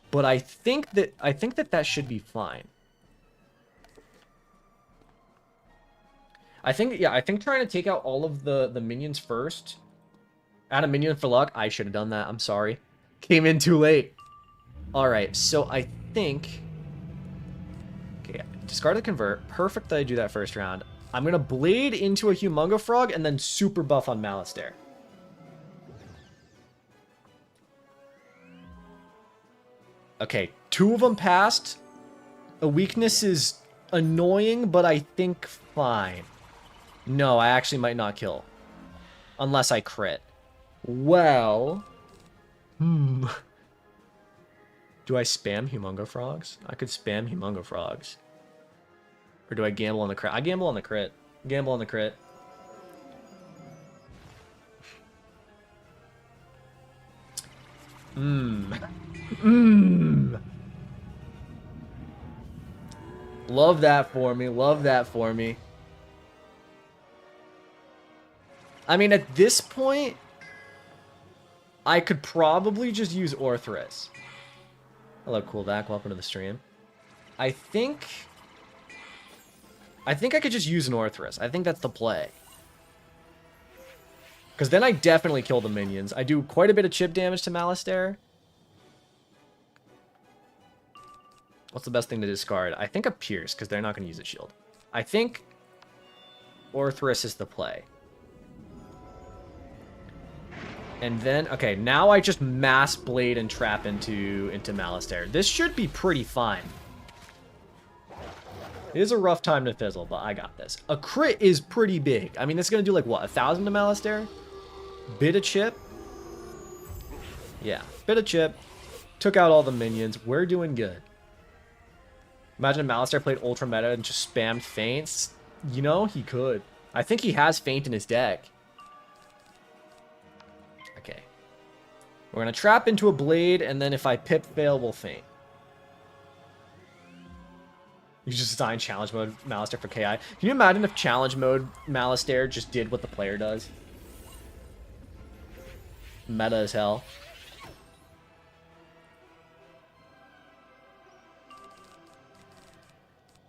But I think that should be fine. I think trying to take out all of the minions first. Add a minion for luck. I should have done that. I'm sorry. Came in too late. Alright, so I think... Okay, discard the convert. Perfect that I do that first round. I'm going to blade into a Humongo Frog and then super buff on Malistaire. Okay, 2 of them passed. A weakness is annoying, but I think fine. No, I actually might not kill. Unless I crit. Well... Do I spam Humongo Frogs? I could spam Humongo Frogs. Or do I gamble on the crit? I gamble on the crit. Gamble on the crit. Love that for me. Love that for me. I mean, at this point, I could probably just use Orthrus. Hello, Coolback. Welcome to the stream. I think I could just use an Orthrus. I think that's the play. Because then I definitely kill the minions. I do quite a bit of chip damage to Malistaire. What's the best thing to discard? I think a Pierce, because they're not going to use a shield. I think Orthrus is the play. And then, okay, now I just mass blade and trap into Malistaire. This should be pretty fine. It is a rough time to fizzle, but I got this. A crit is pretty big. I mean, this is going to do like, what, 1,000 to Malistaire? Bit of chip. Yeah, bit of chip. Took out all the minions. We're doing good. Imagine if Malistaire played Ultra Meta and just spammed feints. You know, he could. I think he has feint in his deck. Okay. We're going to trap into a blade, and then if I pip fail, we'll feint. You just assign challenge mode Malistaire for KI. Can you imagine if challenge mode Malistaire just did what the player does? Meta as hell.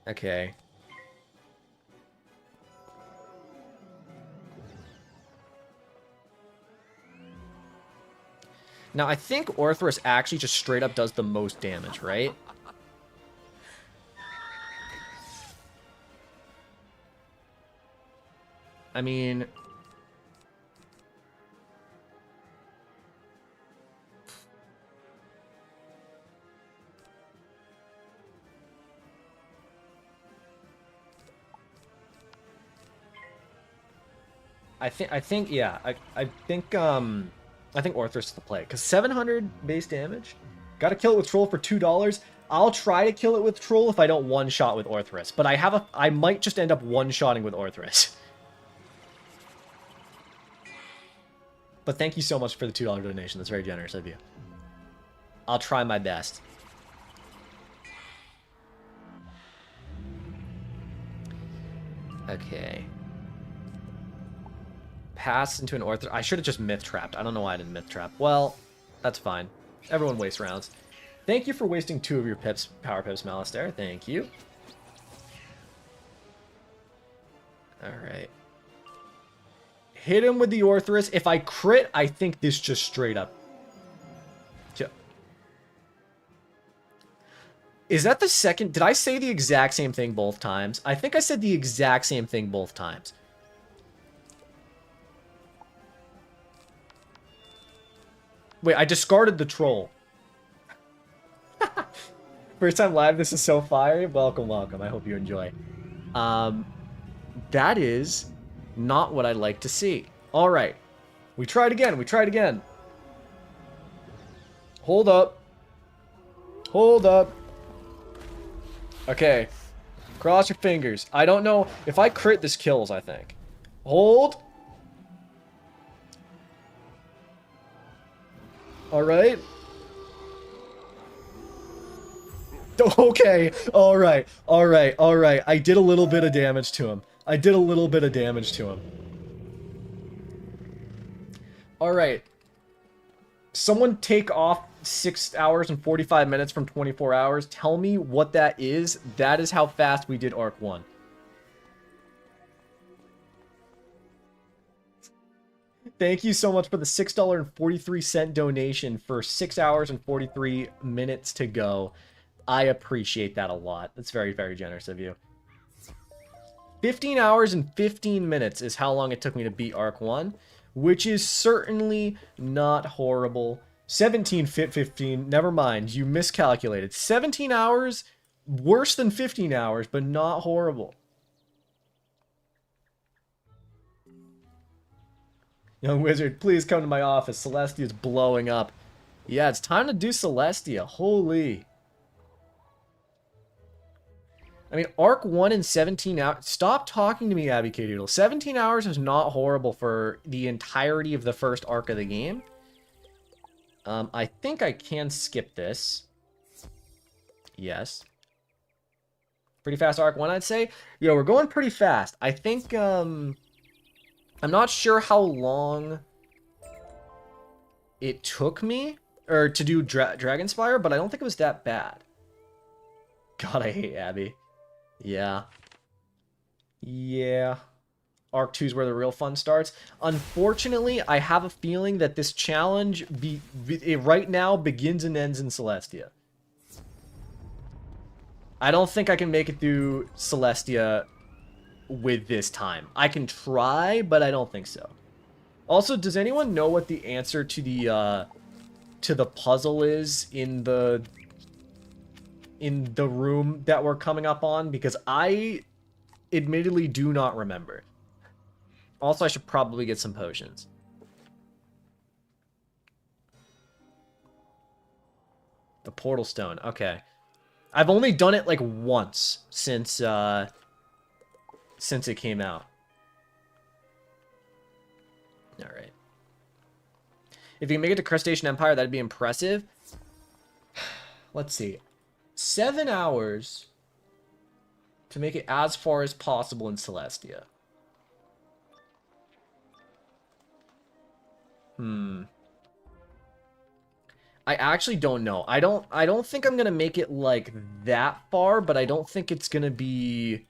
Okay. Now, I think Orthrus actually just straight up does the most damage, right? I mean... I think yeah, I think Orthrus is the play, because 700 base damage, gotta kill it with Troll for $2. I'll try to kill it with Troll if I don't one-shot with Orthrus, but I might just end up one-shotting with Orthrus. But thank you so much for the $2 donation, that's very generous of you. I'll try my best. Okay. Pass into an Orthrus. I should have just myth trapped. I don't know why I didn't myth trap. Well, that's fine. Everyone wastes rounds. Thank you for wasting 2 of your pips, power pips, Malistaire. Thank you. Alright. Hit him with the Orthrus. If I crit, I think this just straight up. Is that the second? Did I say the exact same thing both times? I think I said the exact same thing both times. Wait, I discarded the Troll. First time live, this is so fire. Welcome, welcome. I hope you enjoy. That is not what I'd like to see. All right. We tried again. We tried again. Hold up. Hold up. Okay. Cross your fingers. I don't know. If I crit, this kills, I think. Hold. All right. Okay. All right. All right. All right. I did a little bit of damage to him. I did a little bit of damage to him. All right. Someone take off 6 hours and 45 minutes from 24 hours. Tell me what that is. That is how fast we did Arc 1. Thank you so much for the $6.43 donation for 6 hours and 43 minutes to go. I appreciate that a lot. That's very, very generous of you. 15 hours and 15 minutes is how long it took me to beat Arc 1, which is certainly not horrible. 17 fit 15, never mind, you miscalculated. 17 hours, worse than 15 hours, but not horrible. Young Wizard, please come to my office. Celestia is blowing up. Yeah, it's time to do Celestia. Holy. I mean, Arc 1 in 17 hours. Stop talking to me, Abby K. Doodle. 17 hours is not horrible for the entirety of the first arc of the game. I think I can skip this. Yes. Pretty fast Arc 1, I'd say. Yo, we're going pretty fast. I think, I'm not sure how long it took me to do Dragon Spire, but I don't think it was that bad. God, I hate Abby. Yeah. Yeah. Arc 2 is where the real fun starts. Unfortunately, I have a feeling that this challenge right now begins and ends in Celestia. I don't think I can make it through Celestia with this time. I can try, but I don't think so. Also, does anyone know what the answer to the puzzle is in the room that we're coming up on? Because I admittedly do not remember. Also, I should probably get some potions. The portal stone. Okay. I've only done it like once since it came out. All right. If you can make it to Crustacean Empire, that'd be impressive. Let's see. 7 hours to make it as far as possible in Celestia. I actually don't know. I don't think I'm gonna make it like that far, but I don't think it's gonna be.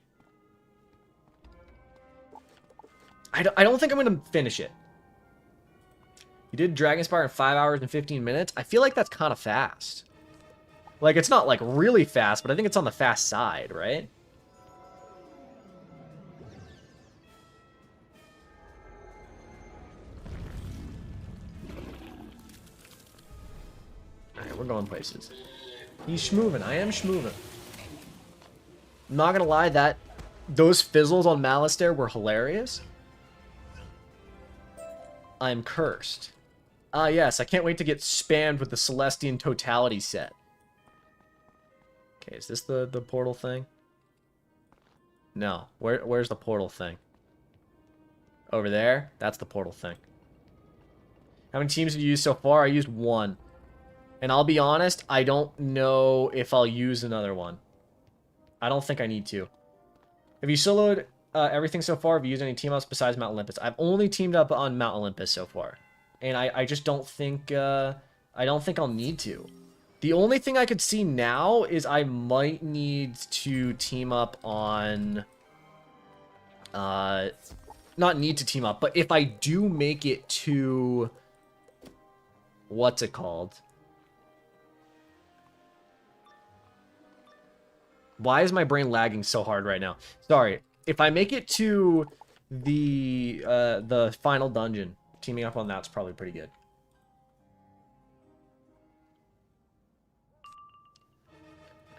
I don't think I'm gonna finish it. You did Dragon Spire in 5 hours and 15 minutes. I feel like that's kind of fast. Like, it's not like really fast, but I think it's on the fast side, right? Alright, we're going places. He's schmoovin'. I am schmoovin'. I'm not gonna lie, those fizzles on Malistaire were hilarious. I'm cursed. Ah, yes, I can't wait to get spammed with the Celestian Totality set. Okay, is this the portal thing? No. Where's the portal thing? Over there? That's the portal thing. How many teams have you used so far? I used one. And I'll be honest, I don't know if I'll use another one. I don't think I need to. Have you soloed everything so far? Have you used any team ups besides Mount Olympus? I've only teamed up on Mount Olympus so far. And I just don't think I'll need to. The only thing I could see now is I might need to team up on not need to team up, but if I do make it to what's it called? Why is my brain lagging so hard right now? Sorry. If I make it to the final dungeon, teaming up on that's probably pretty good.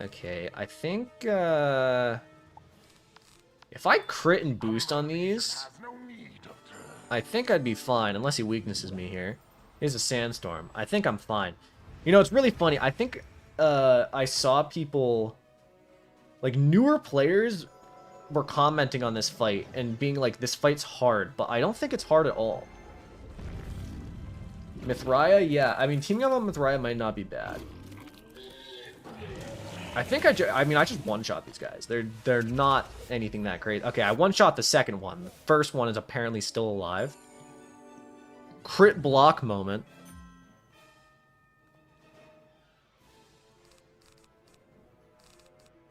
Okay, I think if I crit and boost on these, I think I'd be fine, unless he weaknesses me here. Here's a sandstorm. I think I'm fine. You know, it's really funny. I think I saw people, like newer players, were commenting on this fight and being like, this fight's hard, but I don't think it's hard at all. Mithraia, yeah. I mean, teaming up on Mithraia might not be bad. I think I just one-shot these guys. They're not anything that great. Okay, I one-shot the second one. The first one is apparently still alive. Crit block moment.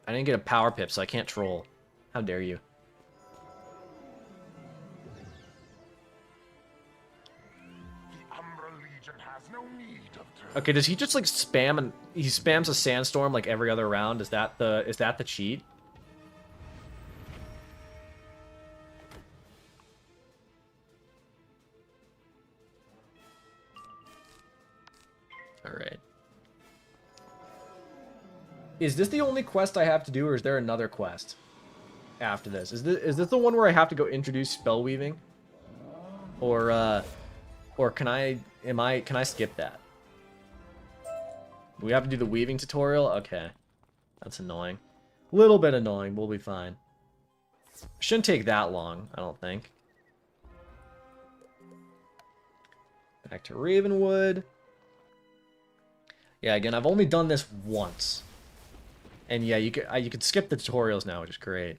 I didn't get a power pip, so I can't troll. How dare you? Okay, does he just like spam and he spams a sandstorm like every other round? Is that the cheat? All right. Is this the only quest I have to do, or is there another quest after this? Is this the one where I have to go introduce spell weaving? Or can I skip that? We have to do the weaving tutorial? Okay. That's annoying. Little bit annoying, but we'll be fine. Shouldn't take that long, I don't think. Back to Ravenwood. Yeah, again, I've only done this once. And yeah, you could skip the tutorials now, which is great.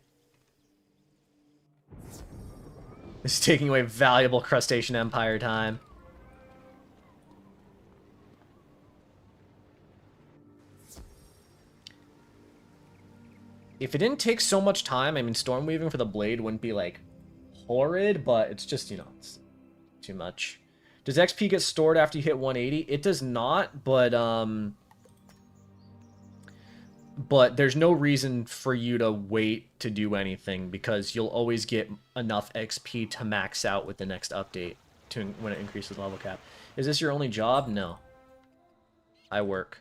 This is taking away valuable Crustacean Empire time. If it didn't take so much time, I mean, storm weaving for the blade wouldn't be, like, horrid, but it's just, you know, it's too much. Does XP get stored after you hit 180? It does not, but there's no reason for you to wait to do anything, because you'll always get enough XP to max out with the next update when it increases level cap. Is this your only job? No. I work.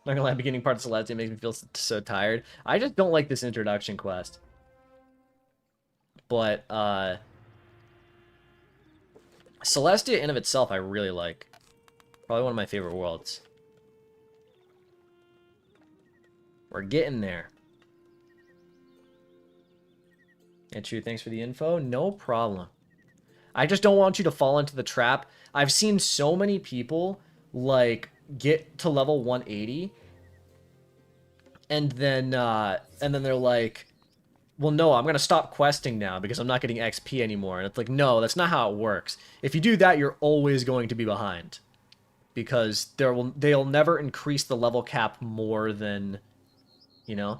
Not gonna lie, beginning part of Celestia makes me feel so tired. I just don't like this introduction quest. But, Celestia in of itself I really like. Probably one of my favorite worlds. We're getting there. Yeah, true, thanks for the info. No problem. I just don't want you to fall into the trap. I've seen so many people, like, get to level 180 and then they're like, well, no, I'm gonna stop questing now because I'm not getting XP anymore. And it's like, no, that's not how it works. If you do that, you're always going to be behind, because they'll never increase the level cap more than, you know,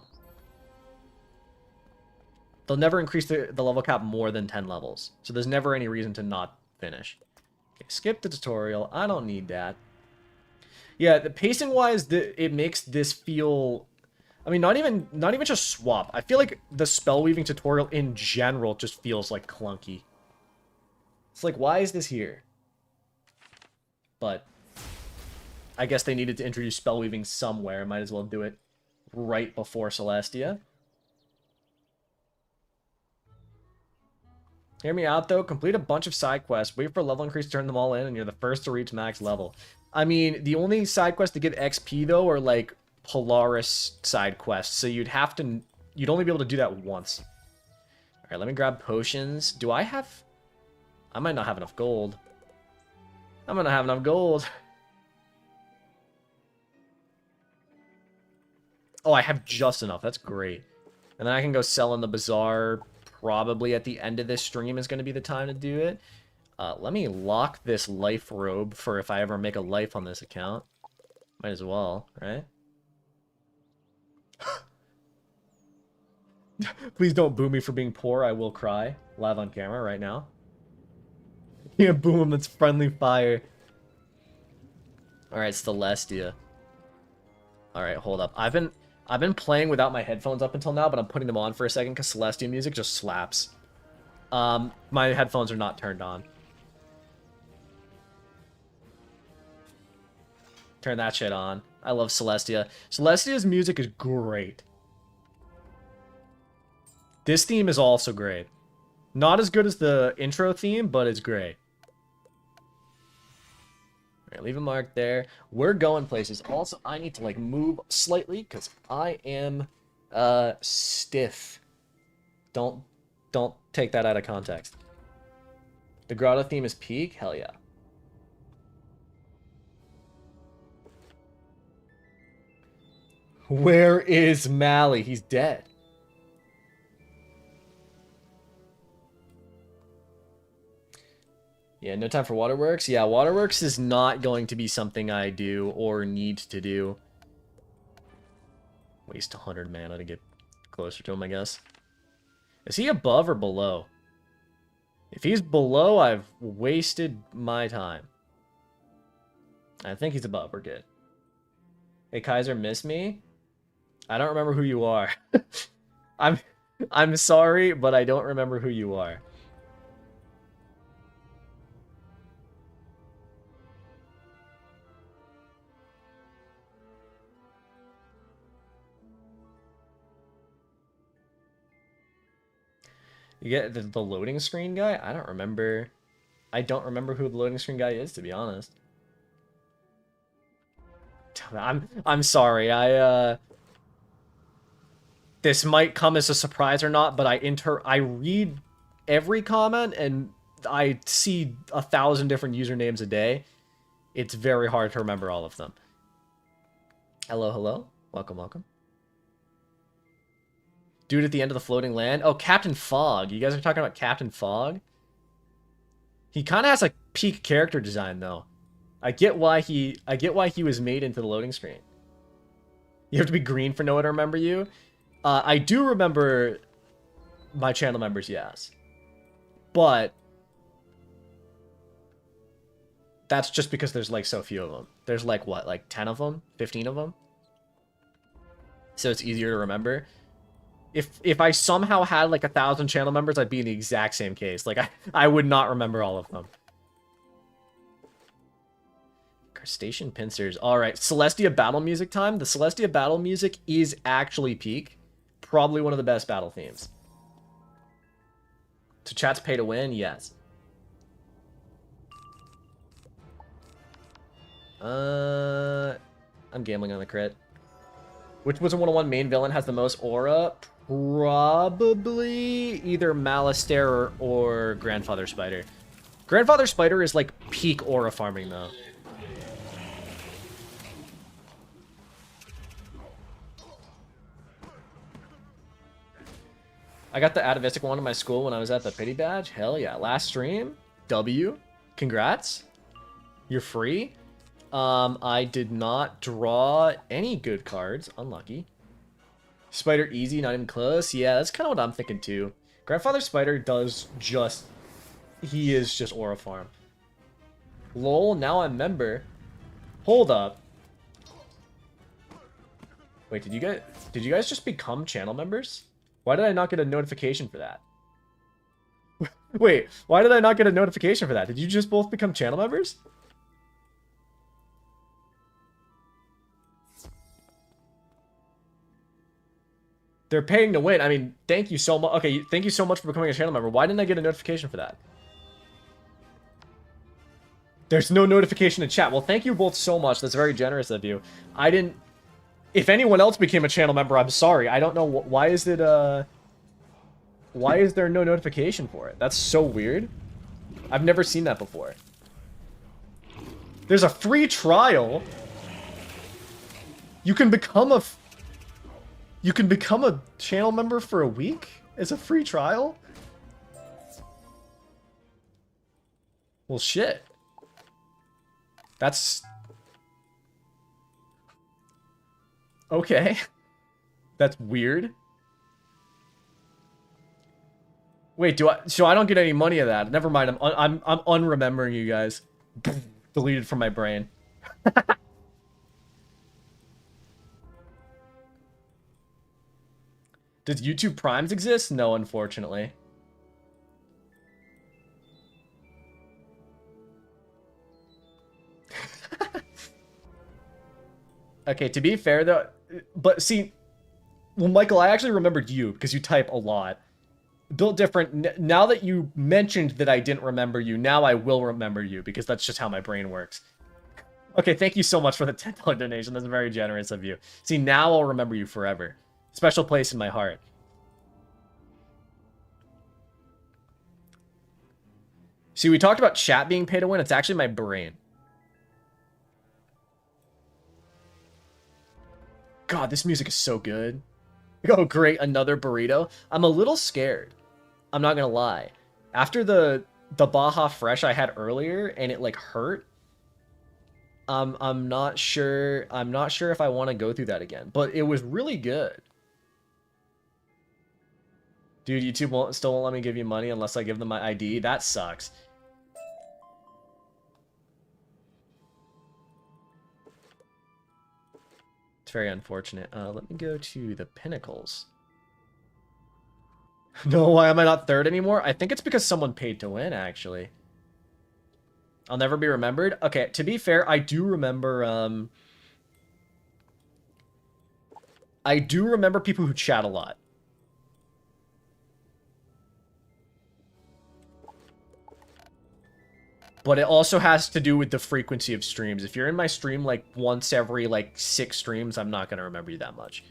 they'll never increase the level cap more than 10 levels. So there's never any reason to not finish. Okay, skip the tutorial. I don't need that. Yeah, the pacing wise, it makes this feel, I mean, not even just swap. I feel like the spell weaving tutorial in general just feels like clunky. It's like, why is this here? But I guess they needed to introduce spell weaving somewhere. Might as well do it right before Celestia. Hear me out, though. Complete a bunch of side quests. Wait for a level increase to turn them all in, and you're the first to reach max level. I mean, the only side quests to give XP, though, are, like, Polaris side quests. So you'd only be able to do that once. Alright, let me grab potions. Do I have... I might not have enough gold. I'm gonna have enough gold. Oh, I have just enough. That's great. And then I can go sell in the Bazaar. Probably at the end of this stream is going to be the time to do it. Let me lock this life robe for if I ever make a life on this account. Might as well, right? Please don't boo me for being poor. I will cry live on camera right now. Yeah, boom him. That's friendly fire. All right, Celestia. All right, hold up. I've been playing without my headphones up until now, but I'm putting them on for a second because Celestia music just slaps. My headphones are not turned on. Turn that shit on. I love Celestia. Celestia's music is great. This theme is also great. Not as good as the intro theme, but it's great. Alright, leave a mark there. We're going places. Also, I need to, like, move slightly, because I am, stiff. Don't take that out of context. The grotto theme is peak? Hell yeah. Where is Mally? He's dead. Yeah, no time for waterworks. Yeah, waterworks is not going to be something I do or need to do. Waste 100 mana to get closer to him, I guess. Is he above or below? If he's below, I've wasted my time. I think he's above. We're good. Hey, Kaiser, miss me? I don't remember who you are. I'm I'm sorry, but I don't remember who you are. You get the loading screen guy? I don't remember. I don't remember who the loading screen guy is, to be honest. I'm sorry. This might come as a surprise or not, but I read every comment and I see 1,000 different usernames a day. It's very hard to remember all of them. Hello, hello. Welcome, welcome. Dude at the end of the floating land. Oh, Captain Fog. You guys are talking about Captain Fog? He kind of has a peak character design though. I get why he was made into the loading screen. You have to be green for no one to remember you. I do remember my channel members, yes. But that's just because there's like so few of them. There's like what, like 10 of them? 15 of them? So it's easier to remember. If I somehow had like 1,000 channel members, I'd be in the exact same case. Like I would not remember all of them. Crustacean pincers. Alright, Celestia battle music time. The Celestia battle music is actually peak. Probably one of the best battle themes. So chat's pay to win? Yes. I'm gambling on the crit. Which Wizard101 main villain has the most aura? Probably either Malistaire or Grandfather Spider. Grandfather Spider is like peak aura farming though. I got the atavistic one in my school when I was at the pity badge. Hell yeah. Last stream. W. Congrats. You're free. I did not draw any good cards. Unlucky. Spider easy, not even close. Yeah, that's kind of what I'm thinking too. Grandfather Spider does just... He is just aura farm. Lol, now I'm member. Hold up. Wait, did you guys just become channel members? Why did I not get a notification for that? Wait, why did I not get a notification for that? Did you just both become channel members? They're paying to win. I mean, thank you so much. Okay, thank you so much for becoming a channel member. Why didn't I get a notification for that? There's no notification in chat. Well, thank you both so much. That's very generous of you. I didn't... If anyone else became a channel member, I'm sorry. I don't know why is it, why is there no notification for it? That's so weird. I've never seen that before. There's a free trial. You can become a channel member for a week as a free trial? Well, shit. That's... Okay. That's weird. Wait, so I don't get any money of that. Never mind. I'm unremembering you guys. Deleted from my brain. Does YouTube Primes exist? No, unfortunately. Okay, to be fair though, but see, well, Michael, I actually remembered you because you type a lot. Built different. Now that you mentioned that I didn't remember you, now I will remember you because that's just how my brain works. Okay, thank you so much for the $10 donation. That's very generous of you. See, now I'll remember you forever. Special place in my heart. See, we talked about chat being pay to win. It's actually my brain. God, this music is so good. Oh, great, another burrito. I'm a little scared. I'm not gonna lie. After the Baja Fresh I had earlier and it like hurt, I'm not sure if I want to go through that again. But it was really good. Dude, YouTube still won't let me give you money unless I give them my ID. That sucks. It's very unfortunate. Let me go to the pinnacles. No, why am I not third anymore? I think it's because someone paid to win, actually. I'll never be remembered. Okay, to be fair, I do remember, I do remember people who chat a lot. But it also has to do with the frequency of streams. If you're in my stream like once every like 6 streams, I'm not going to remember you that much.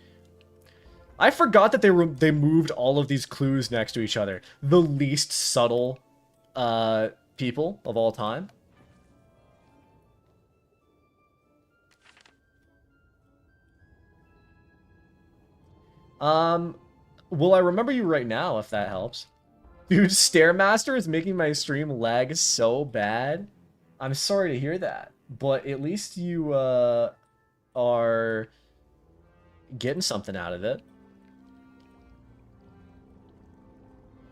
I forgot that they moved all of these clues next to each other. The least subtle people of all time. Will I remember you right now if that helps? Dude, Stairmaster is making my stream lag so bad. I'm sorry to hear that. But at least you, are getting something out of it.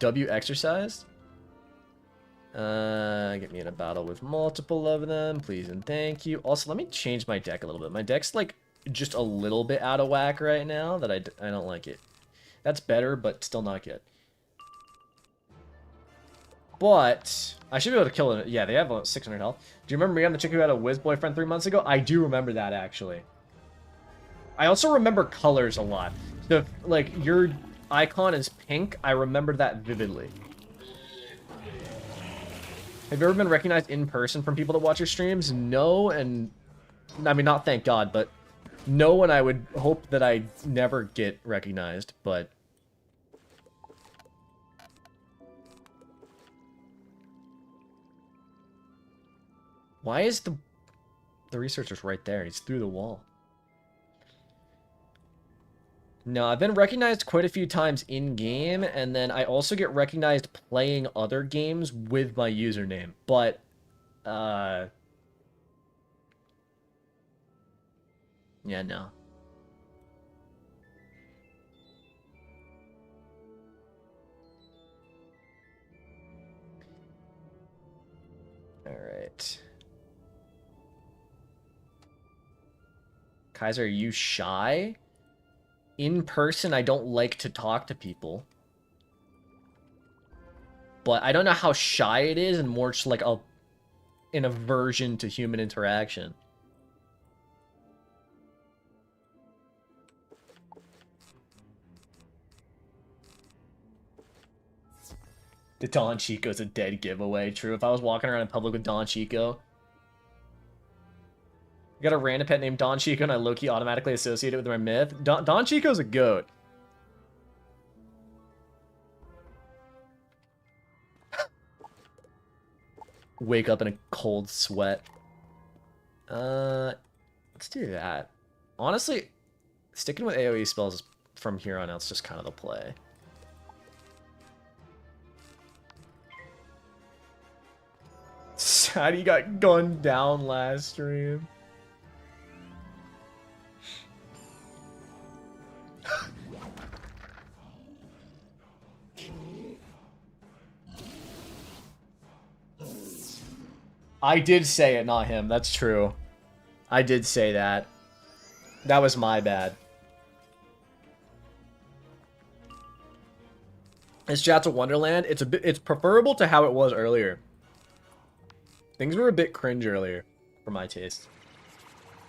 W exercised? Get me in a battle with multiple of them, please and thank you. Also, let me change my deck a little bit. My deck's, like, just a little bit out of whack right now that I don't like it. That's better, but still not good. But I should be able to kill it. Yeah, they have 600 health. Do you remember me on the chick who had a Wiz boyfriend 3 months ago? I do remember that, actually. I also remember colors a lot. So, like, your icon is pink. I remember that vividly. Have you ever been recognized in person from people that watch your streams? No, and... I mean, not thank God, but... No, and I would hope that I never get recognized, but... Why is the researcher's right there? He's through the wall. No, I've been recognized quite a few times in-game, and then I also get recognized playing other games with my username. But, yeah, no. Alright. Kaiser, are you shy? In person, I don't like to talk to people. But I don't know how shy it is, and more just like an aversion to human interaction. The Don Chico's a dead giveaway. True, if I was walking around in public with Don Chico... I got a random pet named Don Chico, and I low-key automatically associate it with my myth. Don Chico's a goat. Wake up in a cold sweat. Let's do that. Honestly, sticking with AoE spells from here on out is just kind of the play. Sad you got gunned down last stream. I did say it, not him. That's true. I did say that. That was my bad. It's Jats of Wonderland. It's preferable to how it was earlier. Things were a bit cringe earlier, for my taste.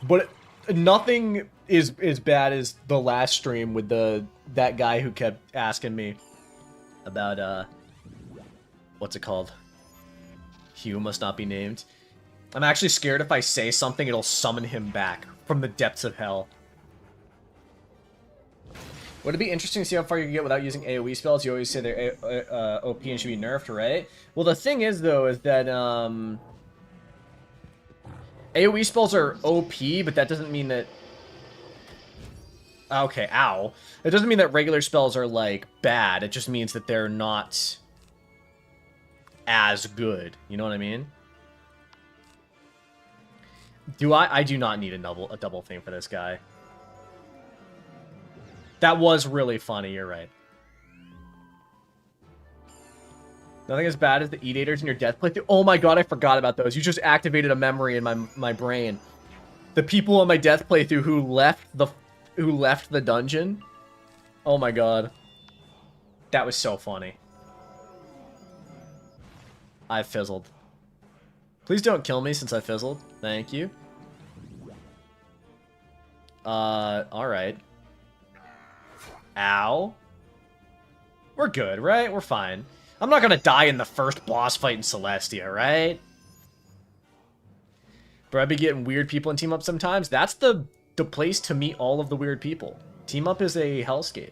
But nothing is as bad as the last stream with that guy who kept asking me about what's it called? Hugh must not be named. I'm actually scared if I say something, it'll summon him back from the depths of hell. Would it be interesting to see how far you can get without using AoE spells? You always say they're OP and should be nerfed, right? Well, the thing is, though, is that AoE spells are OP, but that doesn't mean that... Okay, ow. It doesn't mean that regular spells are, like, bad. It just means that they're not as good. You know what I mean? I do not need a double thing for this guy. That was really funny, you're right. Nothing as bad as the Eat-Ators in your death playthrough. Oh my god, I forgot about those. You just activated a memory in my brain. The people on my death playthrough who left the dungeon. Oh my god. That was so funny. I fizzled. Please don't kill me since I fizzled. Thank you. Alright. Ow. We're good, right? We're fine. I'm not gonna die in the first boss fight in Celestia, right? But I be getting weird people in Team Up sometimes. That's the place to meet all of the weird people. Team Up is a hellscape.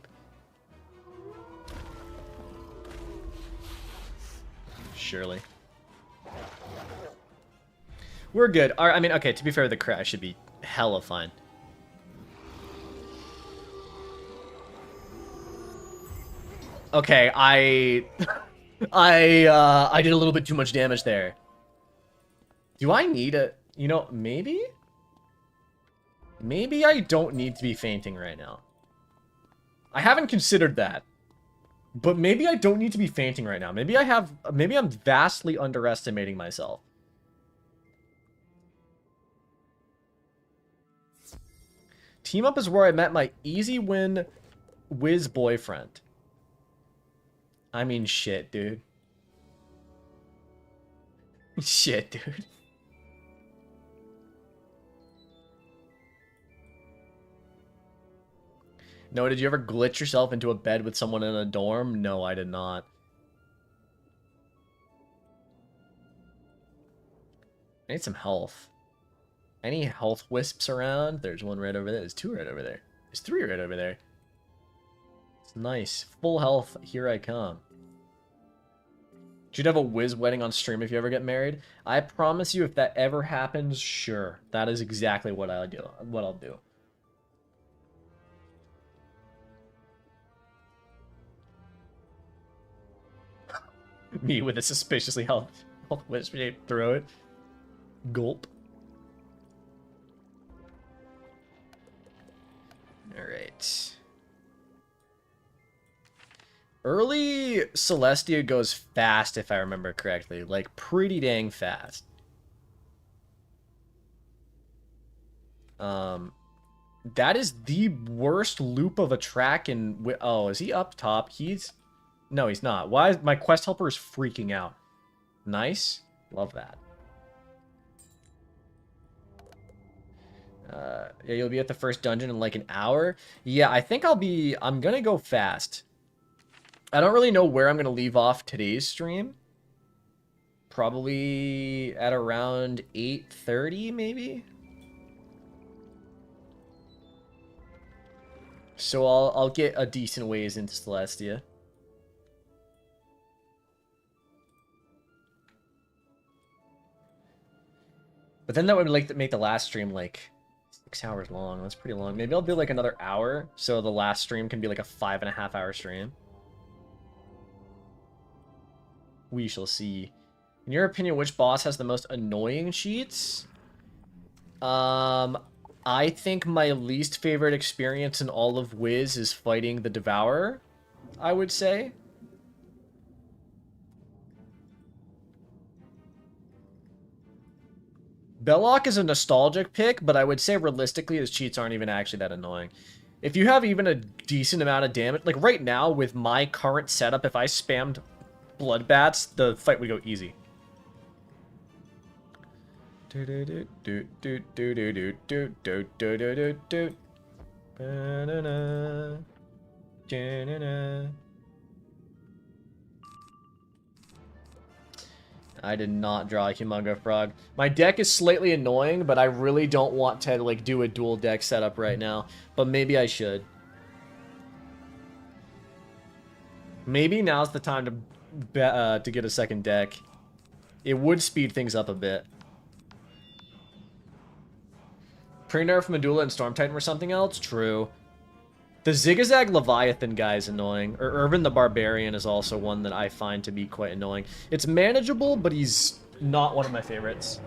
Surely. We're good. I mean, okay, to be fair, the crash should be hella fine. Okay, I did a little bit too much damage there. Do I need a... You know, maybe? Maybe I don't need to be fainting right now. I haven't considered that. But maybe I don't need to be fainting right now. Maybe I'm vastly underestimating myself. Team Up is where I met my easy win Wiz boyfriend. I mean, shit, dude. Shit, dude. No, did you ever glitch yourself into a bed with someone in a dorm? No, I did not. I need some health. Any health wisps around? There's one right over there. There's two right over there. There's three right over there. It's nice. Full health. Here I come. Should have a whiz wedding on stream if you ever get married. I promise you, if that ever happens, sure. That is exactly what I'll do. Me with a suspiciously health wisp shaped throw it. Gulp. Alright. Early Celestia goes fast, if I remember correctly. Like, pretty dang fast. That is the worst loop of a track in... Oh, is he up top? No, he's not. Why is... My quest helper is freaking out. Nice. Love that. Yeah, you'll be at the first dungeon in like an hour. Yeah, I think I'm gonna go fast. I don't really know where I'm gonna leave off today's stream. Probably at around 8:30, maybe. So I'll get a decent ways into Celestia. But then that would like make the last stream like 6 hours long. That's pretty long. Maybe I'll do like another hour, so the last stream can be like a 5.5 hour stream. We shall see. In your opinion, which boss has the most annoying cheats? I think my least favorite experience in all of Wiz is fighting the Devourer, I would say. Belloc is a nostalgic pick, but I would say realistically his cheats aren't even actually that annoying. If you have even a decent amount of damage, like right now with my current setup, if I spammed Bloodbats, the fight would go easy. I did not draw a Humungo Frog. My deck is slightly annoying, but I really don't want to like do a dual deck setup right now. But maybe I should. Maybe now's the time to get a second deck. It would speed things up a bit. Pre-nerf Medulla and Storm Titan were something else? True. The Zigzag Leviathan guy is annoying. Or Irvin the Barbarian is also one that I find to be quite annoying. It's manageable, but he's not one of my favorites.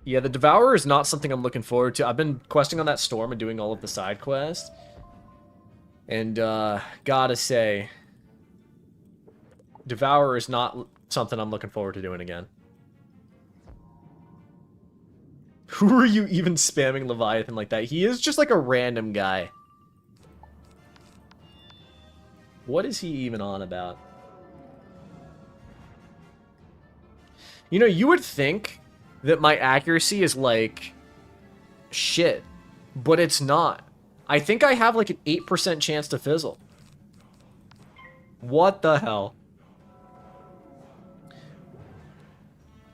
Yeah, the Devourer is not something I'm looking forward to. I've been questing on that storm and doing all of the side quests. And, gotta say, Devour is not something I'm looking forward to doing again. Who are you even spamming Leviathan like that? He is just like a random guy. What is he even on about? You know, you would think that my accuracy is like shit, but it's not. I think I have like an 8% chance to fizzle. What the hell?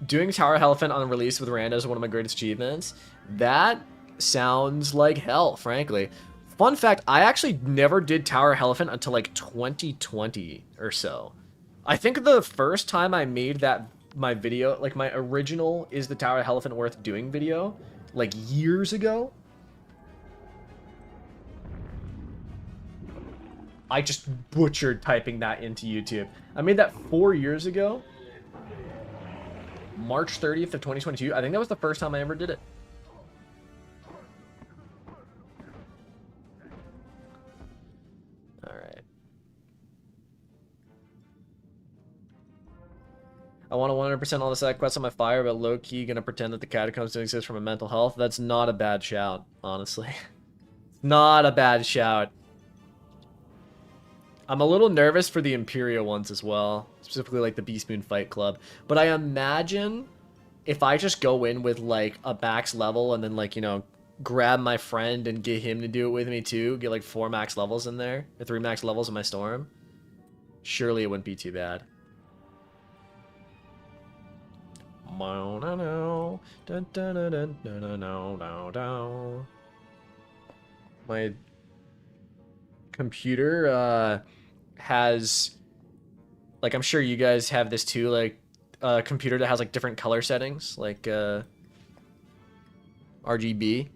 Doing Tower Elephant on release with randos is one of my greatest achievements. That sounds like hell, frankly. Fun fact, I actually never did Tower Elephant until like 2020 or so. I think the first time I made that my video, like my original is the Tower Elephant worth doing video, like years ago. I just butchered typing that into YouTube. I made that 4 years ago. March 30th of 2022. I think that was the first time I ever did it. Alright. I want to 100% all the side quests on my fire, but low-key gonna pretend that the catacombs don't exist for my mental health. That's not a bad shout, honestly. Not a bad shout. I'm a little nervous for the Imperial ones as well. Specifically like the Beast Moon Fight Club. But I imagine if I just go in with like a max level and then like, you know, grab my friend and get him to do it with me too. Get like 4 max levels in there. Or 3 max levels in my storm. Surely it wouldn't be too bad. My computer has, like, I'm sure you guys have this too, like a computer that has like different color settings, like RGB,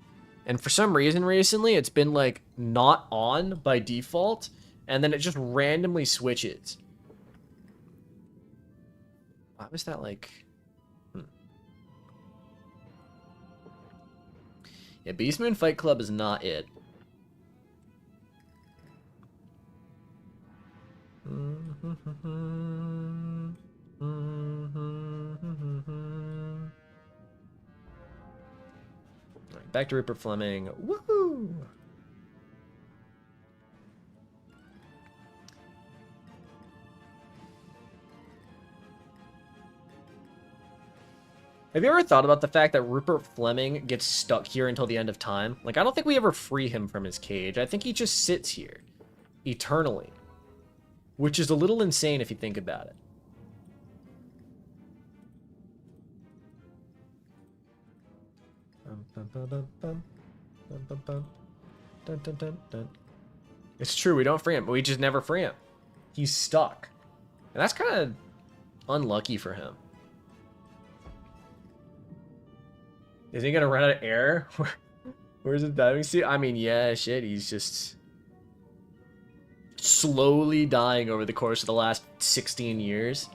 and for some reason recently it's been like not on by default and then it just randomly switches. Why was that like Yeah, Beast Moon Fight Club is not it. Right, back to Rupert Fleming. Woohoo! Have you ever thought about the fact that Rupert Fleming gets stuck here until the end of time? Like, I don't think we ever free him from his cage. I think he just sits here eternally, which is a little insane if you think about it. It's true, we don't free him, but we just never free him. He's stuck. And that's kind of unlucky for him. Is he gonna run out of air? Where's the diving suit? I mean, yeah, shit, he's just slowly dying over the course of the last 16 years.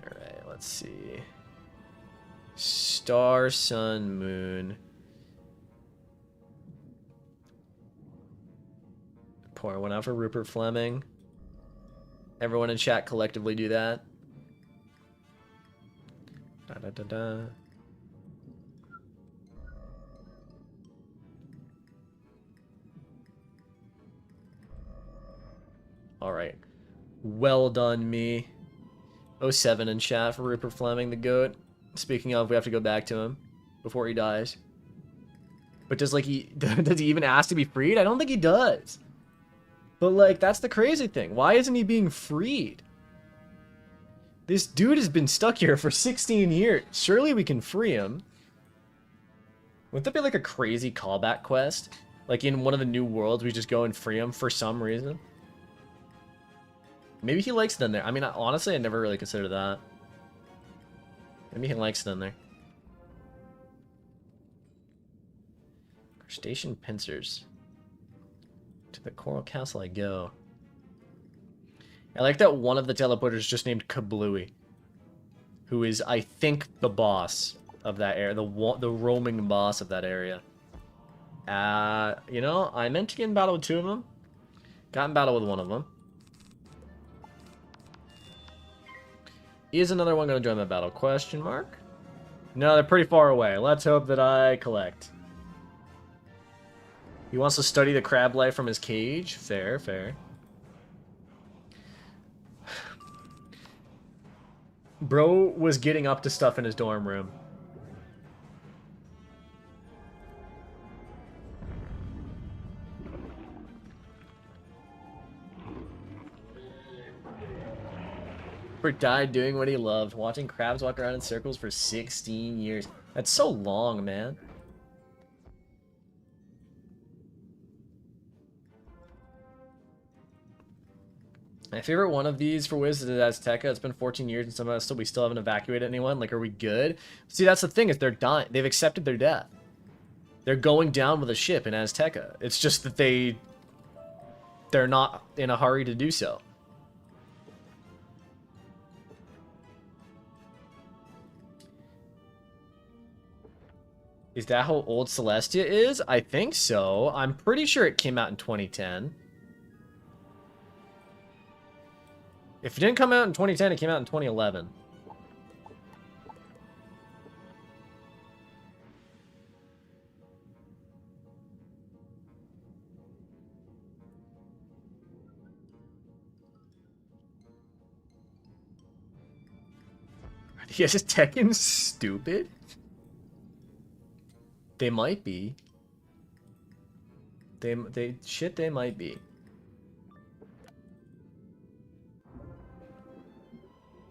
Alright, let's see. Star, Sun, Moon. Pour one out for Rupert Fleming. Everyone in chat collectively do that. Da da da da. Alright. Well done, me. 07 in chat for Rupert Fleming, the GOAT. Speaking of, we have to go back to him before he dies. But does, like, does he even ask to be freed? I don't think he does. But, like, that's the crazy thing. Why isn't he being freed? This dude has been stuck here for 16 years. Surely we can free him. Wouldn't that be, like, a crazy callback quest? Like, in one of the new worlds, we just go and free him for some reason? Maybe he likes it in there. I mean, honestly, I never really considered that. Maybe he likes it in there. Crustacean pincers. To the Coral Castle I go. I like that one of the teleporters is just named Kablooey, who is, I think, the boss of that area, the roaming boss of that area. You know, I meant to get in battle with 2 of them. Got in battle with one of them. Is another one going to join the battle? Question mark? No, they're pretty far away. Let's hope that I collect. He wants to study the crab life from his cage. Fair, fair. Bro was getting up to stuff in his dorm room. Died doing what he loved, watching crabs walk around in circles for 16 years. That's so long, man. My favorite one of these for Wiz is Azteca. It's been 14 years and somehow we still haven't evacuated anyone. Like, are we good? See, that's the thing, is they're dying. They've accepted their death. They're going down with a ship in Azteca. It's just that they're not in a hurry to do so. Is that how old Celestia is? I think so. I'm pretty sure it came out in 2010. If it didn't come out in 2010, it came out in 2011. Are the Aztecans stupid? They might be. They might be.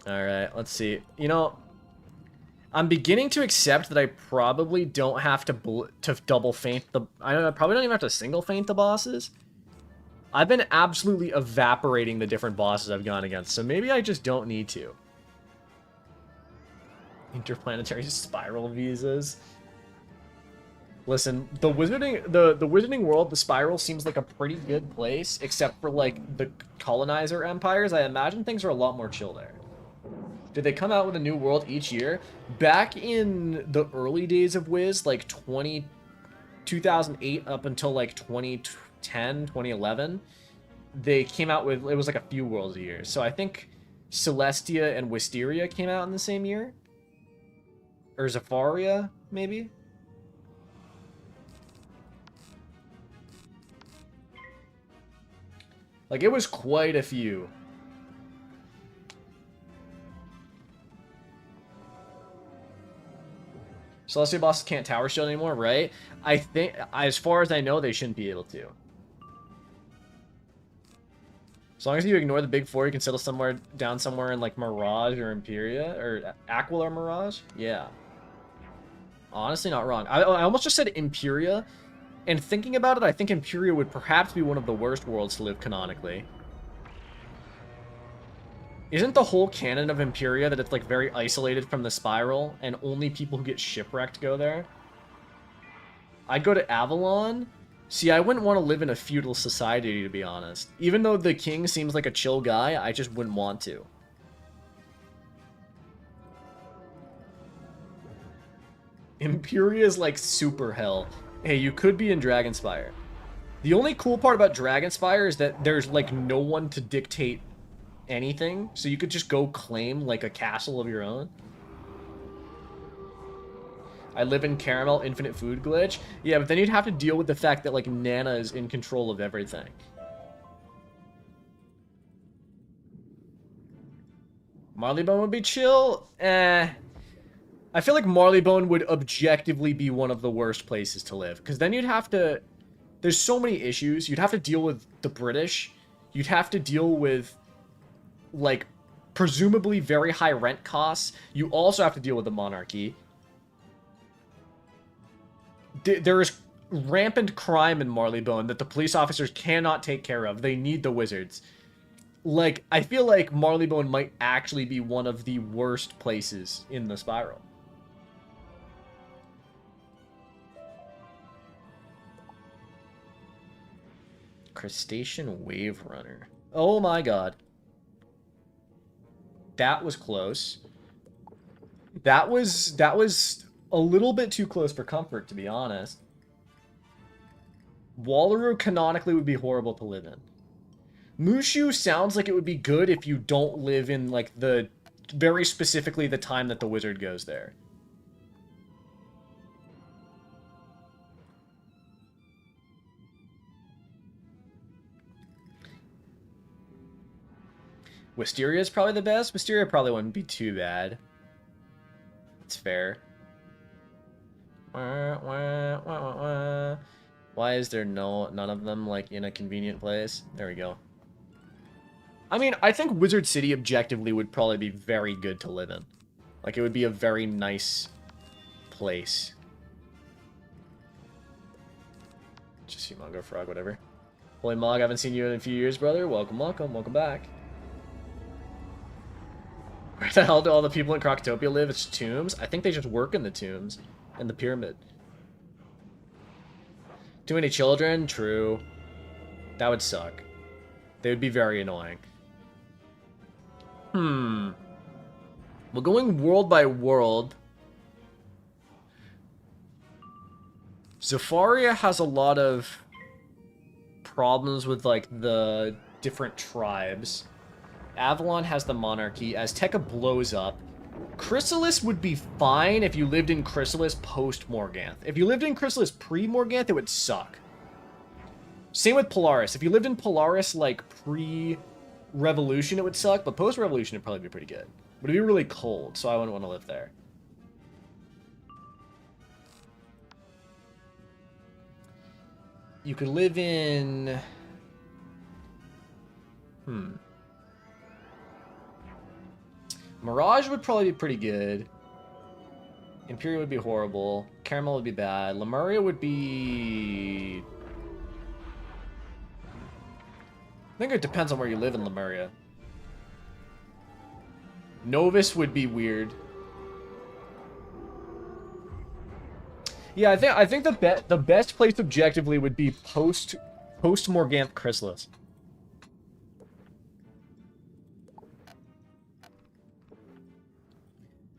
Alright, let's see. You know, I'm beginning to accept that I probably don't have to double feint the... I probably don't even have to single feint the bosses. I've been absolutely evaporating the different bosses I've gone against, so maybe I just don't need to. Interplanetary spiral visas. Listen, the wizarding world, the spiral seems like a pretty good place, except for like the colonizer empires. I imagine things are a lot more chill there. Did they come out with a new world each year? Back in the early days of Wiz, like 2008 up until like 2010, 2011, they came out with, it was like a few worlds a year. So I think Celestia and Wisteria came out in the same year. Or Zafaria, maybe? Like, it was quite a few. Celestia bosses can't tower shield anymore, right? I think, as far as I know, they shouldn't be able to. As long as you ignore the big four, you can settle down somewhere in, like, Mirage or Imperia, or Aquila or Mirage. Yeah. Honestly, not wrong. I almost just said Imperia. And thinking about it, I think Imperia would perhaps be one of the worst worlds to live canonically. Isn't the whole canon of Imperia that it's like very isolated from the spiral and only people who get shipwrecked go there? I'd go to Avalon. See, I wouldn't want to live in a feudal society, to be honest. Even though the king seems like a chill guy, I just wouldn't want to. Imperia is like super hell. Hey, you could be in Dragon Spire. The only cool part about Dragon Spire is that there's, like, no one to dictate anything. So you could just go claim, like, a castle of your own. I live in Caramel, infinite food glitch. Yeah, but then you'd have to deal with the fact that, like, Nana is in control of everything. Marleybone would be chill? I feel like Marleybone would objectively be one of the worst places to live. Because then you'd have to... There's so many issues. You'd have to deal with the British. You'd have to deal with, like, presumably very high rent costs. You also have to deal with the monarchy. There is rampant crime in Marleybone that the police officers cannot take care of. They need the wizards. Like, I feel like Marleybone might actually be one of the worst places in the spiral. Crustacean Wave Runner. Oh my god. That was close. That was a little bit too close for comfort, to be honest. Wallaroo canonically would be horrible to live in. Mushu sounds like it would be good if you don't live in, like, the very specifically the time that the wizard goes there. Wisteria is probably the best. Wisteria probably wouldn't be too bad. It's fair. Why is there none of them like in a convenient place? There we go. I mean, I think Wizard City objectively would probably be very good to live in. Like, it would be a very nice place. Just Humongo Frog, whatever. Holy Mog, I haven't seen you in a few years, brother. Welcome, welcome, welcome back. Where the hell do all the people in Crocotopia live? It's tombs? I think they just work in the tombs. And the pyramid. Too many children? True. That would suck. They would be very annoying. Well, going world by world. Zafaria has a lot of problems with, like, the different tribes. Avalon has the monarchy. Azteca blows up. Chrysalis would be fine if you lived in Chrysalis post-Morganth. If you lived in Chrysalis pre-Morganth, it would suck. Same with Polaris. If you lived in Polaris, like, pre-Revolution, it would suck, but post-Revolution, it'd probably be pretty good. But it'd be really cold, so I wouldn't want to live there. You could live in... Mirage would probably be pretty good. Imperial would be horrible. Caramel would be bad. Lemuria would be... I think it depends on where you live in Lemuria. Novus would be weird. Yeah, I think the best place objectively would be post Morganth Chrysalis.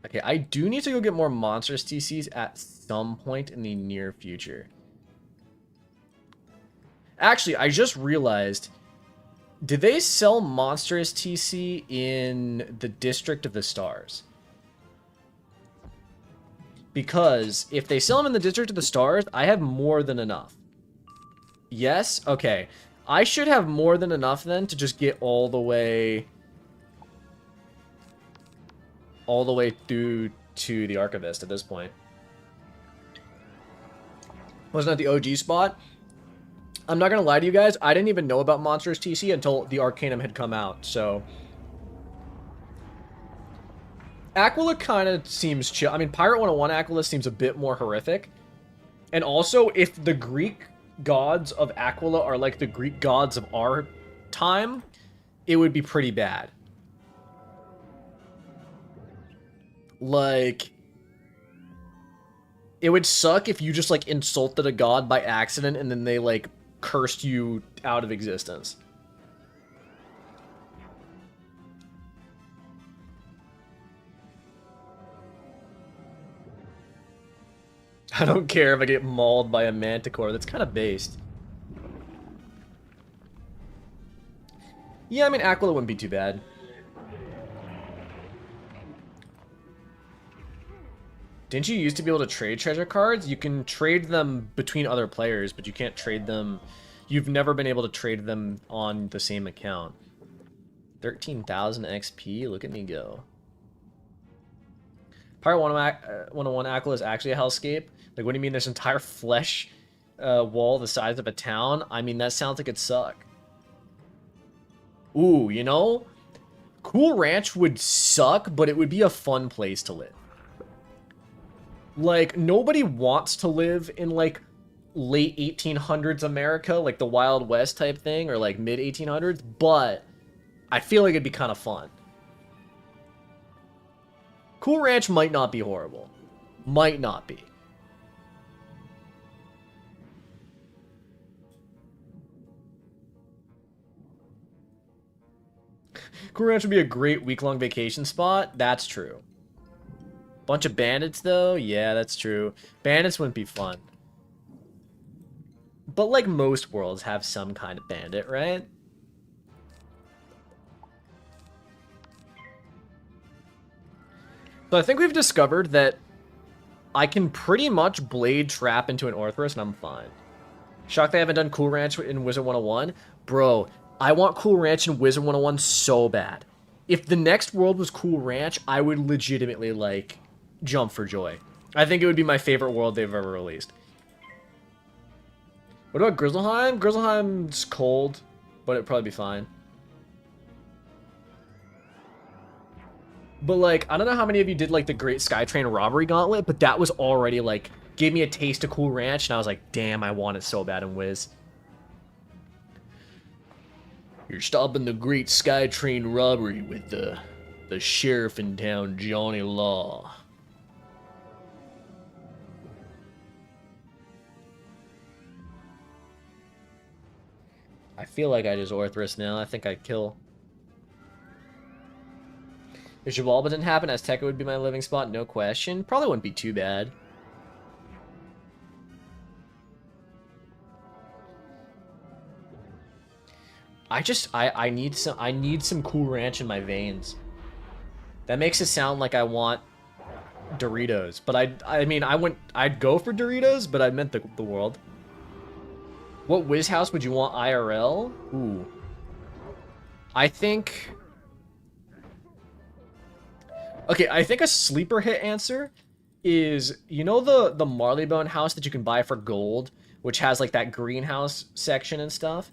Okay, I do need to go get more monstrous TCs at some point in the near future. Actually, I just realized, did they sell monstrous TC in the District of the Stars? Because if they sell them in the District of the Stars, I have more than enough. Yes? Okay. I should have more than enough then to just get all the way through to the Archivist at this point. Wasn't that the OG spot? I'm not gonna lie to you guys, I didn't even know about Monsters TC until the Arcanum had come out, so... Aquila kind of seems chill. I mean, Pirate 101 Aquila seems a bit more horrific. And also, if the Greek gods of Aquila are like the Greek gods of our time, it would be pretty bad. Like, it would suck if you just, like, insulted a god by accident and then they, like, cursed you out of existence. I don't care if I get mauled by a manticore. That's kind of based. Yeah, I mean, Aquila wouldn't be too bad. Didn't you used to be able to trade treasure cards? You can trade them between other players, but you can't trade them... You've never been able to trade them on the same account. 13,000 XP? Look at me go. Pirate 101 Aquila is actually a hellscape? Like, what do you mean there's an entire flesh wall the size of a town? I mean, that sounds like it'd suck. Ooh, you know? Cool Ranch would suck, but it would be a fun place to live. Like, nobody wants to live in, like, late 1800s America, like the Wild West type thing, or, like, mid 1800s, but I feel like it'd be kind of fun. Cool Ranch might not be horrible. Might not be. Cool Ranch would be a great week-long vacation spot. That's true. Bunch of bandits, though? Yeah, that's true. Bandits wouldn't be fun. But, like, most worlds have some kind of bandit, right? So I think we've discovered that I can pretty much blade trap into an Orthrus and I'm fine. Shocked they haven't done Cool Ranch in Wizard 101. Bro, I want Cool Ranch in Wizard 101 so bad. If the next world was Cool Ranch, I would legitimately, like, jump for joy. I think it would be my favorite world they've ever released. What about Grizzleheim? Grizzleheim's cold, but it'd probably be fine. But, like, I don't know how many of you did, like, the Great Skytrain Robbery Gauntlet, but that was already, like, gave me a taste of Cool Ranch, and I was like, damn, I want it so bad in Wiz. You're stopping the Great Skytrain Robbery with the sheriff in town, Johnny Law. I feel like I just Orthrus now. I think I'd kill. If Jabalba didn't happen, Azteca would be my living spot, no question. Probably wouldn't be too bad. I need some Cool Ranch in my veins. That makes it sound like I want Doritos, but I mean I'd go for Doritos, but I meant the world. What Wiz house would you want IRL? Ooh. I think okay, I think a sleeper hit answer is, you know, the Marleybone house that you can buy for gold, which has like that greenhouse section and stuff?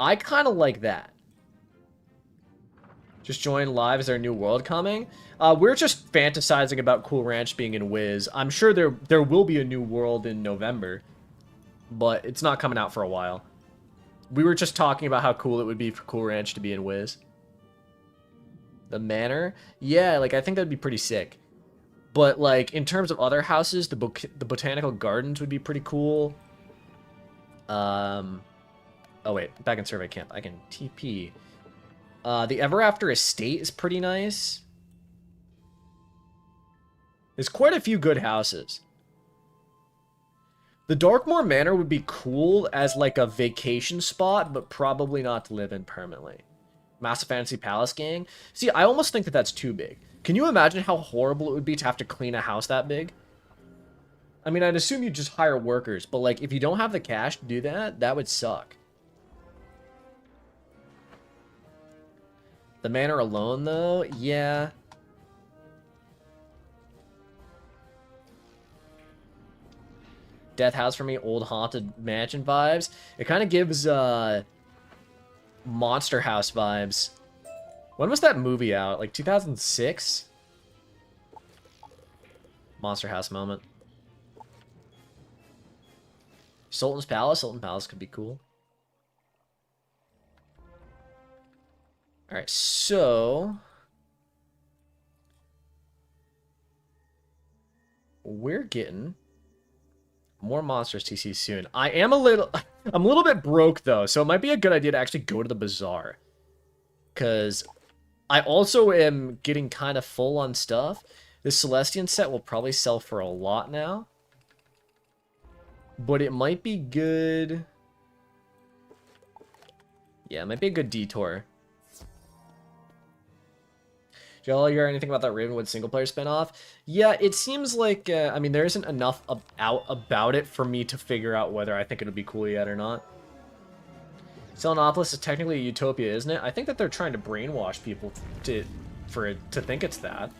I kind of like that. Just join live. Is there a new world coming? We're just fantasizing about Cool Ranch being in Wiz. I'm sure there will be a new world in November, but it's not coming out for a while. We were just talking about how cool it would be for Cool Ranch to be in Wiz. The manor? Yeah, like, I think that'd be pretty sick. But, like, in terms of other houses, the Botanical Gardens would be pretty cool. Oh, wait. Back in survey camp. I can TP. The Ever After Estate is pretty nice. There's quite a few good houses. The Darkmoor Manor would be cool as, like, a vacation spot, but probably not to live in permanently. Massive Fantasy Palace gang? See, I almost think that that's too big. Can you imagine how horrible it would be to have to clean a house that big? I mean, I'd assume you just hire workers, but, like, if you don't have the cash to do that, that would suck. The manor alone, though? Yeah. Death House for me, old haunted mansion vibes. It kind of gives, Monster House vibes. When was that movie out? Like 2006? Monster House moment. Sultan's Palace? Sultan Palace could be cool. Alright, so we're getting more Monsters TC soon. I'm a little bit broke though, so it might be a good idea to actually go to the Bazaar. Cause I also am getting kind of full on stuff. This Celestian set will probably sell for a lot now. But it might be good. Yeah, it might be a good detour. Joel, you heard anything about that Ravenwood single-player spinoff? Yeah, it seems like, I mean, there isn't enough out about it for me to figure out whether I think it'll be cool yet or not. Selenopolis is technically a utopia, isn't it? I think that they're trying to brainwash people to think it's that.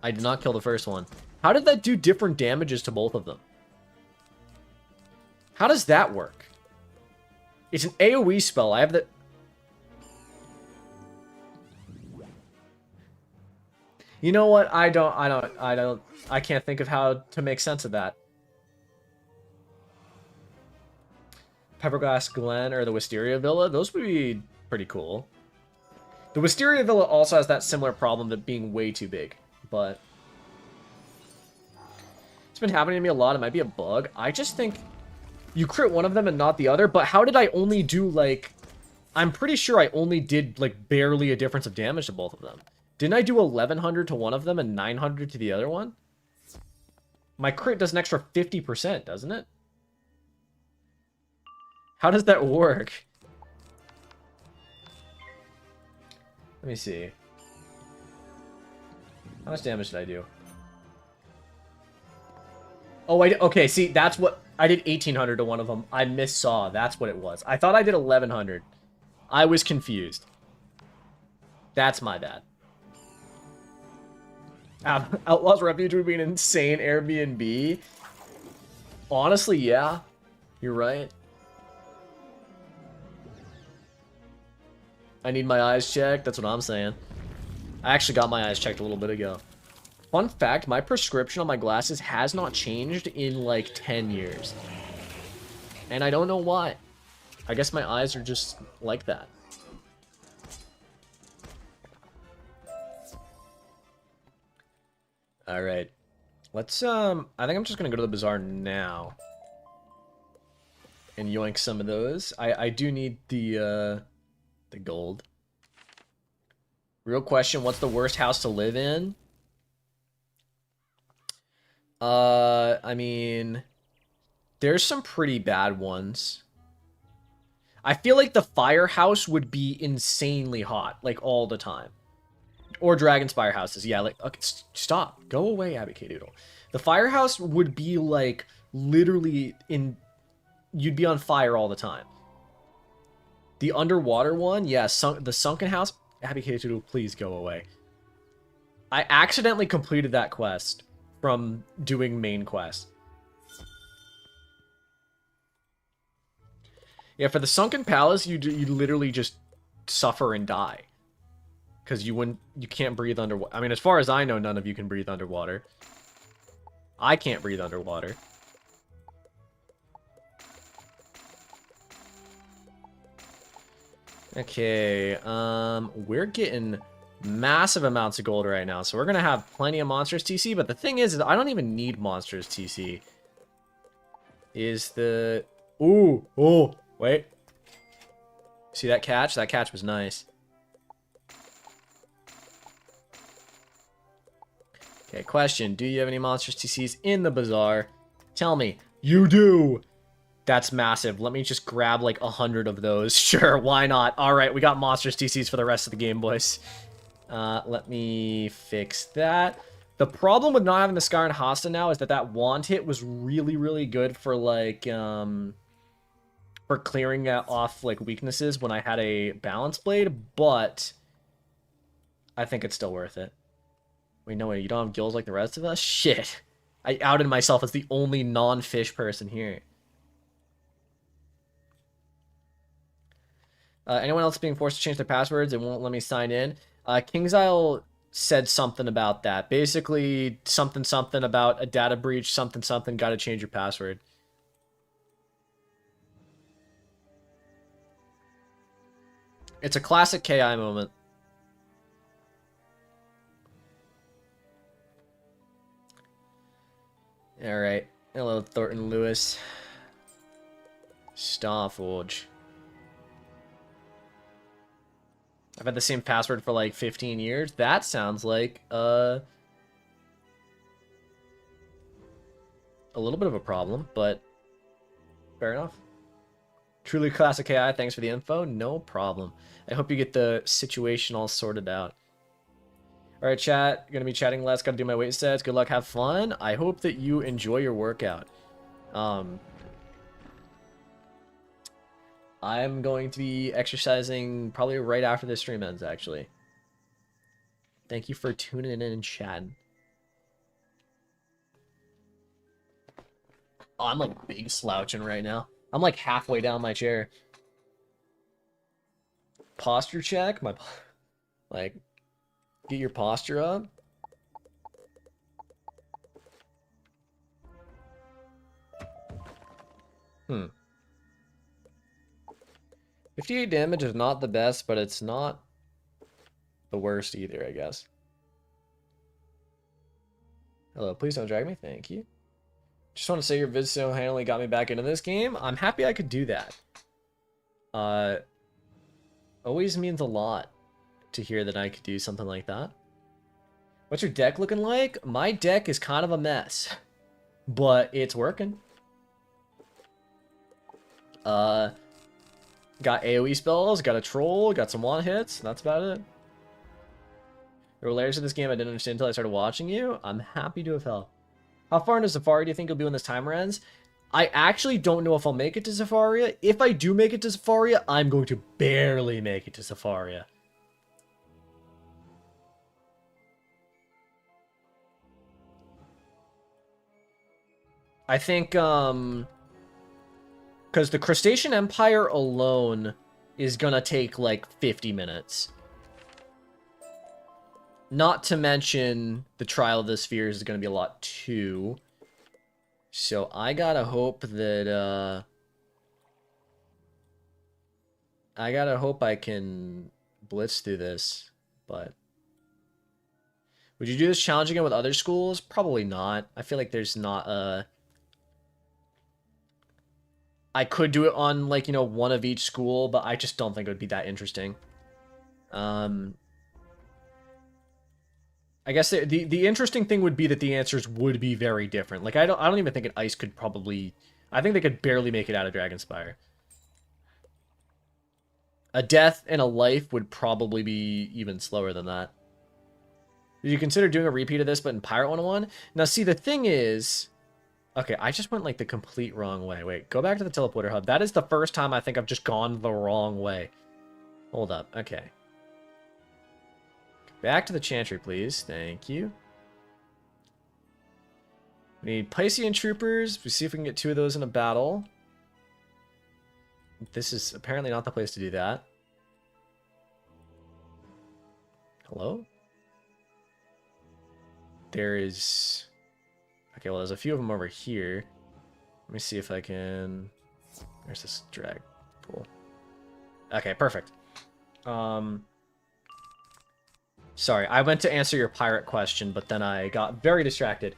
I did not kill the first one. How did that do different damages to both of them? How does that work? It's an AoE spell. I have the... You know what? I can't think of how to make sense of that. Pepperglass Glen or the Wisteria Villa? Those would be pretty cool. The Wisteria Villa also has that similar problem of being way too big, but... It's been happening to me a lot. It might be a bug. I just think... You crit one of them and not the other, but how did I only do, like... I'm pretty sure I only did, like, barely a difference of damage to both of them. Didn't I do 1100 to one of them and 900 to the other one? My crit does an extra 50%, doesn't it? How does that work? Let me see. How much damage did I do? Oh, okay, see, that's what... I did 1,800 to one of them. I missaw. That's what it was. I thought I did 1,100. I was confused. That's my bad. Outlaw's Refuge would be an insane Airbnb. Honestly, yeah. You're right. I need my eyes checked. That's what I'm saying. I actually got my eyes checked a little bit ago. Fun fact, my prescription on my glasses has not changed in like 10 years. And I don't know why. I guess my eyes are just like that. Alright. Let's, I think I'm just gonna go to the Bazaar now. And yoink some of those. I do need the gold. Real question, what's the worst house to live in? I mean, there's some pretty bad ones. I feel like the firehouse would be insanely hot, like all the time. Or Dragon Spire houses, yeah, like, okay, stop. Go away, Abby K. Doodle. The firehouse would be, like, literally you'd be on fire all the time. The underwater one, yeah, the sunken house, Abby K. Doodle, please go away. I accidentally completed that quest from doing main quest. Yeah, for the sunken palace, you literally just suffer and die. Because you can't breathe underwater. I mean, as far as I know, none of you can breathe underwater. I can't breathe underwater. Okay, we're getting massive amounts of gold right now, so we're gonna have plenty of monstrous TC, but the thing is I don't even need monstrous TC. Ooh, oh, wait. See that catch? That catch was nice. Okay, question. Do you have any monstrous TCs in the Bazaar? Tell me. You do! That's massive. Let me just grab like 100 of those. Sure, why not? Alright, we got monstrous TCs for the rest of the game, boys. Let me fix that. The problem with not having the Scar and Hasta now is that wand hit was really, really good for like, for clearing off like weaknesses when I had a balance blade, but I think it's still worth it. Wait, no way, you don't have gills like the rest of us? Shit. I outed myself as the only non-fish person here. Anyone else being forced to change their passwords? It won't let me sign in. King's Isle said something about that. Basically, something about a data breach, something, gotta change your password. It's a classic KI moment. Alright. Hello, Thornton Lewis. Starforge. I've had the same password for like 15 years. That sounds like a little bit of a problem, but fair enough. Truly classic AI, thanks for the info. No problem. I hope you get the situation all sorted out. Alright, chat. Gonna be chatting less. Gotta do my weight sets. Good luck. Have fun. I hope that you enjoy your workout. I'm going to be exercising probably right after this stream ends, actually. Thank you for tuning in and chatting. Oh, I'm like big slouching right now. I'm like halfway down my chair. Posture check? Like, get your posture up. Hmm. 58 damage is not the best, but it's not the worst either, I guess. Hello, please don't drag me. Thank you. Just want to say your vid so handily got me back into this game. I'm happy I could do that. Always means a lot to hear that I could do something like that. What's your deck looking like? My deck is kind of a mess, but it's working. Got AoE spells, got a troll, got some one hits. That's about it. There were layers of this game I didn't understand until I started watching you. I'm happy to have helped. How far into Safari do you think you'll be when this timer ends? I actually don't know if I'll make it to Safaria. If I do make it to Safaria, I'm going to barely make it to Safaria. I think, because the Crustacean Empire alone is gonna take, like, 50 minutes. Not to mention, the Trial of the Spheres is gonna be a lot, too. So, I gotta hope that, I gotta hope I can blitz through this, but... Would you do this challenge again with other schools? Probably not. I feel like there's not a... I could do it on, like, you know, one of each school, but I just don't think it would be that interesting. I guess the interesting thing would be that the answers would be very different. Like, I don't even think an ice could probably... I think they could barely make it out of Dragon Spire. A death and a life would probably be even slower than that. Did you consider doing a repeat of this, but in Pirate 101? Now, see, the thing is... Okay, I just went, like, the complete wrong way. Wait, go back to the teleporter hub. That is the first time I think I've just gone the wrong way. Hold up. Okay. Back to the Chantry, please. Thank you. We need Piscean Troopers. We see if we can get 2 of those in a battle. This is apparently not the place to do that. Hello? There is... Okay, well, there's a few of them over here. Let me see if I can... There's this drag pool. Okay, perfect. Sorry, I went to answer your pirate question, but then I got very distracted.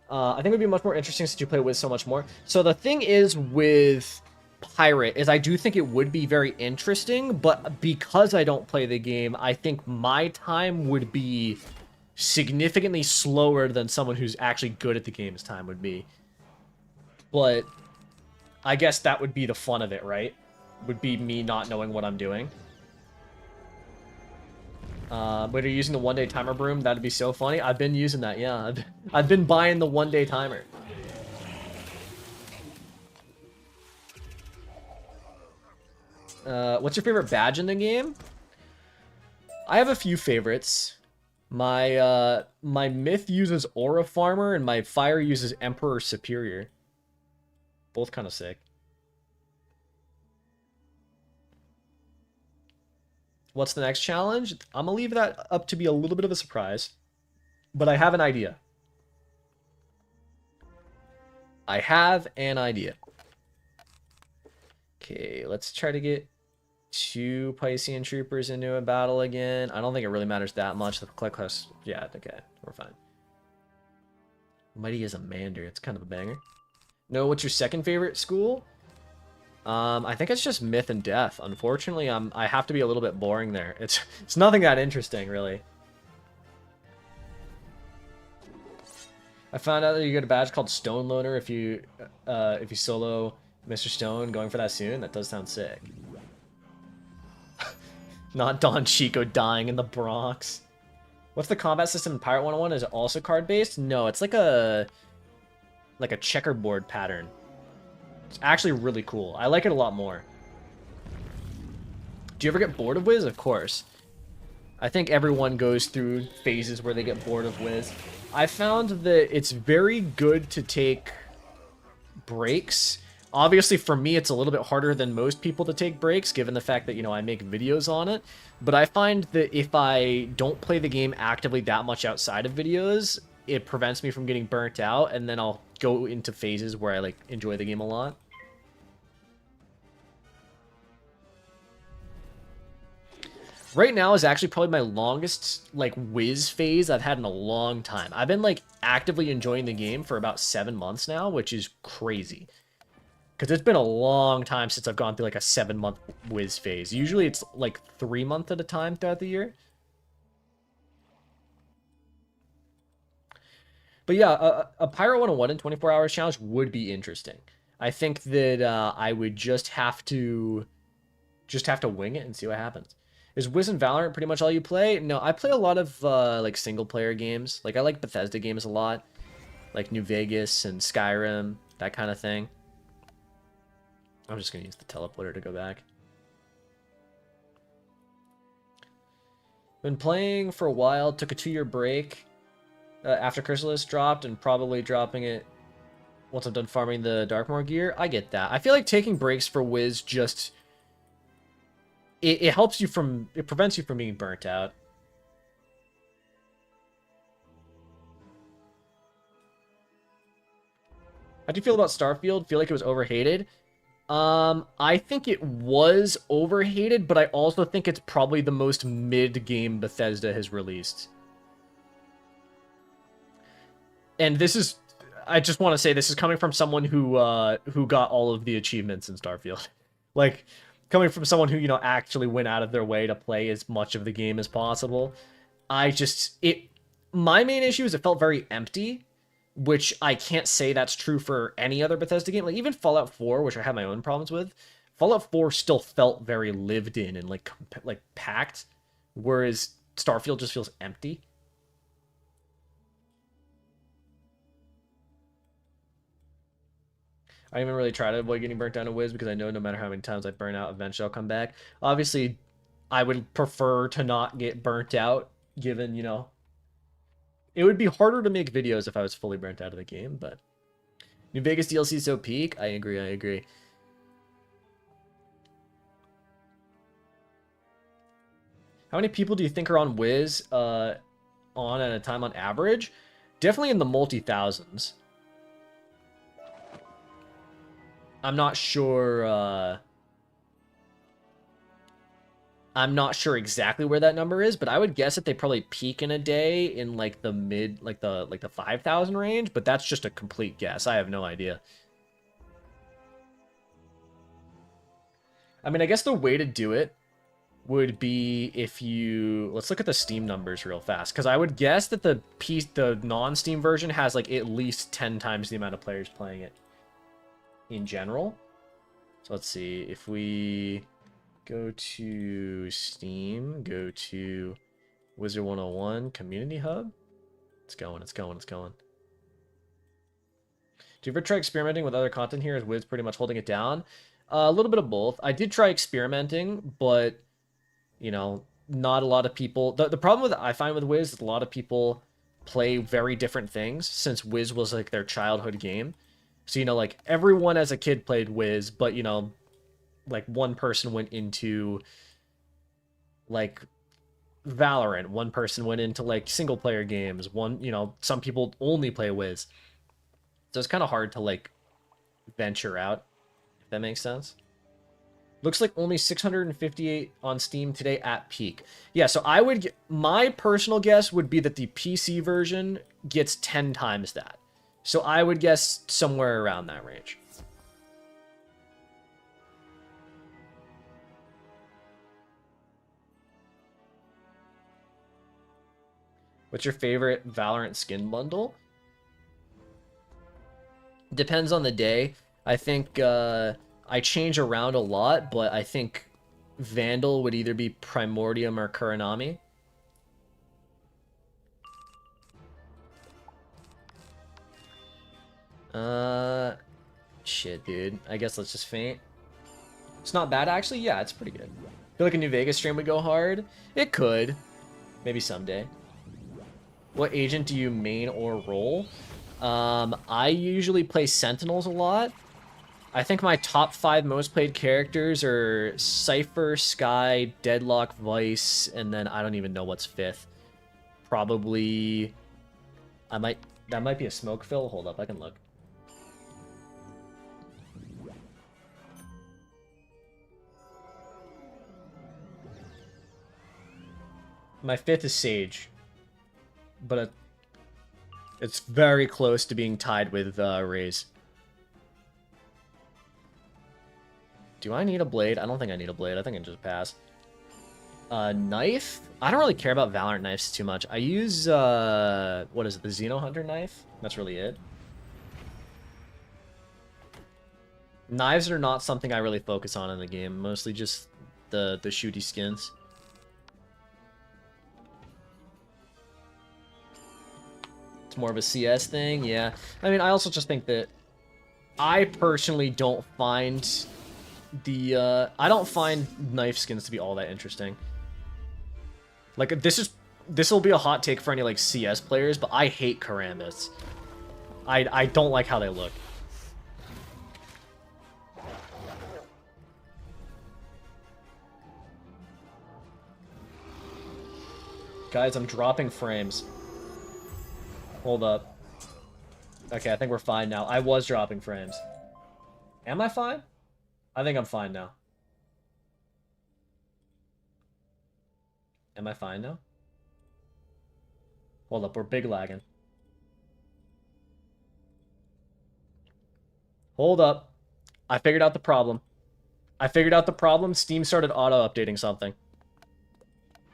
I think it would be much more interesting since you play with so much more. So the thing is with pirate is I do think it would be very interesting, but because I don't play the game, I think my time would be significantly slower than someone who's actually good at the game's time would be. But I guess that would be the fun of it, right? Would be me not knowing what I'm doing. But are you using the one-day timer broom? That'd be so funny. I've been using that, yeah. I've been buying the one-day timer. What's your favorite badge in the game? I have a few favorites. My myth uses Aura Farmer, and my fire uses Emperor Superior. Both kind of sick. What's the next challenge? I'm gonna leave that up to be a little bit of a surprise, but I have an idea. I have an idea. Okay, let's try to get 2 Piscean Troopers into a battle again. I don't think it really matters that much. The click class, yeah, okay, we're fine. Mighty as a Mander, it's kind of a banger. No, what's your second favorite school? I think it's just Myth and Death. Unfortunately, I have to be a little bit boring there. It's nothing that interesting, really. I found out that you get a badge called Stone Loner if you solo Mr. Stone. Going for that soon. That does sound sick. Not Don Chico dying in the Bronx. What's the combat system in Pirate 101? Is it also card-based? No, it's like a checkerboard pattern. It's actually really cool. I like it a lot more. Do you ever get bored of Wiz? Of course. I think everyone goes through phases where they get bored of Wiz. I found that it's very good to take breaks. Obviously, for me, it's a little bit harder than most people to take breaks, given the fact that, you know, I make videos on it. But I find that if I don't play the game actively that much outside of videos, it prevents me from getting burnt out, and then I'll go into phases where I, like, enjoy the game a lot. Right now is actually probably my longest, like, Wiz phase I've had in a long time. I've been, like, actively enjoying the game for about 7 months now, which is crazy. Because it's been a long time since I've gone through, like, a 7-month Wiz phase. Usually it's, like, 3 months at a time throughout the year. But yeah, a Pyro 101 in 24 hours challenge would be interesting. I think that I would just have to just have to wing it and see what happens. Is Wiz and Valorant pretty much all you play? No, I play a lot of like single player games. Like I like Bethesda games a lot, like New Vegas and Skyrim, that kind of thing. I'm just gonna use the teleporter to go back. Been playing for a while. Took a 2-year break after Chrysalis dropped, and probably dropping it once I'm done farming the Darkmoor gear. I get that. I feel like taking breaks for Wiz just it helps you from, it prevents you from being burnt out. How do you feel about Starfield? Feel like it was overhated? I think it was overhated, but I also think it's probably the most mid-game Bethesda has released. And this is, I just want to say this is coming from someone who got all of the achievements in Starfield. Like, coming from someone who, you know, actually went out of their way to play as much of the game as possible. My main issue is it felt very empty, which I can't say that's true for any other Bethesda game. Like, even Fallout 4, which I have my own problems with, Fallout 4 still felt very lived in and, like packed, whereas Starfield just feels empty. I even really try to avoid getting burnt down to Wiz because I know no matter how many times I burn out, eventually I'll come back. Obviously, I would prefer to not get burnt out, given, you know, it would be harder to make videos if I was fully burnt out of the game, but New Vegas DLC so peak. I agree, I agree. How many people do you think are on Wiz on at a time on average? Definitely in the multi-thousands. I'm not sure exactly where that number is, but I would guess that they probably peak in a day in like the mid, like the 5,000 range, but that's just a complete guess. I have no idea. I mean, I guess the way to do it would be if you, let's look at the Steam numbers real fast, because I would guess that the non-Steam version has like at least 10 times the amount of players playing it in general. So let's see, if we go to Steam, go to Wizard101 Community Hub. It's going. Do you ever try experimenting with other content here? Is Wiz pretty much holding it down? A little bit of both. I did try experimenting, but, you know, not a lot of people... The problem I find with Wiz is a lot of people play very different things, since Wiz was, like, their childhood game. So, you know, like, everyone as a kid played Wiz, but, you know, like, one person went into, like, Valorant. One person went into, like, single-player games. One, you know, some people only play Wiz. So it's kind of hard to, like, venture out, if that makes sense. Looks like only 658 on Steam today at peak. Yeah, so I would... My personal guess would be that the PC version gets 10 times that. So I would guess somewhere around that range. What's your favorite Valorant skin bundle? Depends on the day. I think I change around a lot, but I think Vandal would either be Primordium or Kuranami. Shit, dude. I guess let's just faint. It's not bad, actually. Yeah, it's pretty good. I feel like a New Vegas stream would go hard. It could. Maybe someday. What agent do you main or roll? I usually play Sentinels a lot. I think my top 5 most played characters are Cypher, Skye, Deadlock, Vice, and then I don't even know what's 5th. Probably... That might be a smoke fill. Hold up, I can look. My 5th is Sage. But it's very close to being tied with Raze. Do I need a blade? I don't think I need a blade. I think I can just pass. Knife? I don't really care about Valorant knives too much. I use, what is it, the Xeno Hunter knife? That's really it. Knives are not something I really focus on in the game. Mostly just the shooty skins. It's more of a CS thing, yeah. I mean, I also just think that I personally don't find the I don't find knife skins to be all that interesting. Like, this will be a hot take for any like CS players, but I hate karambits. I don't like how they look. Guys, I'm dropping frames. Hold up. Okay, I think we're fine now. I was dropping frames. Am I fine? I think I'm fine now. Am I fine now? Hold up, we're big lagging. Hold up. I figured out the problem. I figured out the problem. Steam started auto-updating something.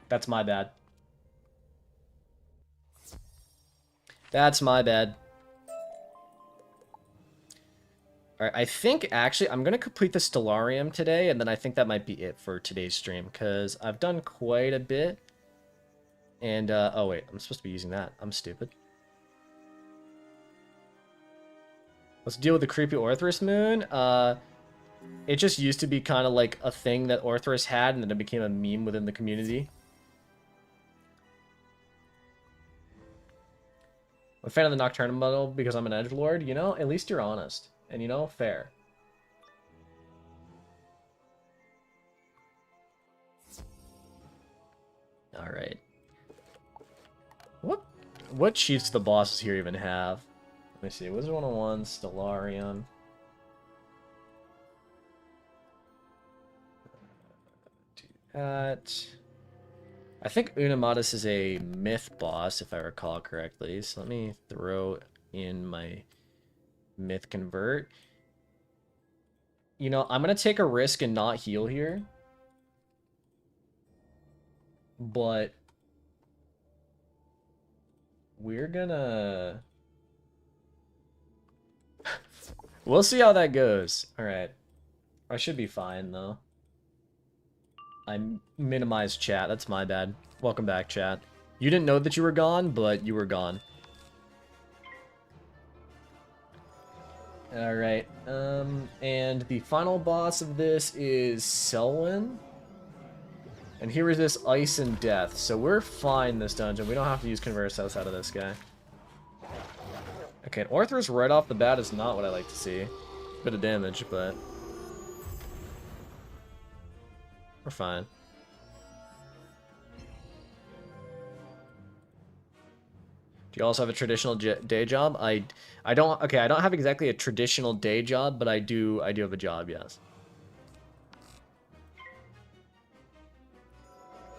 That's my bad. That's my bad. Alright, I think, actually, I'm going to complete the Stellarium today, and then I think that might be it for today's stream, because I've done quite a bit. And, oh wait, I'm supposed to be using that. I'm stupid. Let's deal with the creepy Orthrus moon. It just used to be kind of like a thing that Orthrus had, and then it became a meme within the community. I'm a fan of the Nocturnal model because I'm an edgelord. You know, at least you're honest. And, you know, fair. Alright. What cheats the bosses here even have? Let me see. Wizard101, Stellarium. Do that. I think Unamatus is a myth boss, if I recall correctly. So let me throw in my myth convert. You know, I'm going to take a risk and not heal here. But we're gonna... we'll see how that goes. Alright. I should be fine, though. I minimized chat. That's my bad. Welcome back, chat. You didn't know that you were gone, but you were gone. Alright. And the final boss of this is Selwyn. And here is this Ice and Death. So we're fine this dungeon. We don't have to use Converse outside of this guy. Okay, Orthrus right off the bat is not what I like to see. Bit of damage, but we're fine. Do you also have a traditional day job? I don't. Okay, I don't have exactly a traditional day job, but I do have a job. Yes.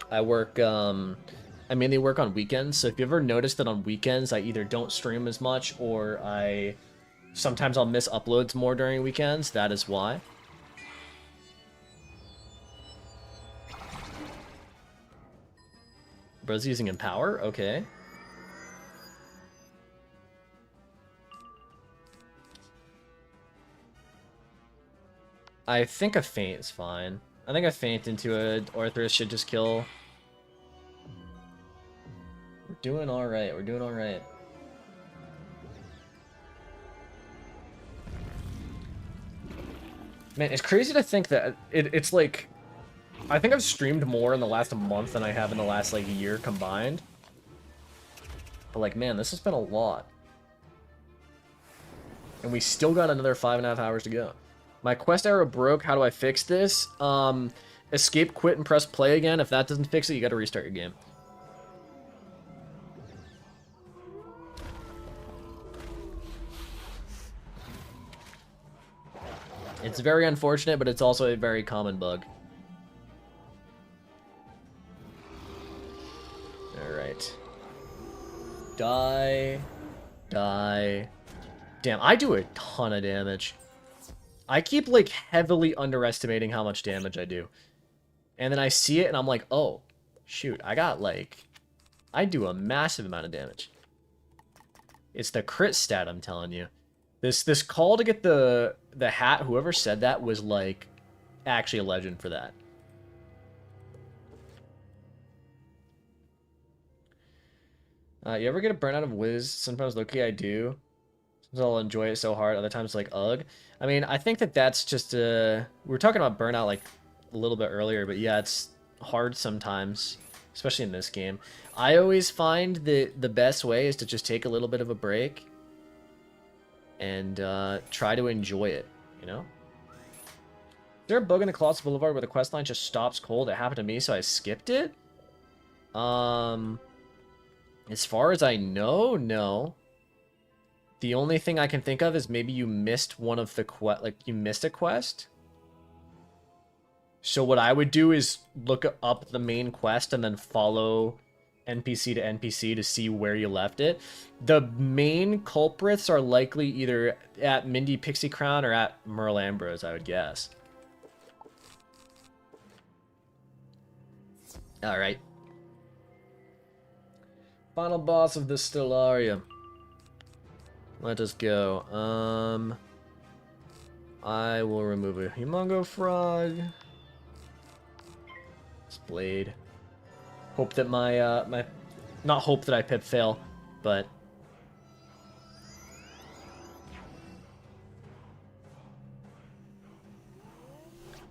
I work. I mainly work on weekends. So if you ever notice that on weekends I either don't stream as much or sometimes I'll miss uploads more during weekends. That is why. Bro's using Empower? Okay. I think a feint is fine. I think a feint into a Orthrus should just kill. We're doing alright. We're doing alright. Man, it's crazy to think that it's like... I think I've streamed more in the last month than I have in the last, like, year combined. But, like, man, this has been a lot. And we still got another 5.5 hours to go. My quest arrow broke. How do I fix this? Escape, quit, and press play again. If that doesn't fix it, you gotta restart your game. It's very unfortunate, but it's also a very common bug. Alright. Die. Die. Damn, I do a ton of damage. I keep, like, heavily underestimating how much damage I do. And then I see it, and I'm like, oh, shoot, I got, like... I do a massive amount of damage. It's the crit stat, I'm telling you. This call to get the hat, whoever said that was, like, actually a legend for that. You ever get a burnout of Wiz? Sometimes low-key I do. Sometimes I'll enjoy it so hard. Other times like, ugh. I mean, I think that that's just we were talking about burnout like a little bit earlier, but yeah, it's hard sometimes, especially in this game. I always find that the best way is to just take a little bit of a break and try to enjoy it, you know? Is there a bug in the Colossus Boulevard where the quest line just stops cold? It happened to me, so I skipped it. As far as I know, no. The only thing I can think of is maybe you missed one of the you missed a quest. So what I would do is look up the main quest and then follow NPC to NPC to see where you left it. The main culprits are likely either at Mindy Pixie Crown or at Merle Ambrose, I would guess. Alright. Final boss of the Stellaria. Let us go. I will remove a Humongo Frog. This blade. Hope that my, not hope that I pip fail, but...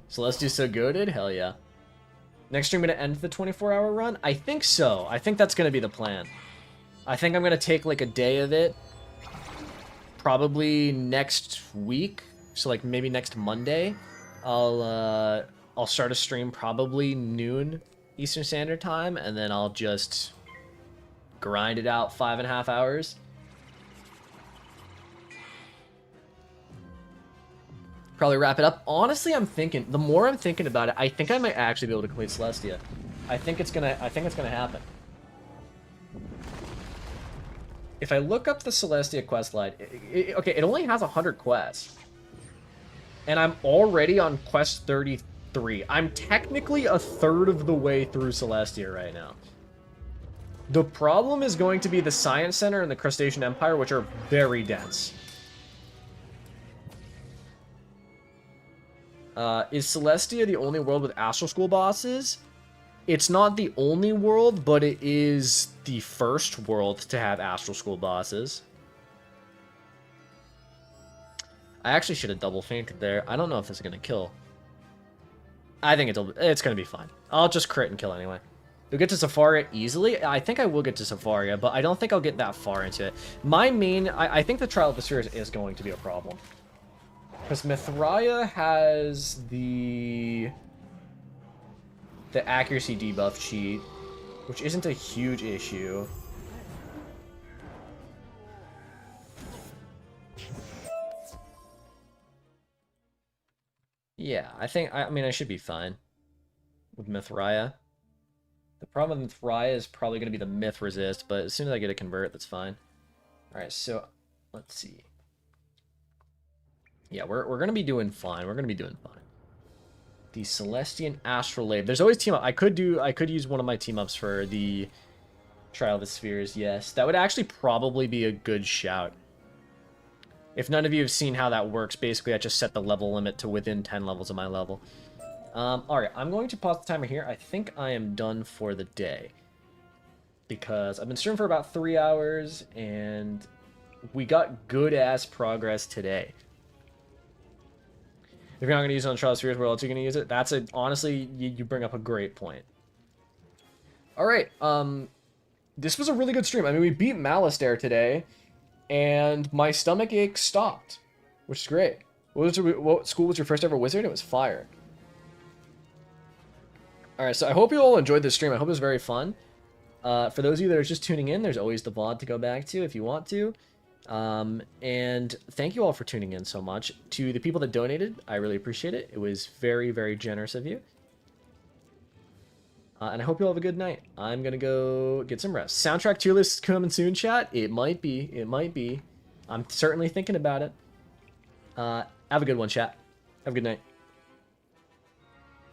Celestia's so goated? Hell yeah. Next stream, I'm going to end the 24-hour run? I think so. I think that's going to be the plan. I think I'm going to take, like, a day of it. Probably next week. So, like, maybe next Monday. I'll start a stream probably noon Eastern Standard Time. And then I'll just grind it out 5.5 hours. Probably wrap it up. Honestly, I'm thinking, the more I'm thinking about it, I think I might actually be able to complete Celestia. I think it's gonna happen. If I look up the Celestia questline, okay, it only has 100 quests. And I'm already on quest 33. I'm technically a third of the way through Celestia right now. The problem is going to be the Science Center and the Crustacean Empire, which are very dense. Is Celestia the only world with Astral School bosses? It's not the only world, but it is the first world to have Astral School bosses. I actually should have double fainted there. I don't know if this is going to kill. I think it's going to be fine. I'll just crit and kill anyway. You'll get to Safaria easily. I think I will get to Safaria, but I don't think I'll get that far into it. My main... I think the Trial of the Spheres is going to be a problem. Because Mithraia has the accuracy debuff cheat, which isn't a huge issue. Yeah, I mean, I should be fine with Mithraia. The problem with Mithraia is probably going to be the Myth resist, but as soon as I get a convert, that's fine. Alright, so let's see. Yeah, we're going to be doing fine. We're going to be doing fine. The Celestian Astrolabe. There's always team up. I could use one of my team ups for the Trial of the Spheres. Yes, that would actually probably be a good shout. If none of you have seen how that works, basically I just set the level limit to within 10 levels of my level. Alright, I'm going to pause the timer here. I think I am done for the day. Because I've been streaming for about 3 hours, and we got good-ass progress today. If you're not going to use it on Trial of Spheres, where else are you going to use it? That's honestly, you bring up a great point. Alright, this was a really good stream. I mean, we beat Malistaire today, and my stomach ache stopped, which is great. What school was your first ever wizard? It was fire. Alright, so I hope you all enjoyed this stream. I hope it was very fun. For those of you that are just tuning in, there's always the VOD to go back to if you want to. And thank you all for tuning in so much. To the people that donated, I really appreciate it. It was very, very generous of you. And I hope you all have a good night. I'm gonna go get some rest. Soundtrack tier list is coming soon, chat. It might be. It might be. I'm certainly thinking about it. Have a good one, chat. Have a good night.